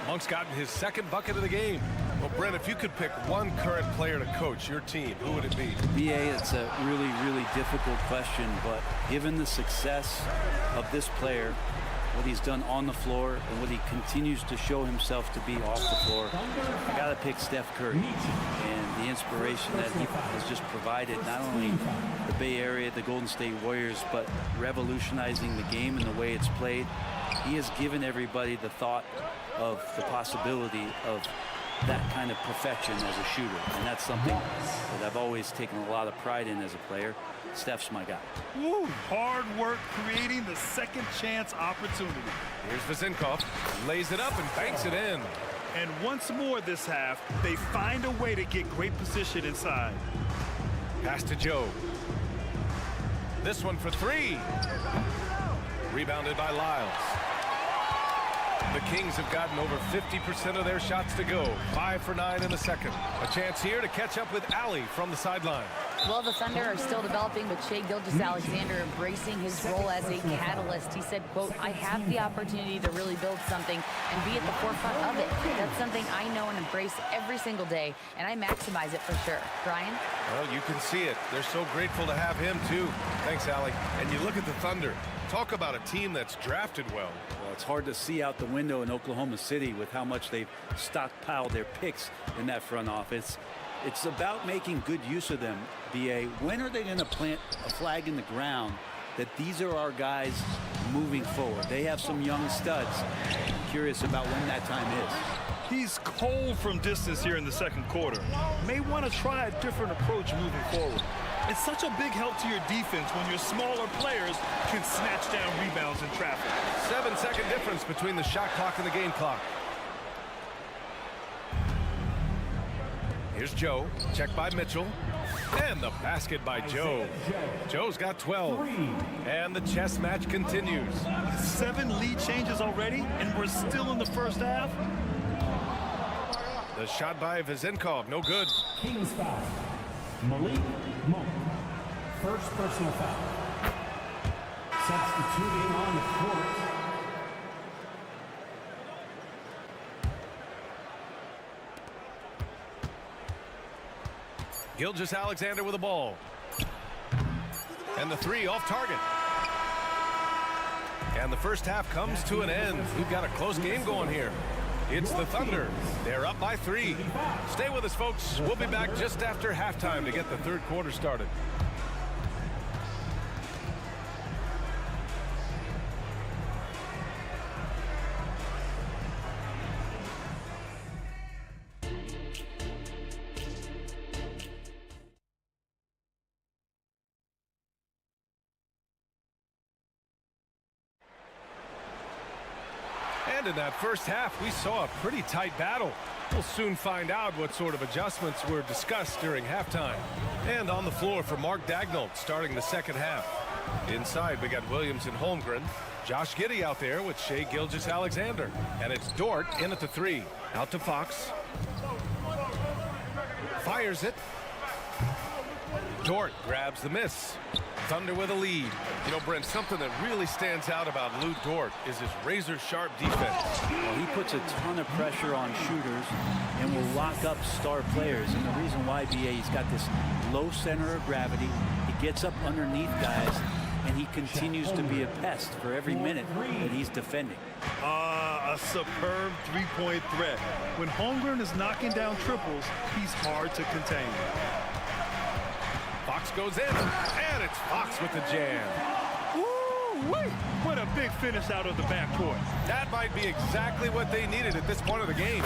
Monk's gotten his second bucket of the game. Well, Brent, if you could pick one current player to coach your team, who would it be? BA, it's a really, really difficult question, but given the success of this player, what he's done on the floor, and what he continues to show himself to be off the floor, I got to pick Steph Curry. And the inspiration that he has just provided, not only the Bay Area, the Golden State Warriors, but revolutionizing the game and the way it's played. He has given everybody the thought of the possibility of that kind of perfection as a shooter, and that's something that I've always taken a lot of pride in as a player. Steph's my guy. Woo, hard work creating the second chance opportunity. Here's Vezinkov, lays it up and banks it in. And once more this half, they find a way to get great position inside. Pass to Joe. This one for three. Rebounded by Lyles. The Kings have gotten over 50% of their shots to go. 5 for 9 in the second. A chance here to catch up with Allie from the sideline. Well, the Thunder are still developing, but Shai Gilgeous-Alexander embracing his role as a catalyst. He said, quote, I have the opportunity to really build something and be at the forefront of it. That's something I know and embrace every single day, and I maximize it for sure. Brian? Well, you can see it. They're so grateful to have him, too. Thanks, Allie. And you look at the Thunder. Talk about a team that's drafted well. Well, it's hard to see out the window in Oklahoma City with how much they've stockpiled their picks in that front office. It's about making good use of them, BA. When are they going to plant a flag in the ground that these are our guys moving forward? They have some young studs. I'm curious about when that time is. He's cold from distance here in the second quarter. May want to try a different approach moving forward. It's such a big help to your defense when your smaller players can snatch down rebounds in traffic. 7-second difference between the shot clock and the game clock. Here's Joe, checked by Mitchell, and the basket by Joe. Joe's got 12, and the chess match continues. 7 lead changes already, and we're still in the first half. The shot by Vezinkov, no good. Kings foul. Malik Monk. first personal foul. Substituting on the court. Gilgeous-Alexander with the ball. And the three off target. And the first half comes to an end. We've got a close game going here. It's the Thunder. They're up by 3. Stay with us, folks. We'll be back just after halftime to get the third quarter started. And in that first half, we saw a pretty tight battle. We'll soon find out what sort of adjustments were discussed during halftime. And on the floor for Mark Daigneault starting the second half. Inside, we got Williams and Holmgren. Josh Giddey out there with Shai Gilgeous-Alexander. And it's Dort in at the 3. Out to Fox. Fires it. Dort grabs the miss. Thunder with a lead. You know, Brent, something that really stands out about Lou Dort is his razor-sharp defense. Well, he puts a ton of pressure on shooters and will lock up star players. And the reason why, BA, he's got this low center of gravity. He gets up underneath guys, and he continues to be a pest for every minute that he's defending. A superb three-point threat. When Holmgren is knocking down triples, he's hard to contain. Fox goes in, and it's Fox with the jam. Woo-wee! What a big finish out of the backcourt. That might be exactly what they needed at this point of the game.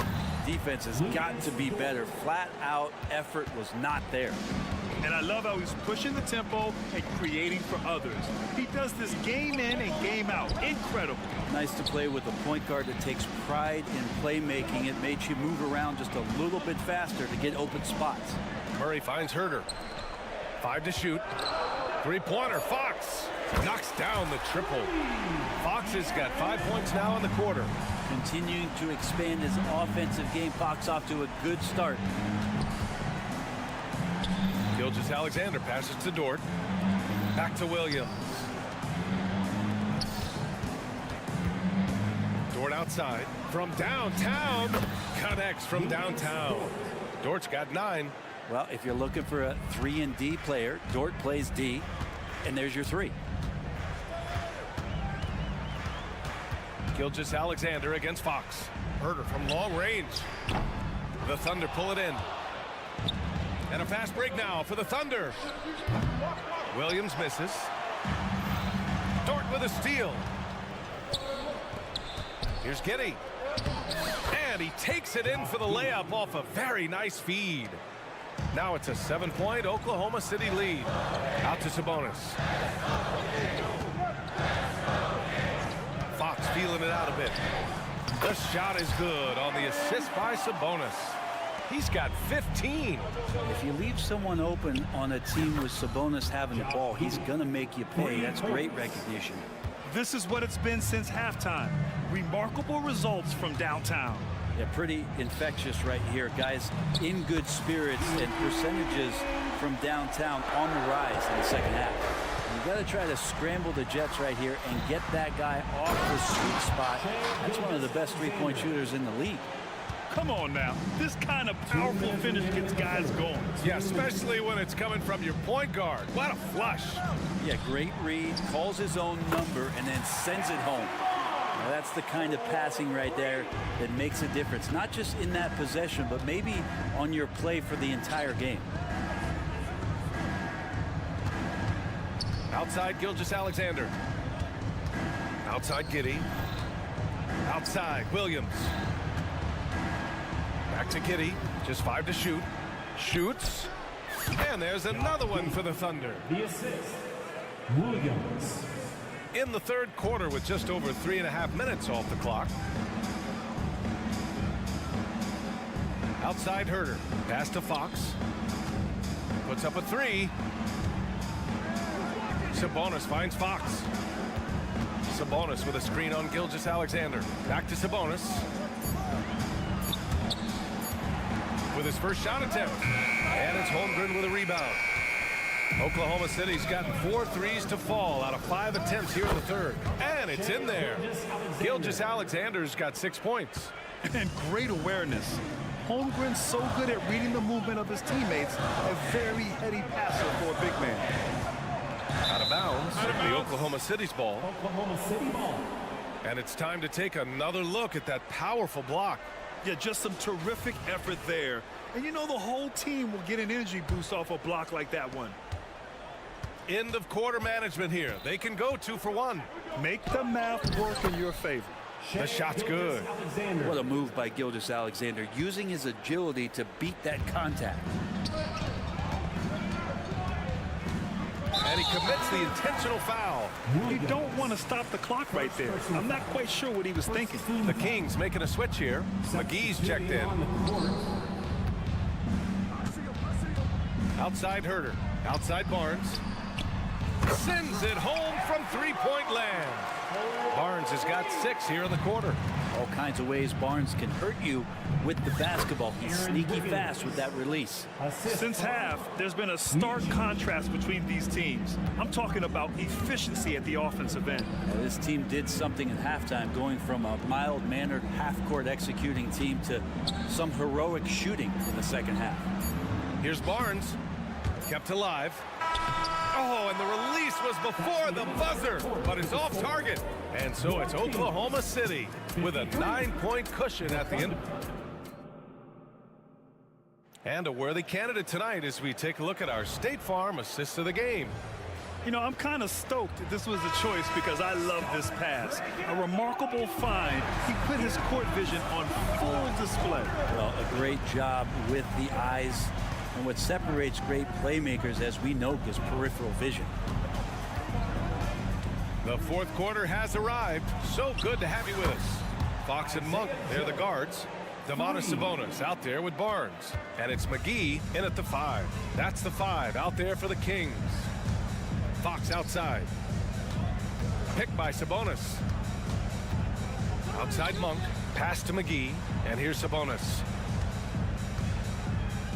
Defense has got to be better. Flat-out effort was not there. And I love how he's pushing the tempo and creating for others. He does this game in and game out. Incredible. Nice to play with a point guard that takes pride in playmaking. It makes you move around just a little bit faster to get open spots. Murray finds Herter. 5 to shoot. Three-pointer. Fox knocks down the triple. Fox has got 5 points now in the quarter. Continuing to expand his offensive game. Fox off to a good start. Gilgeous-Alexander passes to Dort. Back to Williams. Dort outside. From downtown. Connects from downtown. Dort's got 9. Well, if you're looking for a 3-and-D player, Dort plays D, and there's your 3. Gilgeous-Alexander against Fox. Herter from long range. The Thunder pull it in. And a fast break now for the Thunder. Williams misses. Dort with a steal. Here's Giddey. And he takes it in for the layup off a very nice feed. Now it's a 7-point Oklahoma City lead. Out to Sabonis. Fox feeling it out a bit. The shot is good on the assist by Sabonis. He's got 15. If you leave someone open on a team with Sabonis having the ball, he's going to make you pay. That's great recognition. This is what it's been since halftime. Remarkable results from downtown. Yeah, pretty infectious right here. Guys in good spirits and percentages from downtown on the rise in the second half. You got to try to scramble the Jets right here and get that guy off the sweet spot. That's one of the best three-point shooters in the league. Come on now. This kind of powerful finish gets guys going. Yeah, especially when it's coming from your point guard. What a flush. Yeah, great read, calls his own number, and then sends it home. Now, that's the kind of passing right there that makes a difference. Not just in that possession, but maybe on your play for the entire game. Outside Gilgeous-Alexander. Outside Giddey. Outside Williams. Back to Giddey. Just 5 to shoot. Shoots. And there's another one for the Thunder. The assist, Williams. In the third quarter with just over 3.5 minutes off the clock. Outside Herter. Pass to Fox. Puts up a 3. Sabonis finds Fox. Sabonis with a screen on Gilgeous-Alexander. Back to Sabonis. With his first shot attempt. And it's Holmgren with a rebound. Oklahoma City's gotten 4 threes to fall out of 5 attempts here in the third. And it's in there. Gilgeous-Alexander's got 6 points. And great awareness. Holmgren's so good at reading the movement of his teammates. A very heady passer for a big man. Out of bounds. The Oklahoma City's ball. And it's time to take another look at that powerful block. Yeah, just some terrific effort there. And you know the whole team will get an energy boost off a block like that one. End of quarter management here. They can go 2 for 1. Make the math work in your favor. The shot's good. What a move by Gilgeous-Alexander, using his agility to beat that contact. And he commits the intentional foul. You don't want to stop the clock right there. I'm not quite sure what he was thinking. The Kings making a switch here. McGee's checked in. Outside Herder. Outside Barnes. Sends it home from three-point land. Barnes has got 6 here in the quarter. All kinds of ways Barnes can hurt you with the basketball. He's sneaky fast with that release. Since half, there's been a stark contrast between these teams. I'm talking about efficiency at the offensive end. This team did something in halftime, going from a mild-mannered half-court executing team to some heroic shooting in the second half. Here's Barnes, kept alive. Oh, and the release was before the buzzer, but it's off target. And so it's Oklahoma City with a 9-point cushion at the end. And a worthy candidate tonight as we take a look at our State Farm assist of the game. You know, I'm kind of stoked this was a choice because I love this pass. A remarkable find. He put his court vision on full display. Well, a great job with the eyes. And what separates great playmakers, as we know, is peripheral vision. The fourth quarter has arrived. So good to have you with us. Fox and Monk, they're the guards. Domantas Sabonis out there with Barnes. And it's McGee in at the 5. That's the 5 out there for the Kings. Fox outside. Picked by Sabonis. Outside Monk. Pass to McGee. And here's Sabonis.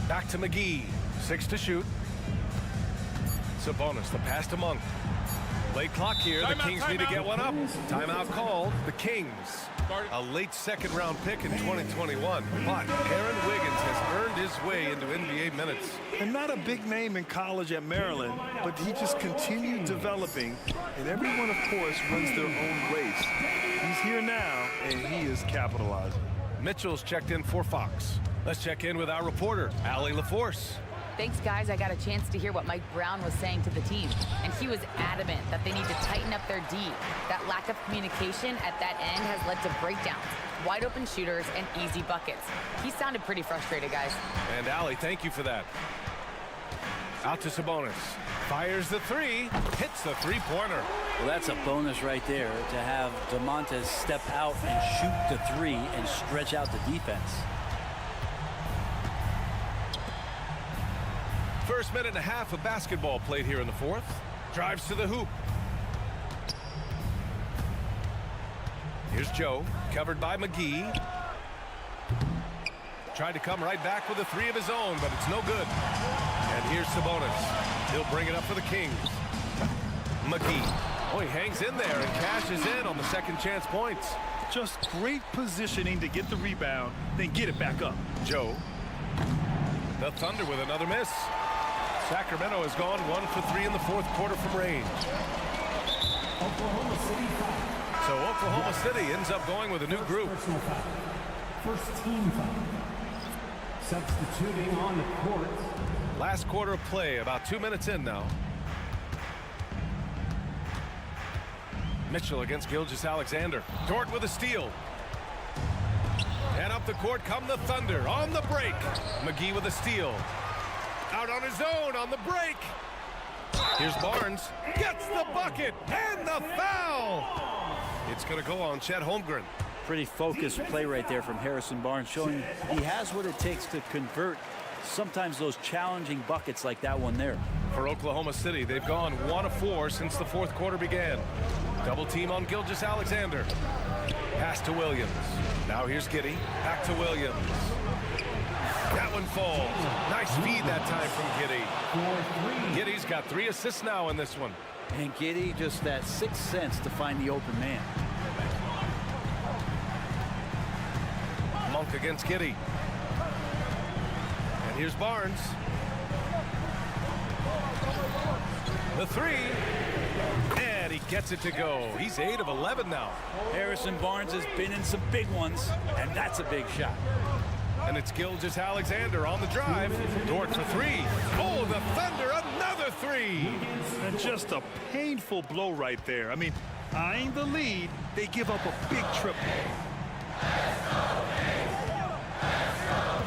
Back to McGee. 6 to shoot. Sabonis, the pass to Monk. Late clock here. The Kings need to get one up. Timeout called. The Kings. A late second-round pick in 2021. But Aaron Wiggins has earned his way into NBA minutes. And not a big name in college at Maryland, but he just continued developing. And everyone, of course, runs their own race. He's here now, and he is capitalizing. Mitchell's checked in for Fox. Let's check in with our reporter, Allie LaForce. Thanks, guys. I got a chance to hear what Mike Brown was saying to the team, and he was adamant that they need to tighten up their D. That lack of communication at that end has led to breakdowns, wide open shooters, and easy buckets. He sounded pretty frustrated, guys. And Allie, thank you for that. Out to Sabonis. Fires the 3, hits the three-pointer. Well, that's a bonus right there to have Domantas step out and shoot the 3 and stretch out the defense. First minute and a half of basketball played here in the fourth. Drives to the hoop. Here's Joe, covered by McGee. Tried to come right back with a 3 of his own, but it's no good. And here's Sabonis. He'll bring it up for the Kings. McGee. Oh, he hangs in there and cashes in on the second chance points. Just great positioning to get the rebound, then get it back up. Joe. The Thunder with another miss. Sacramento has gone 1 for 3 in the fourth quarter from range. So Oklahoma City ends up going with a new group. First team foul. Substituting on the court. Last quarter of play, about 2 minutes in now. Mitchell against Gilgeous-Alexander. Dort with a steal. And up the court come the Thunder on the break. McGee with a steal. Out on his own on the break. Here's Barnes. Gets the bucket and the foul. It's going to go on Chet Holmgren. Pretty focused play right there from Harrison Barnes, showing he has what it takes to convert sometimes those challenging buckets like that one there. For Oklahoma City, they've gone 1 of 4 since the fourth quarter began. Double team on Gilgeous-Alexander. Pass to Williams. Now here's Giddey. Back to Williams. That one falls. Nice feed that time from Giddey. Giddey's got 3 assists now in this one. And Giddey just that 6th sense to find the open man. Monk against Giddey. And here's Barnes. The 3. And he gets it to go. He's 8 of 11 now. Harrison Barnes has been in some big ones, and that's a big shot. And it's Gilgeous-Alexander on the drive. Dort for 3. Oh, the Thunder, another 3. And just a painful blow right there. I mean, eyeing the lead, they give up a big triple.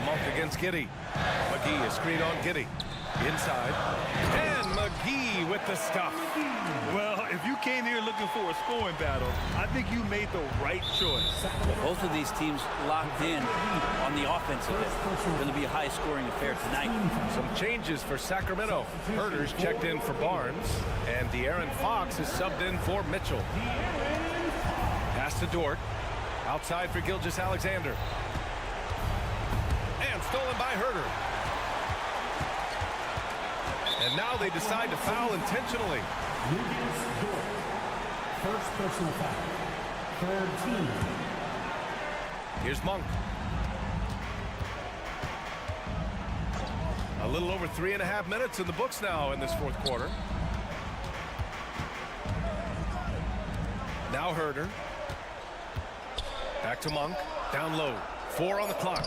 Monk against Giddey. McGee, a screen on Giddey. Inside. And McGee with the stuff. Well, if you came here looking for a scoring battle, I think you made the right choice. Both of these teams locked in on the offensive end. It's going to be a high-scoring affair tonight. Some changes for Sacramento. Herter's checked in for Barnes, and De'Aaron Fox is subbed in for Mitchell. Pass to Dort. Outside for Gilgeous-Alexander. And stolen by Herter. And now they decide to foul intentionally. Lukas Dort. First personal foul. Third team. Here's Monk. A little over 3.5 minutes in the books now in this fourth quarter. Now Herter. Back to Monk. Down low. 4 on the clock.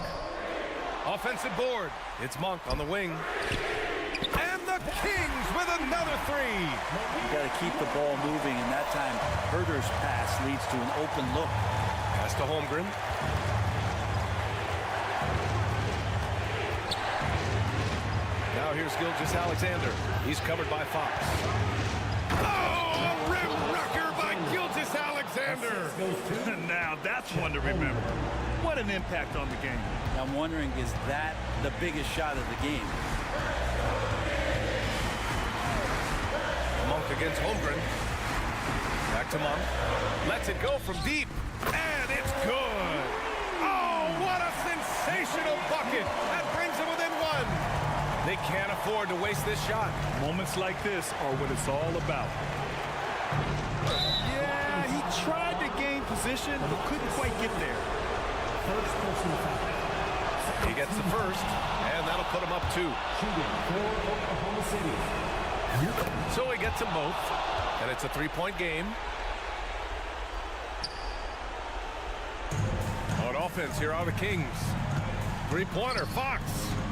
Offensive board. It's Monk on the wing. And the Kings with another 3. You got to keep the ball moving, and that time Herter's pass leads to an open look. Pass to Holmgren. Now here's Gilgeous-Alexander. He's covered by Fox. Oh, a rim rocker by Gilgeous-Alexander. Now that's one to remember. What an impact on the game. I'm wondering, is that the biggest shot of the game? Monk against Holmgren. Back to Monk. Lets it go from deep. And it's good. Oh, what a sensational bucket. That brings him within 1. They can't afford to waste this shot. Moments like this are what it's all about. Yeah, he tried to gain position, but couldn't quite get there. First personal foul. He gets the first, and that'll put him up 2. Shooting for Oklahoma City. So he gets them both, and it's a 3-point game. On offense, here are the Kings. 3-pointer, Fox.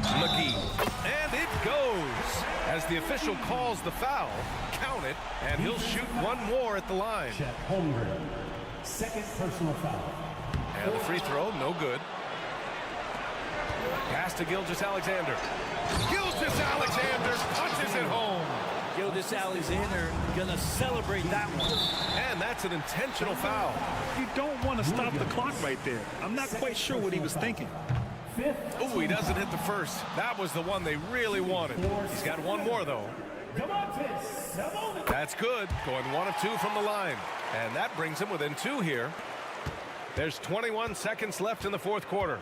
McGee. And it goes. As the official calls the foul, count it, and he'll shoot 1 more at the line. Chet Holmgren. Second personal foul. And the free throw, no good. Pass to Gilgeous-Alexander. Gilgeous-Alexander punches it home. Gilgeous-Alexander gonna celebrate that one. And that's an intentional foul. You don't want to stop the clock right there. I'm not quite sure what he was thinking. Oh, he doesn't hit the first. That was the one they really wanted. He's got 1 more, though. That's good. Going 1 of 2 from the line. And that brings him within 2 here. There's 21 seconds left in the fourth quarter.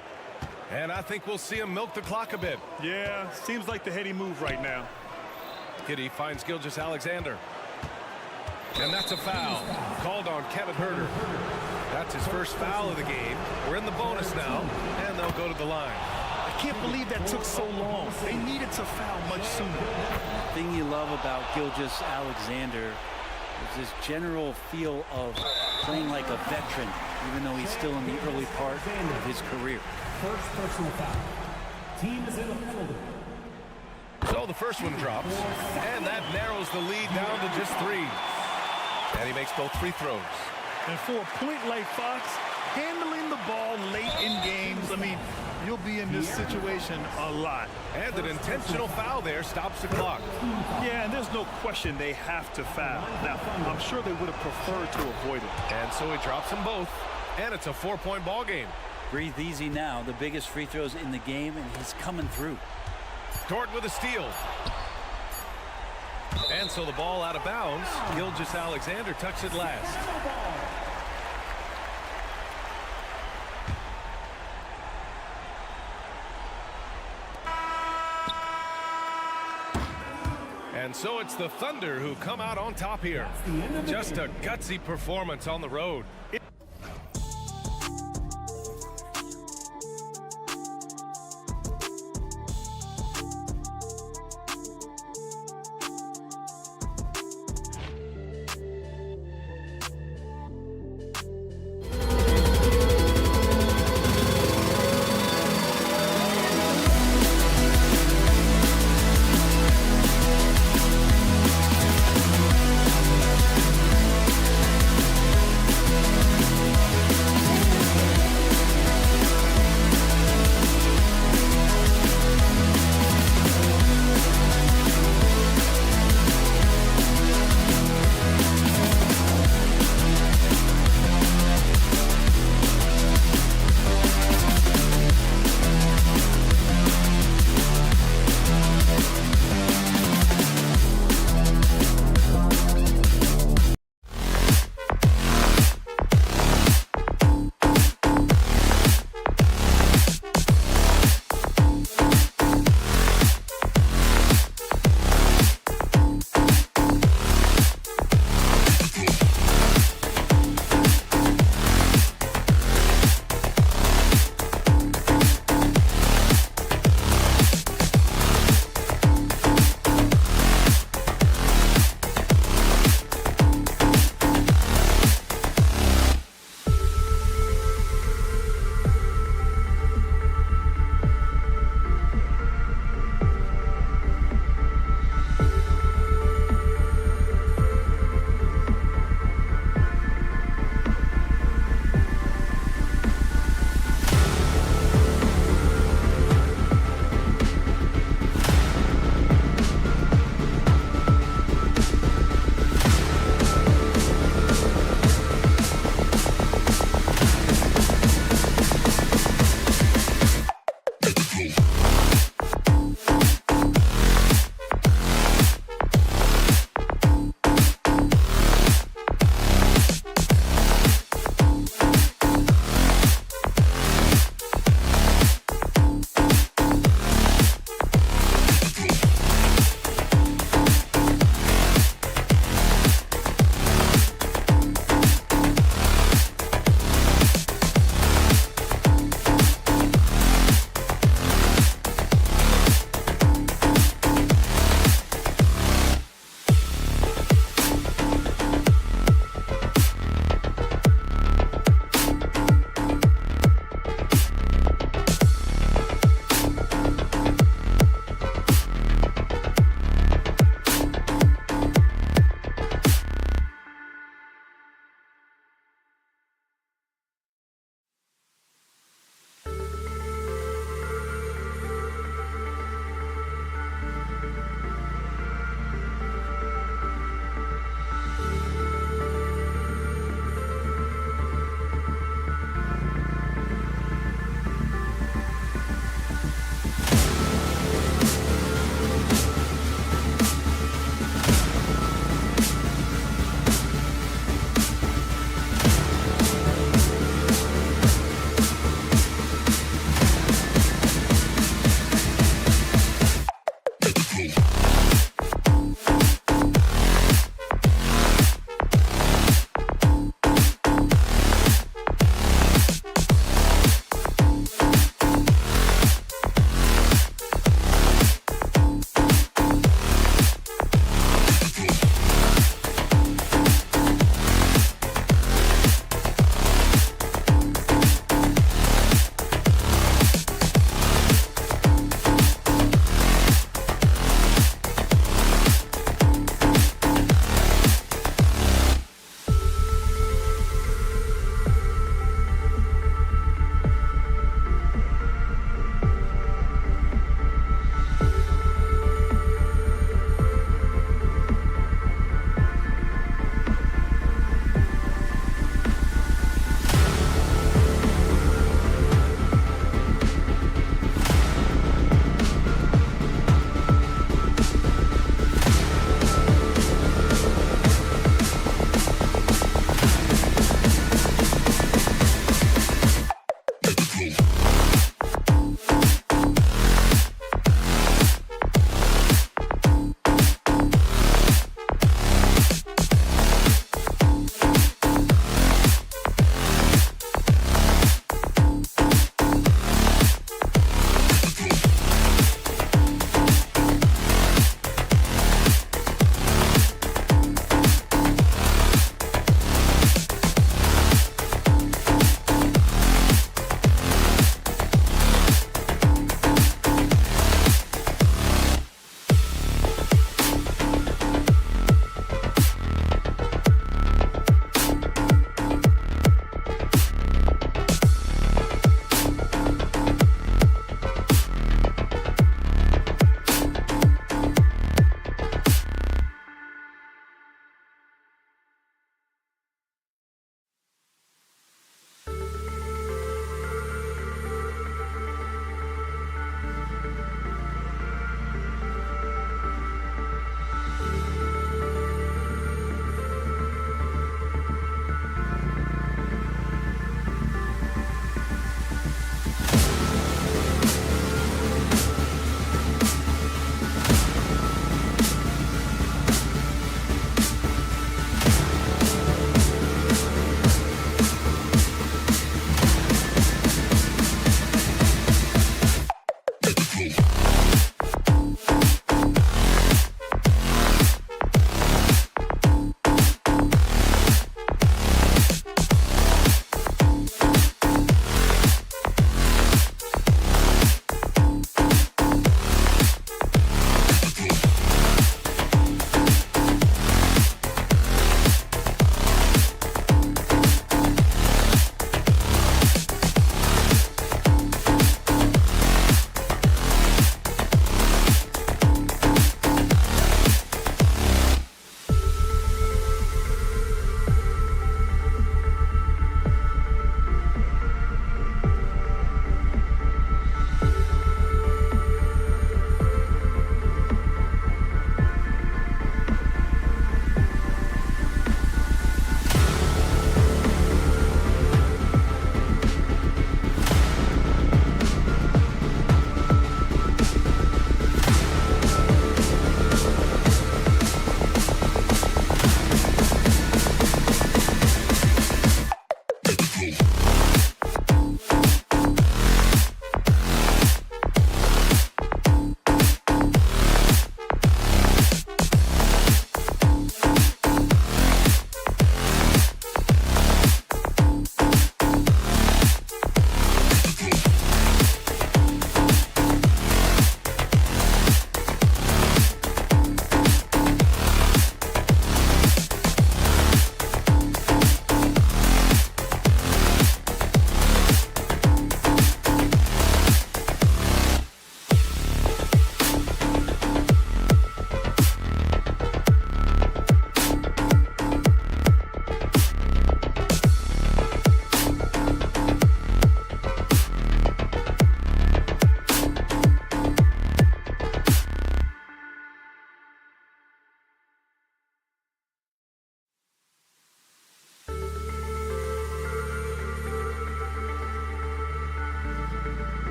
And I think we'll see him milk the clock a bit. Yeah, seems like the heady move right now. Giddey finds Gilgeous-Alexander. And that's a foul. Called on Kevin Herter. That's his first foul of the game. We're in the bonus now, and they'll go to the line. I can't believe that took so long. They needed to foul much sooner. The thing you love about Gilgeous-Alexander is his general feel of playing like a veteran, even though he's still in the early part of his career. First personal foul. Team is in the penalty. So the first one drops, and that narrows the lead down to just 3. And he makes both free throws. And for a point like Fox, handling the ball late in games, I mean, you'll be in this situation a lot. And an intentional foul there stops the clock. Yeah, and there's no question they have to foul. Now, I'm sure they would have preferred to avoid it. And so he drops them both, and it's a 4-point ball game. Breathe easy now. The biggest free throws in the game, and he's coming through. Dort with a steal. And so the ball out of bounds. Gilgeous-Alexander tucks it last. And so it's the Thunder who come out on top here. Just a gutsy performance on the road.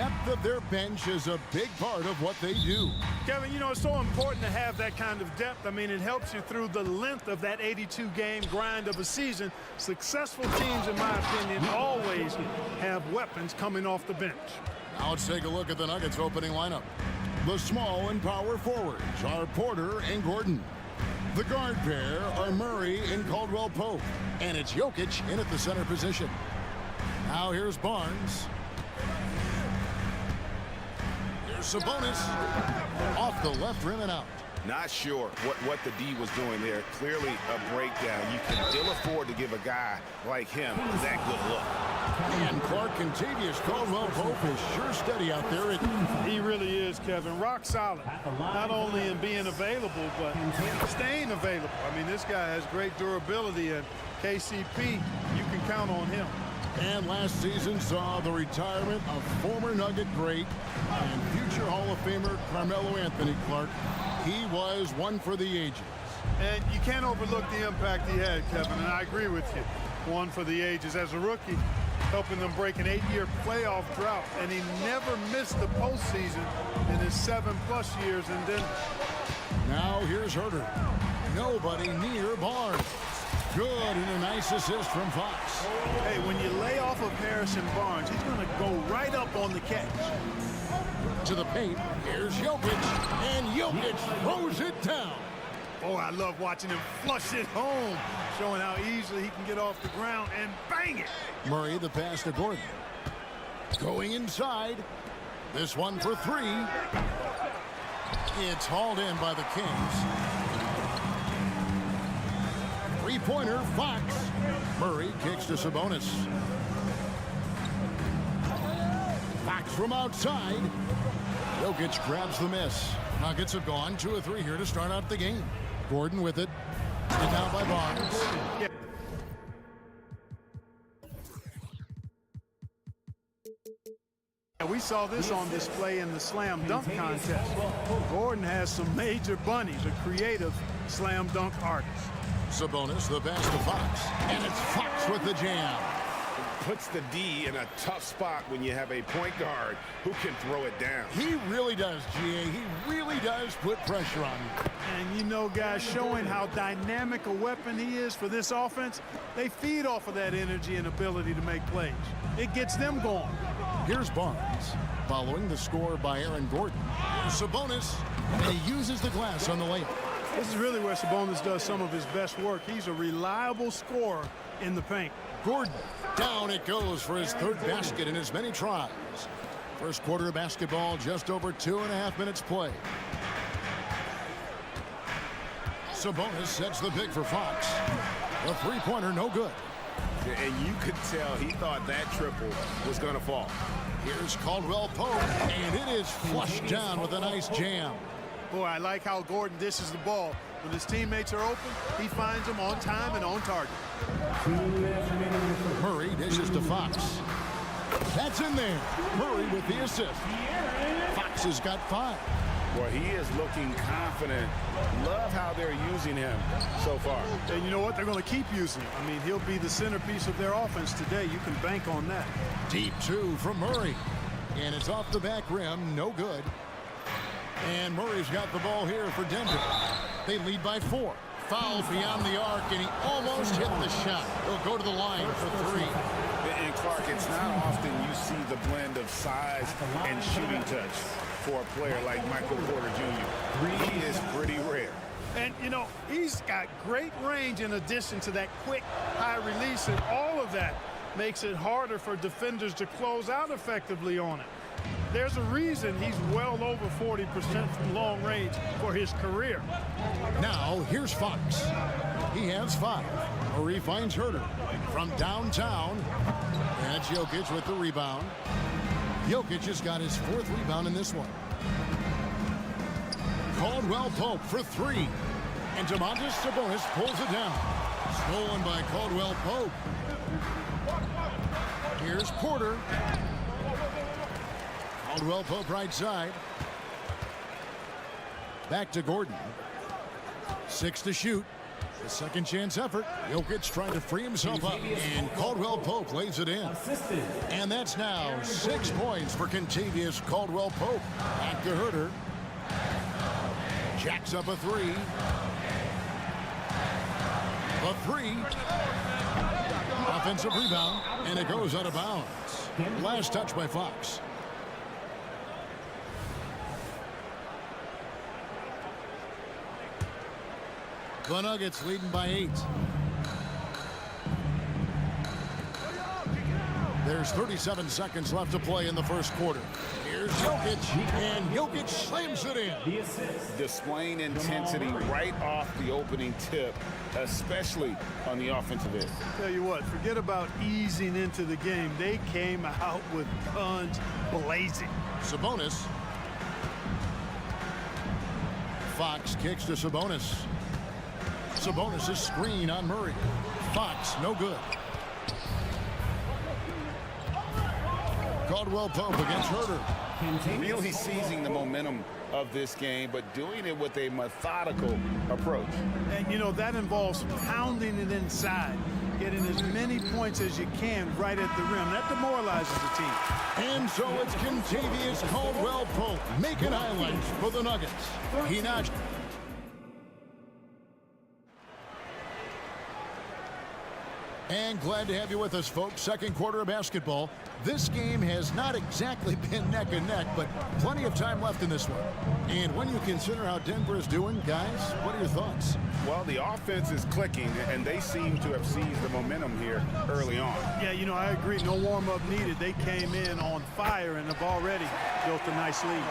depth of their bench is a big part of what they do. Kevin, you know, it's so important to have that kind of depth. I mean, it helps you through the length of that 82-game grind of a season. Successful teams, in my opinion, always have weapons coming off the bench. Now let's take a look at the Nuggets opening lineup. The small and power forwards are Porter and Gordon. The guard pair are Murray and Caldwell Pope. And it's Jokic in at the center position. Now here's Barnes. Here's Sabonis. Off the left rim and out. Not sure what the D was doing there. Clearly a breakdown. You can ill afford to give a guy like him that good look. And Clark Contavious Caldwell Pope is sure steady out there. He really is, Kevin. Rock solid. Not only in being available, but staying available. I mean, this guy has great durability, and KCP, you can count on him. And last season saw the retirement of former Nugget great and future Hall of Famer Carmelo Anthony Clark. He was one for the ages. And you can't overlook the impact he had, Kevin, and I agree with you. One for the ages. As a rookie, helping them break an 8-year playoff drought, and he never missed the postseason in his 7+ years. And then now here's Herter. Nobody near Barnes. Good, and a nice assist from Fox. Hey, when you lay off of Harrison Barnes, he's going to go right up on the catch. To the paint, here's Jokic, and Jokic throws it down. Oh, I love watching him flush it home, showing how easily he can get off the ground and bang it. Murray the pass to Gordon. Going inside. This one for three. It's hauled in by the Kings. Three-pointer, Fox. Murray kicks to Sabonis. Fox from outside. Jokic grabs the miss. Nuggets have gone 2 of 3 here to start out the game. Gordon with it. And down by Barnes. We saw this on display in the slam dunk contest. Gordon has some major bunnies, a creative slam dunk artist. Sabonis, the pass to Fox. And it's Fox with the jam. Puts the D in a tough spot when you have a point guard who can throw it down. He really does, GA. He really does put pressure on you. And you know, guys, showing how dynamic a weapon he is for this offense, they feed off of that energy and ability to make plays. It gets them going. Here's Barnes, following the score by Aaron Gordon. Here's Sabonis, and he uses the glass on the layup. This is really where Sabonis does some of his best work. He's a reliable scorer in the paint. Gordon, down it goes for his 3rd basket in as many tries. First quarter of basketball, just over 2.5 minutes play. Sabonis sets the pick for Fox. A three-pointer, no good. And you could tell he thought that triple was going to fall. Here's Caldwell Pope, and it is flushed down with a nice jam. Boy, I like how Gordon dishes the ball. When his teammates are open, he finds them on time and on target. Murray dishes to Fox. That's in there. Murray with the assist. Fox has got 5. Well, he is looking confident. Love how they're using him so far. And you know what? They're going to keep using him. I mean, he'll be the centerpiece of their offense today. You can bank on that. Deep 2 from Murray. And it's off the back rim. No good. And Murray's got the ball here for Denver. They lead by 4. Foul beyond the arc, and he almost hit the shot. He'll go to the line for 3. And Clark, it's not often you see the blend of size and shooting touch for a player like Michael Porter Jr. He is pretty rare. And, you know, he's got great range in addition to that quick, high release, and all of that makes it harder for defenders to close out effectively on it. There's a reason he's well over 40% from long range for his career. Now, here's Fox. He has 5. Murray finds Herter from downtown. And it's Jokic with the rebound. Jokic has got his 4th rebound in this one. Caldwell Pope for 3. And Domantas Sabonis pulls it down. Stolen by Caldwell Pope. Here's Porter. Caldwell Pope right side. Back to Gordon. 6 to shoot. The second chance effort. Jokic trying to free himself up, and Caldwell Pope lays it in. And that's now 6 points for Kentavious Caldwell Pope. Back to Herter. Jacks up a 3. A 3. Offensive rebound, and it goes out of bounds. Last touch by Fox. The Nuggets leading by 8. There's 37 seconds left to play in the first quarter. Here's Jokic, and Jokic slams it in. Displaying intensity right off the opening tip, especially on the offensive end. Tell you what, forget about easing into the game. They came out with guns blazing. Sabonis. Fox kicks to Sabonis. Sabonis' screen on Murray. Fox, no good. Caldwell Pope against Herter. Really seizing the momentum of this game, but doing it with a methodical approach. And, you know, that involves pounding it inside, getting as many points as you can right at the rim. That demoralizes the team. And so it's Kentavious Caldwell Pope making highlights for the Nuggets. He notched. And glad to have you with us, folks. Second quarter of basketball. This game has not exactly been neck and neck, but plenty of time left in this one. And when you consider how Denver is doing, guys, what are your thoughts? Well, the offense is clicking, and they seem to have seized the momentum here early on. Yeah, you know, I agree. No warm-up needed. They came in on fire and have already built a nice lead.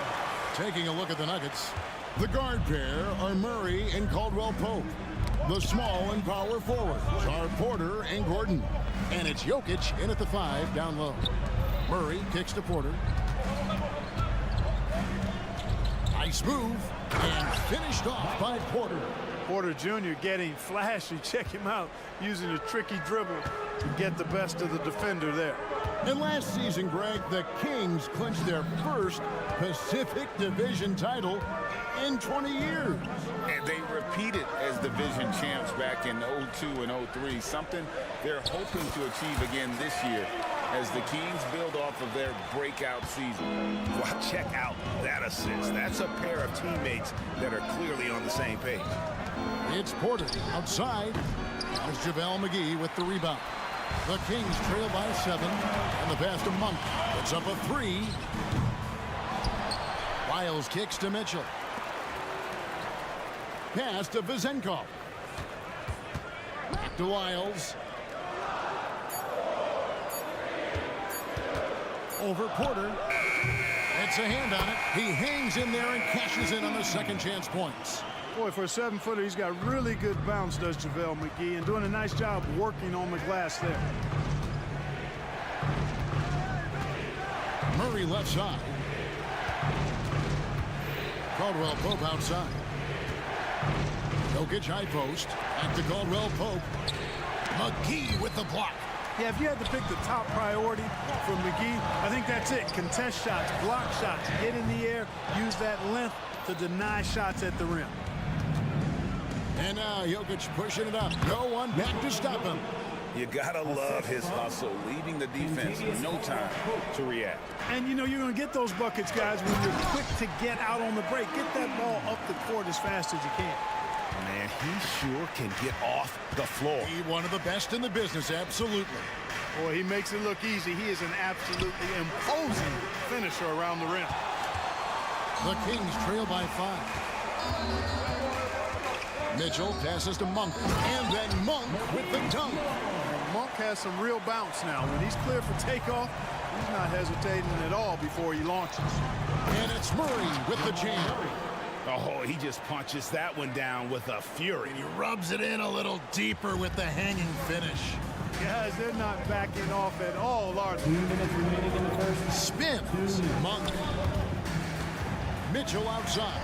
Taking a look at the Nuggets, the guard pair are Murray and Caldwell Pope. The small and power forwards are Porter and Gordon. And it's Jokic in at the 5 down low. Murray kicks to Porter. Nice move, and finished off by Porter. Porter Jr. getting flashy. Check him out, using a tricky dribble to get the best of the defender there. And last season, Greg, the Kings clinched their first Pacific Division title in 20 years. And they repeated as division champs back in 02 and 03, something they're hoping to achieve again this year as the Kings build off of their breakout season. Well, check out that assist. That's a pair of teammates that are clearly on the same page. It's Porter outside. There's JaVale McGee with the rebound. The Kings trail by 7, and the pass to Monk. It's up a 3. Wiles kicks to Mitchell. Pass to Vizenkov. Back to Wiles. Over Porter. It's a hand on it. He hangs in there and cashes in on the second chance points. Boy, for a 7-footer, he's got really good bounce, does JaVale McGee, and doing a nice job working on the glass there. Murray left side. Caldwell Pope outside. Jokic high post. Back to Caldwell Pope. McGee with the block. Yeah, if you had to pick the top priority from McGee, I think that's it. Contest shots, block shots, get in the air, use that length to deny shots at the rim. And now Jokic pushing it up. No one back to stop him. You gotta love his hustle, leaving the defense no time to react. And you know you're gonna get those buckets, guys, when you're quick to get out on the break. Get that ball up the court as fast as you can. Man, he sure can get off the floor. He's one of the best in the business, absolutely. Boy, he makes it look easy. He is an absolutely imposing finisher around the rim. The Kings trail by 5. Mitchell passes to Monk, and then Monk with the dunk. Monk has some real bounce now. When he's clear for takeoff, he's not hesitating at all before he launches. And it's Murray with the jam. Oh, he just punches that one down with a fury. He rubs it in a little deeper with the hanging finish. Guys, they're not backing off at all, are they? 2 minutes remaining in the first. Spins. Monk. Mitchell outside.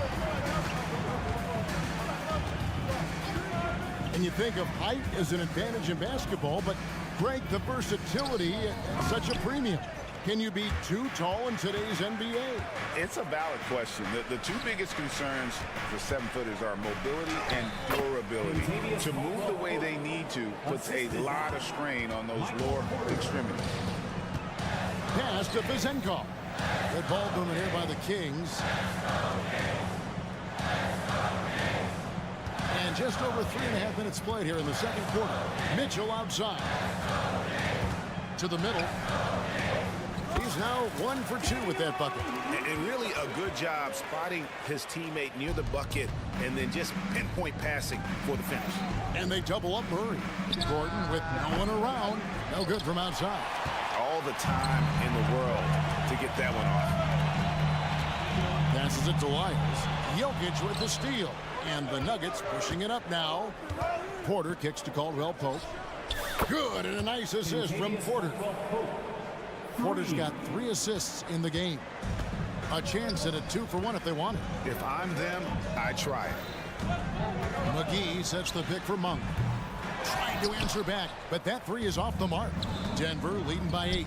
And you think of height as an advantage in basketball, but Greg, the versatility at such a premium. Can you be too tall in today's NBA? It's a valid question. The two biggest concerns for 7-footers are mobility and durability. To move the way they need to puts a lot of strain on those lower extremities. Pass to Fizenkov. Good ball movement here by the Kings. And just over 3.5 minutes played here in the second quarter. Mitchell outside. To the middle. He's now 1 for 2 with that bucket. And really a good job spotting his teammate near the bucket and then just pinpoint passing for the finish. And they double up Murray. Gordon with no one around. No good from outside. All the time in the world to get that one off. Passes it to Lyles. Jokic with the steal. And the Nuggets pushing it up now. Porter kicks to Caldwell Pope. Good, and a nice assist from Porter. Porter's got 3 assists in the game. A chance at a 2-for-1 if they want it. If I'm them, I try it. McGee sets the pick for Monk. Trying to answer back, but that 3 is off the mark. Denver leading by 8.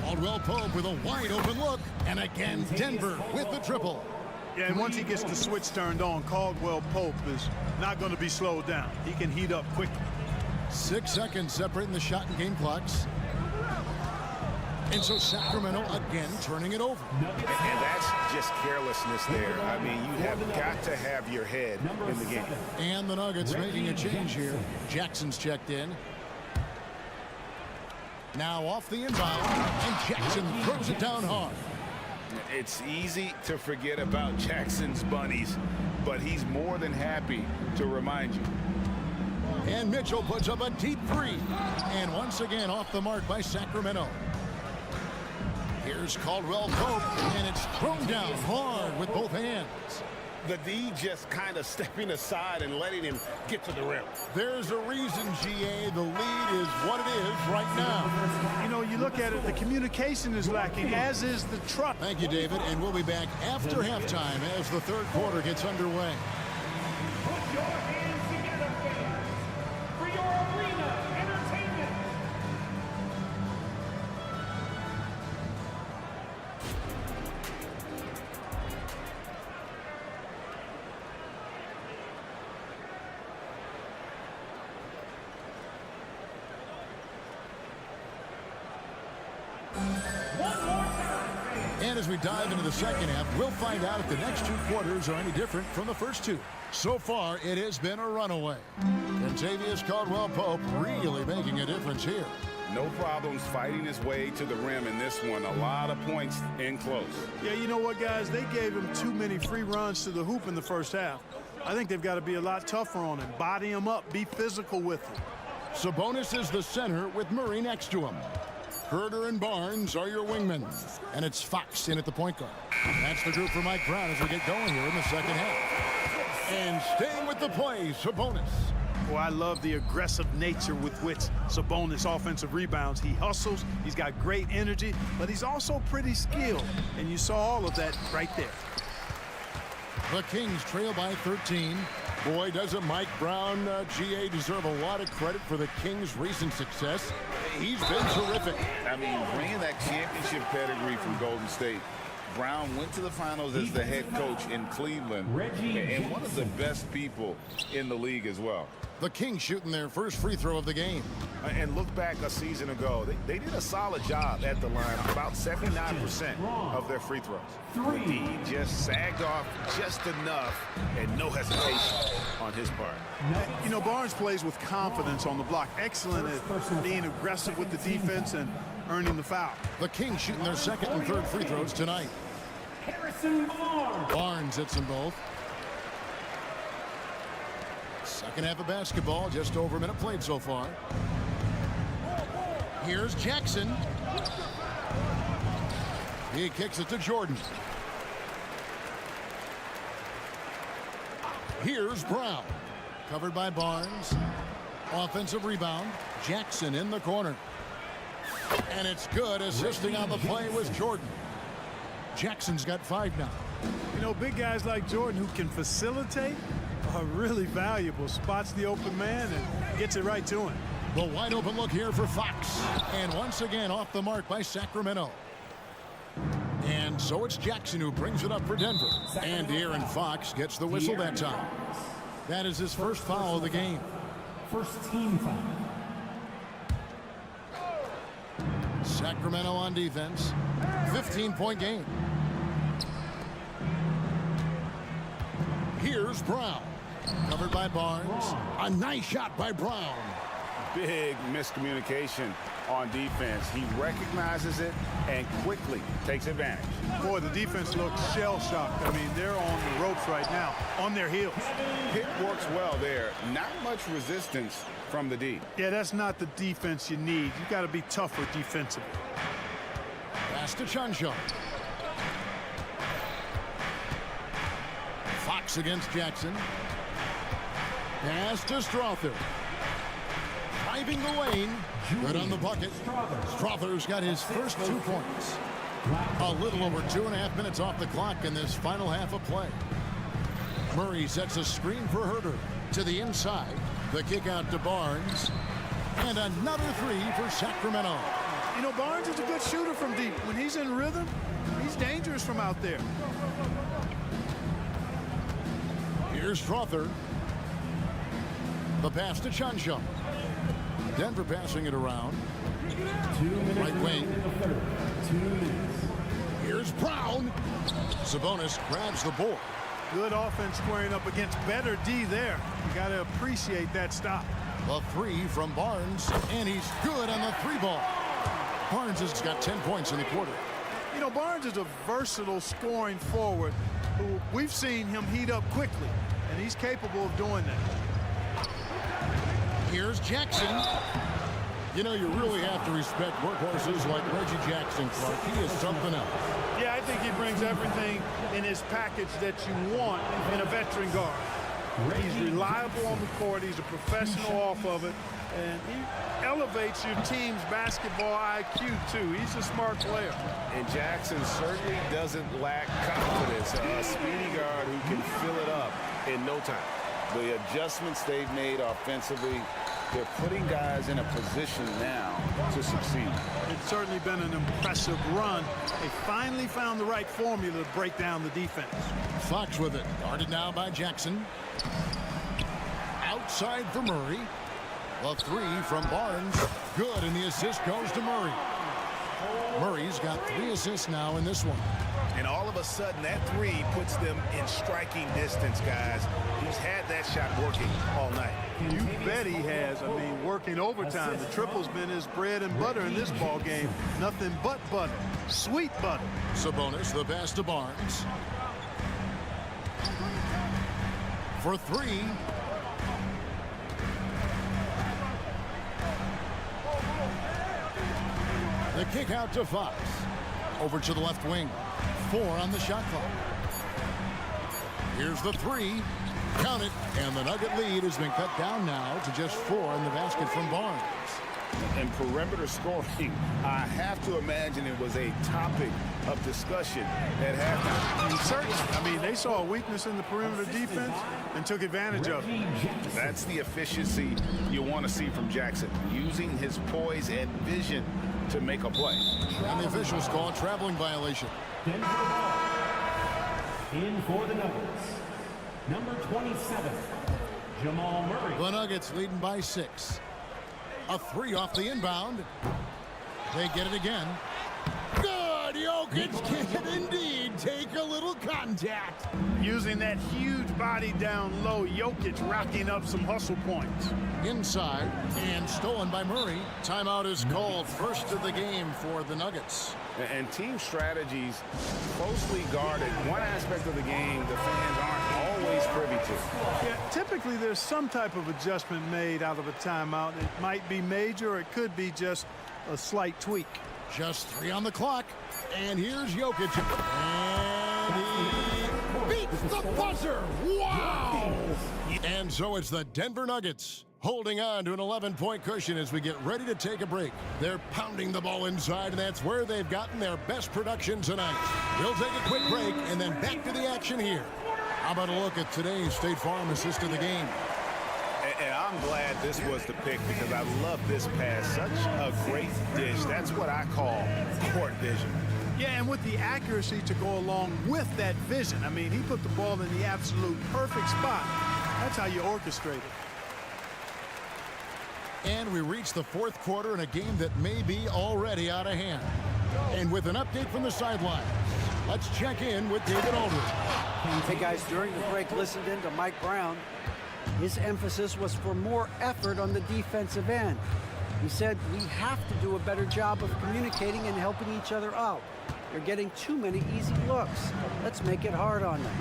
Caldwell Pope with a wide open look. And again, Denver with the triple. Yeah, and once he gets the switch turned on, Caldwell Pope is not going to be slowed down. He can heat up quickly. 6 seconds separating the shot and game clocks. And so Sacramento again turning it over. And that's just carelessness there. I mean, you have got to have your head in the game. And the Nuggets making a change here. Jackson's checked in. Now off the inbound, and Jackson throws it down hard. It's easy to forget about Jackson's bunnies, but he's more than happy to remind you. And Mitchell puts up a deep 3. And once again off the mark by Sacramento. Here's Caldwell Pope, and it's thrown down hard with both hands. The D just kind of stepping aside and letting him get to the rim. There's a reason, GA, the lead is what it is right now. You know, you look at it, the communication is lacking, as is the trust. Thank you, David, and we'll be back after halftime as the third quarter gets underway. Put your hands together, fans, for your arena entertainment. And as we dive into the second half, we'll find out if the next 2 quarters are any different from the first 2. So far, it has been a runaway. Kentavious Caldwell-Pope really making a difference here. No problems fighting his way to the rim in this one. A lot of points in close. Yeah, you know what, guys? They gave him too many free runs to the hoop in the first half. I think they've got to be a lot tougher on him. Body him up. Be physical with him. Sabonis is the center with Murray next to him. Herter and Barnes are your wingmen. And it's Fox in at the point guard. That's the group for Mike Brown as we get going here in the second half. And staying with the play, Sabonis. Well, I love the aggressive nature with which Sabonis offensive rebounds. He hustles, he's got great energy, but he's also pretty skilled. And you saw all of that right there. The Kings trail by 13. Boy, doesn't Mike Brown, GA, deserve a lot of credit for the Kings' recent success. He's been terrific. I mean, bringing that championship pedigree from Golden State. Brown went to the finals as the head coach in Cleveland and one of the best people in the league as well. The Kings shooting their first free throw of the game. And look back a season ago. They did a solid job at the line, about 79% of their free throws. The D just sagged off just enough and no hesitation on his part. You know, Barnes plays with confidence on the block. Excellent at being aggressive with the defense and earning the foul. The Kings shooting their second and third free throws tonight. Barnes hits them both. Second half of basketball, just over a minute played so far. Here's Jackson. He kicks it to Jordan. Here's Brown. Covered by Barnes. Offensive rebound. Jackson in the corner. And it's good. Assisting on the play was Jordan. Jackson's got 5 now. You know, big guys like Jordan who can facilitate are really valuable. Spots the open man and gets it right to him. The wide open look here for Fox. And once again off the mark by Sacramento. And so it's Jackson who brings it up for Denver. And De'Aaron Fox gets the whistle that time. That is his first foul of the game. First team foul. Sacramento on defense. 15-point game. Here's Brown. Covered by Barnes. A nice shot by Brown. Big miscommunication on defense. He recognizes it and quickly takes advantage. Boy, the defense looks shell-shocked. I mean, they're on the ropes right now, on their heels. Pick works well there. Not much resistance from the D. Yeah, that's not the defense you need. You got to be tougher defensively. Pass to Chuncho. Fox against Jackson. Pass to Strother. Driving the lane. Good on the bucket. Strother's got his first 2 points. A little over 2.5 minutes off the clock in this final half of play. Murray sets a screen for Herter. To the inside. The kick out to Barnes. And another three for Sacramento. You know, Barnes is a good shooter from deep. When he's in rhythm, he's dangerous from out there. Here's Strother. The pass to Chuncho. Denver passing it around. 2 minutes right wing. in the third. 2 minutes. Here's Brown. Sabonis grabs the board. Good offense squaring up against better D there. You got to appreciate that stop. The three from Barnes, and he's good on the three ball. Barnes has got 10 points in the quarter. You know, Barnes is a versatile scoring forward who we've seen him heat up quickly, and he's capable of doing that. Here's Jackson. You know, you really have to respect workhorses like Reggie Jackson, Clark. He is something else. Yeah, I think he brings everything in his package that you want in a veteran guard. He's reliable on the court. He's a professional off of it. And he elevates your team's basketball IQ, too. He's a smart player. And Jackson certainly doesn't lack confidence. A speedy guard who can fill it up in no time. The adjustments they've made offensively, they're putting guys in a position now to succeed. It's certainly been an impressive run. They finally found the right formula to break down the defense. Fox with it. Guarded now by Jackson. Outside for Murray. The three from Barnes. Good, and the assist goes to Murray. Murray's got 3 assists now in this one. And all of a sudden, that three puts them in striking distance, guys. He's had that shot working all night. You bet he has. I mean, working overtime. The triple's been his bread and butter in this ball game. Nothing but butter. Sweet butter. Sabonis, the pass to Barnes. For three. The kick out to Fox. Over to the left wing. 4 on the shot clock. Here's the three. Count it. And the Nugget lead has been cut down now to just 4 in the basket from Barnes. And perimeter scoring, I have to imagine it was a topic of discussion at halftime. Certainly. I mean, they saw a weakness in the perimeter defense and took advantage of it. That's the efficiency you want to see from Jackson, using his poise and vision to make a play. And the officials call a traveling violation. Denver ball. In for the Nuggets. Number 27, Jamal Murray. The Nuggets leading by 6. A three off the inbound. They get it again. Good! Jokic can indeed take a little contact. Using that huge body down low, Jokic racking up some hustle points. Inside and stolen by Murray. Timeout is called, first of the game for the Nuggets. And team strategies closely guarded. One aspect of the game the fans aren't always privy to. Yeah, typically there's some type of adjustment made out of a timeout. It might be major, or it could be just a slight tweak. Just 3 on the clock. And here's Jokic. And he beats the buzzer. Wow! And so it's the Denver Nuggets holding on to an 11-point cushion as we get ready to take a break. They're pounding the ball inside, and that's where they've gotten their best production tonight. We'll take a quick break and then back to the action here. How about a look at today's State Farm assist of the game? And I'm glad this was the pick because I love this pass. Such a great dish. That's what I call court vision. Yeah, and with the accuracy to go along with that vision. I mean, he put the ball in the absolute perfect spot. That's how you orchestrate it. And we reach the fourth quarter in a game that may be already out of hand. And with an update from the sidelines, let's check in with David Aldridge. Hey guys, during the break, listened in to Mike Brown. His emphasis was for more effort on the defensive end. He said we have to do a better job of communicating and helping each other out. They're getting too many easy looks. Let's make it hard on them.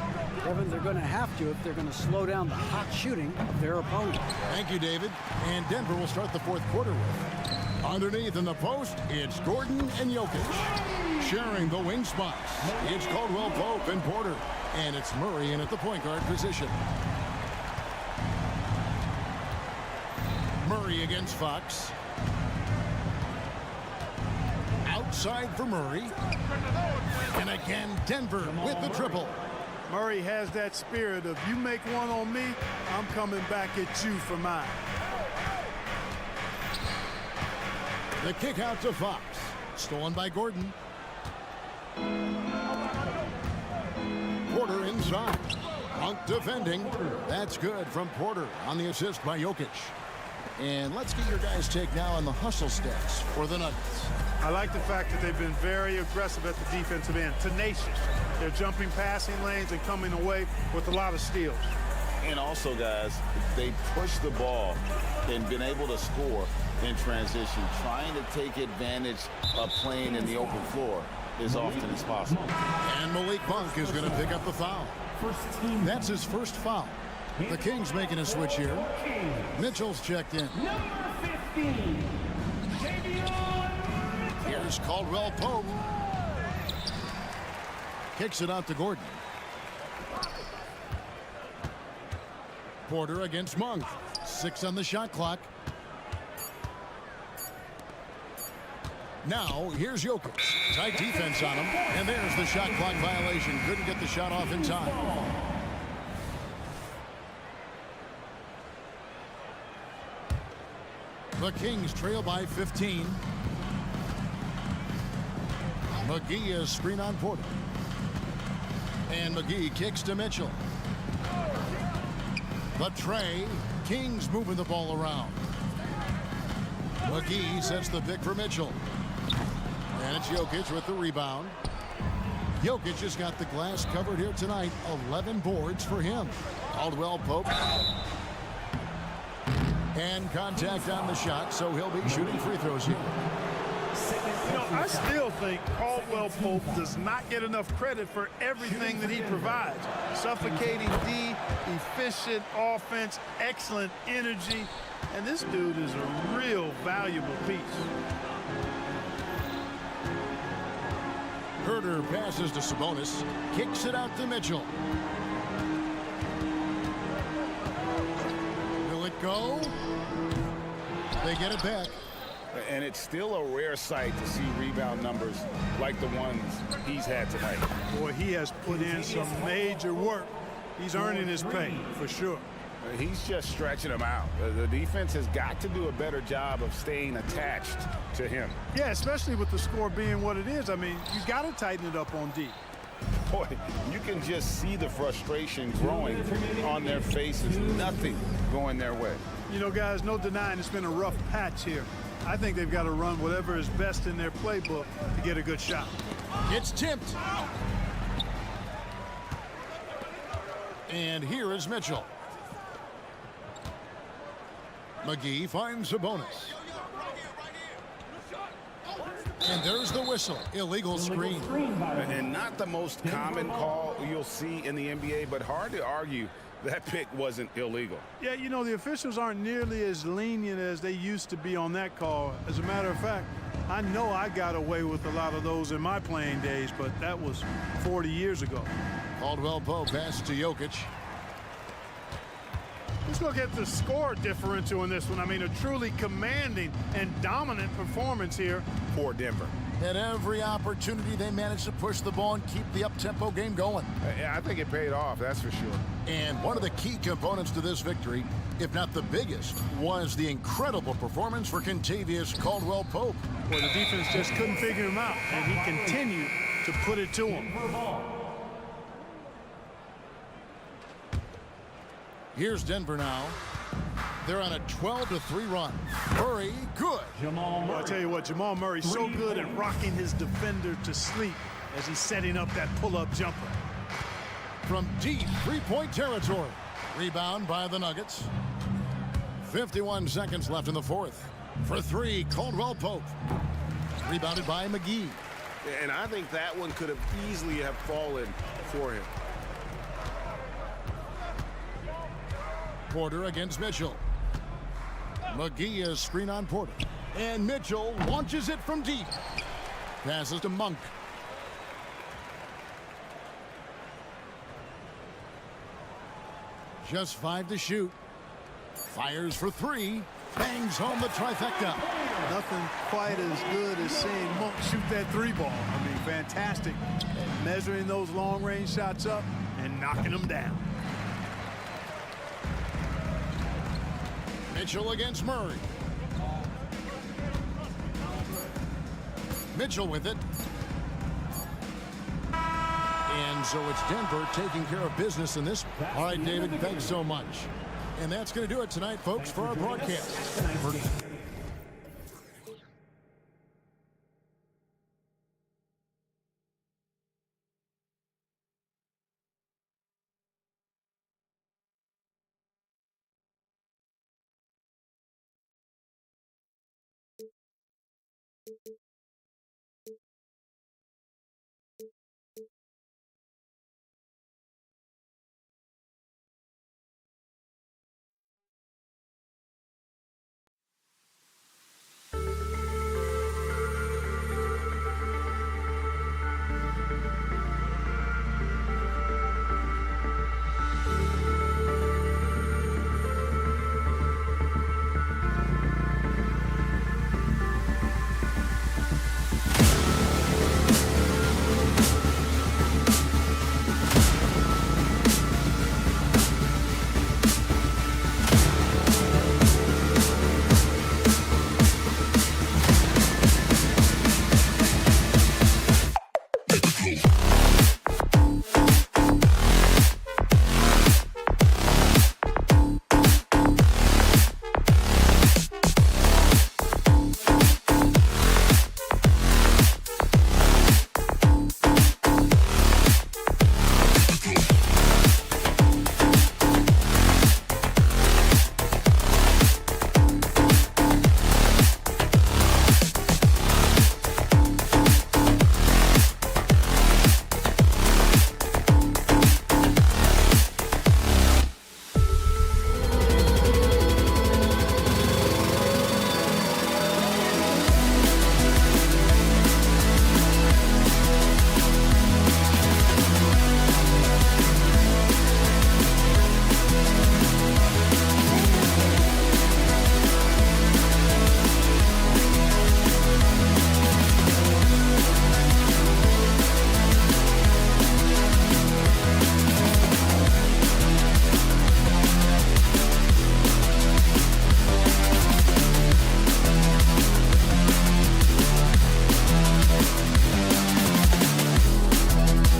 Kevin, they're going to have to if they're going to slow down the hot shooting of their opponent. Thank you, David. And Denver will start the fourth quarter with. Underneath in the post, it's Gordon and Jokic. Sharing the wing spots, it's Caldwell Pope and Porter. And it's Murray in at the point guard position. Murray against Fox. Outside for Murray. And again, Denver with the triple. Murray has that spirit of you make one on me, I'm coming back at you for mine. The kick out to Fox. Stolen by Gordon. Porter inside. Monk defending. That's good from Porter on the assist by Jokic. And let's get your guys' take now on the hustle stats for the Nuggets. I like the fact that they've been very aggressive at the defensive end. Tenacious. They're jumping passing lanes and coming away with a lot of steals. And also, guys, they push the ball and been able to score in transition, trying to take advantage of playing in the open floor as often as possible. And Malik Monk is going to pick up the foul. That's his first foul. The Kings making a switch here. Mitchell's checked in. Here's Caldwell Pope. Kicks it out to Gordon. Porter against Monk. 6 on the shot clock. Now, here's Jokic. Tight defense on him. And there's the shot clock violation. Couldn't get the shot off in time. The Kings trail by 15. McGee is screen on Porter. And McGee kicks to Mitchell. The tray. Kings moving the ball around. McGee sets the pick for Mitchell. And it's Jokic with the rebound. Jokic has got the glass covered here tonight. 11 boards for him. Caldwell Pope. And contact on the shot, so he'll be shooting free throws here. You know, I still think Caldwell Pope does not get enough credit for everything that he provides. Suffocating D, efficient offense, excellent energy, and this dude is a real valuable piece. Herter passes to Sabonis, kicks it out to Mitchell. Will it go? They get it back. And it's still a rare sight to see rebound numbers like the ones he's had tonight. Boy, he has put in some major work. He's earning his pay, for sure. He's just stretching them out. The defense has got to do a better job of staying attached to him. Yeah, especially with the score being what it is. I mean, you got to tighten it up on D. Boy, you can just see the frustration growing on their faces. Nothing going their way. You know, guys, no denying it's been a rough patch here. I think they've got to run whatever is best in their playbook to get a good shot. It's tipped. And here is Mitchell. McGee finds Sabonis. And there's the whistle. Illegal screen. And not the most common call you'll see in the NBA, but hard to argue that pick wasn't illegal. Yeah, you know, the officials aren't nearly as lenient as they used to be on that call. As a matter of fact, I know I got away with a lot of those in my playing days, but that was 40 years ago. Caldwell Pope passes to Jokic. Let's look at the score differential in this one. I mean, a truly commanding and dominant performance here for Denver. At every opportunity, they managed to push the ball and keep the up-tempo game going. Yeah, I think it paid off, that's for sure. And one of the key components to this victory, if not the biggest, was the incredible performance for Kentavious Caldwell-Pope. Well, the defense just couldn't figure him out, and he continued to put it to him. Here's Denver now. They're on a 12-3 run. Murray, good. Well, I'll tell you what, Jamal Murray's so good at rocking his defender to sleep as he's setting up that pull-up jumper. From deep three-point territory. Rebound by the Nuggets. 51 seconds left in the fourth. For three, Caldwell-Pope. Rebounded by McGee. And I think that one could have easily have fallen for him. Porter against Mitchell. McGee is screen on Porter. And Mitchell launches it from deep. Passes to Monk. Just 5 to shoot. Fires for three. Bangs home the trifecta. Nothing quite as good as seeing Monk shoot that three ball. I mean, fantastic at measuring those long-range shots up and knocking them down. Mitchell against Murray. Mitchell with it. And so it's Denver taking care of business in this. All right, David, thanks so much. And that's going to do it tonight, folks, for our broadcast.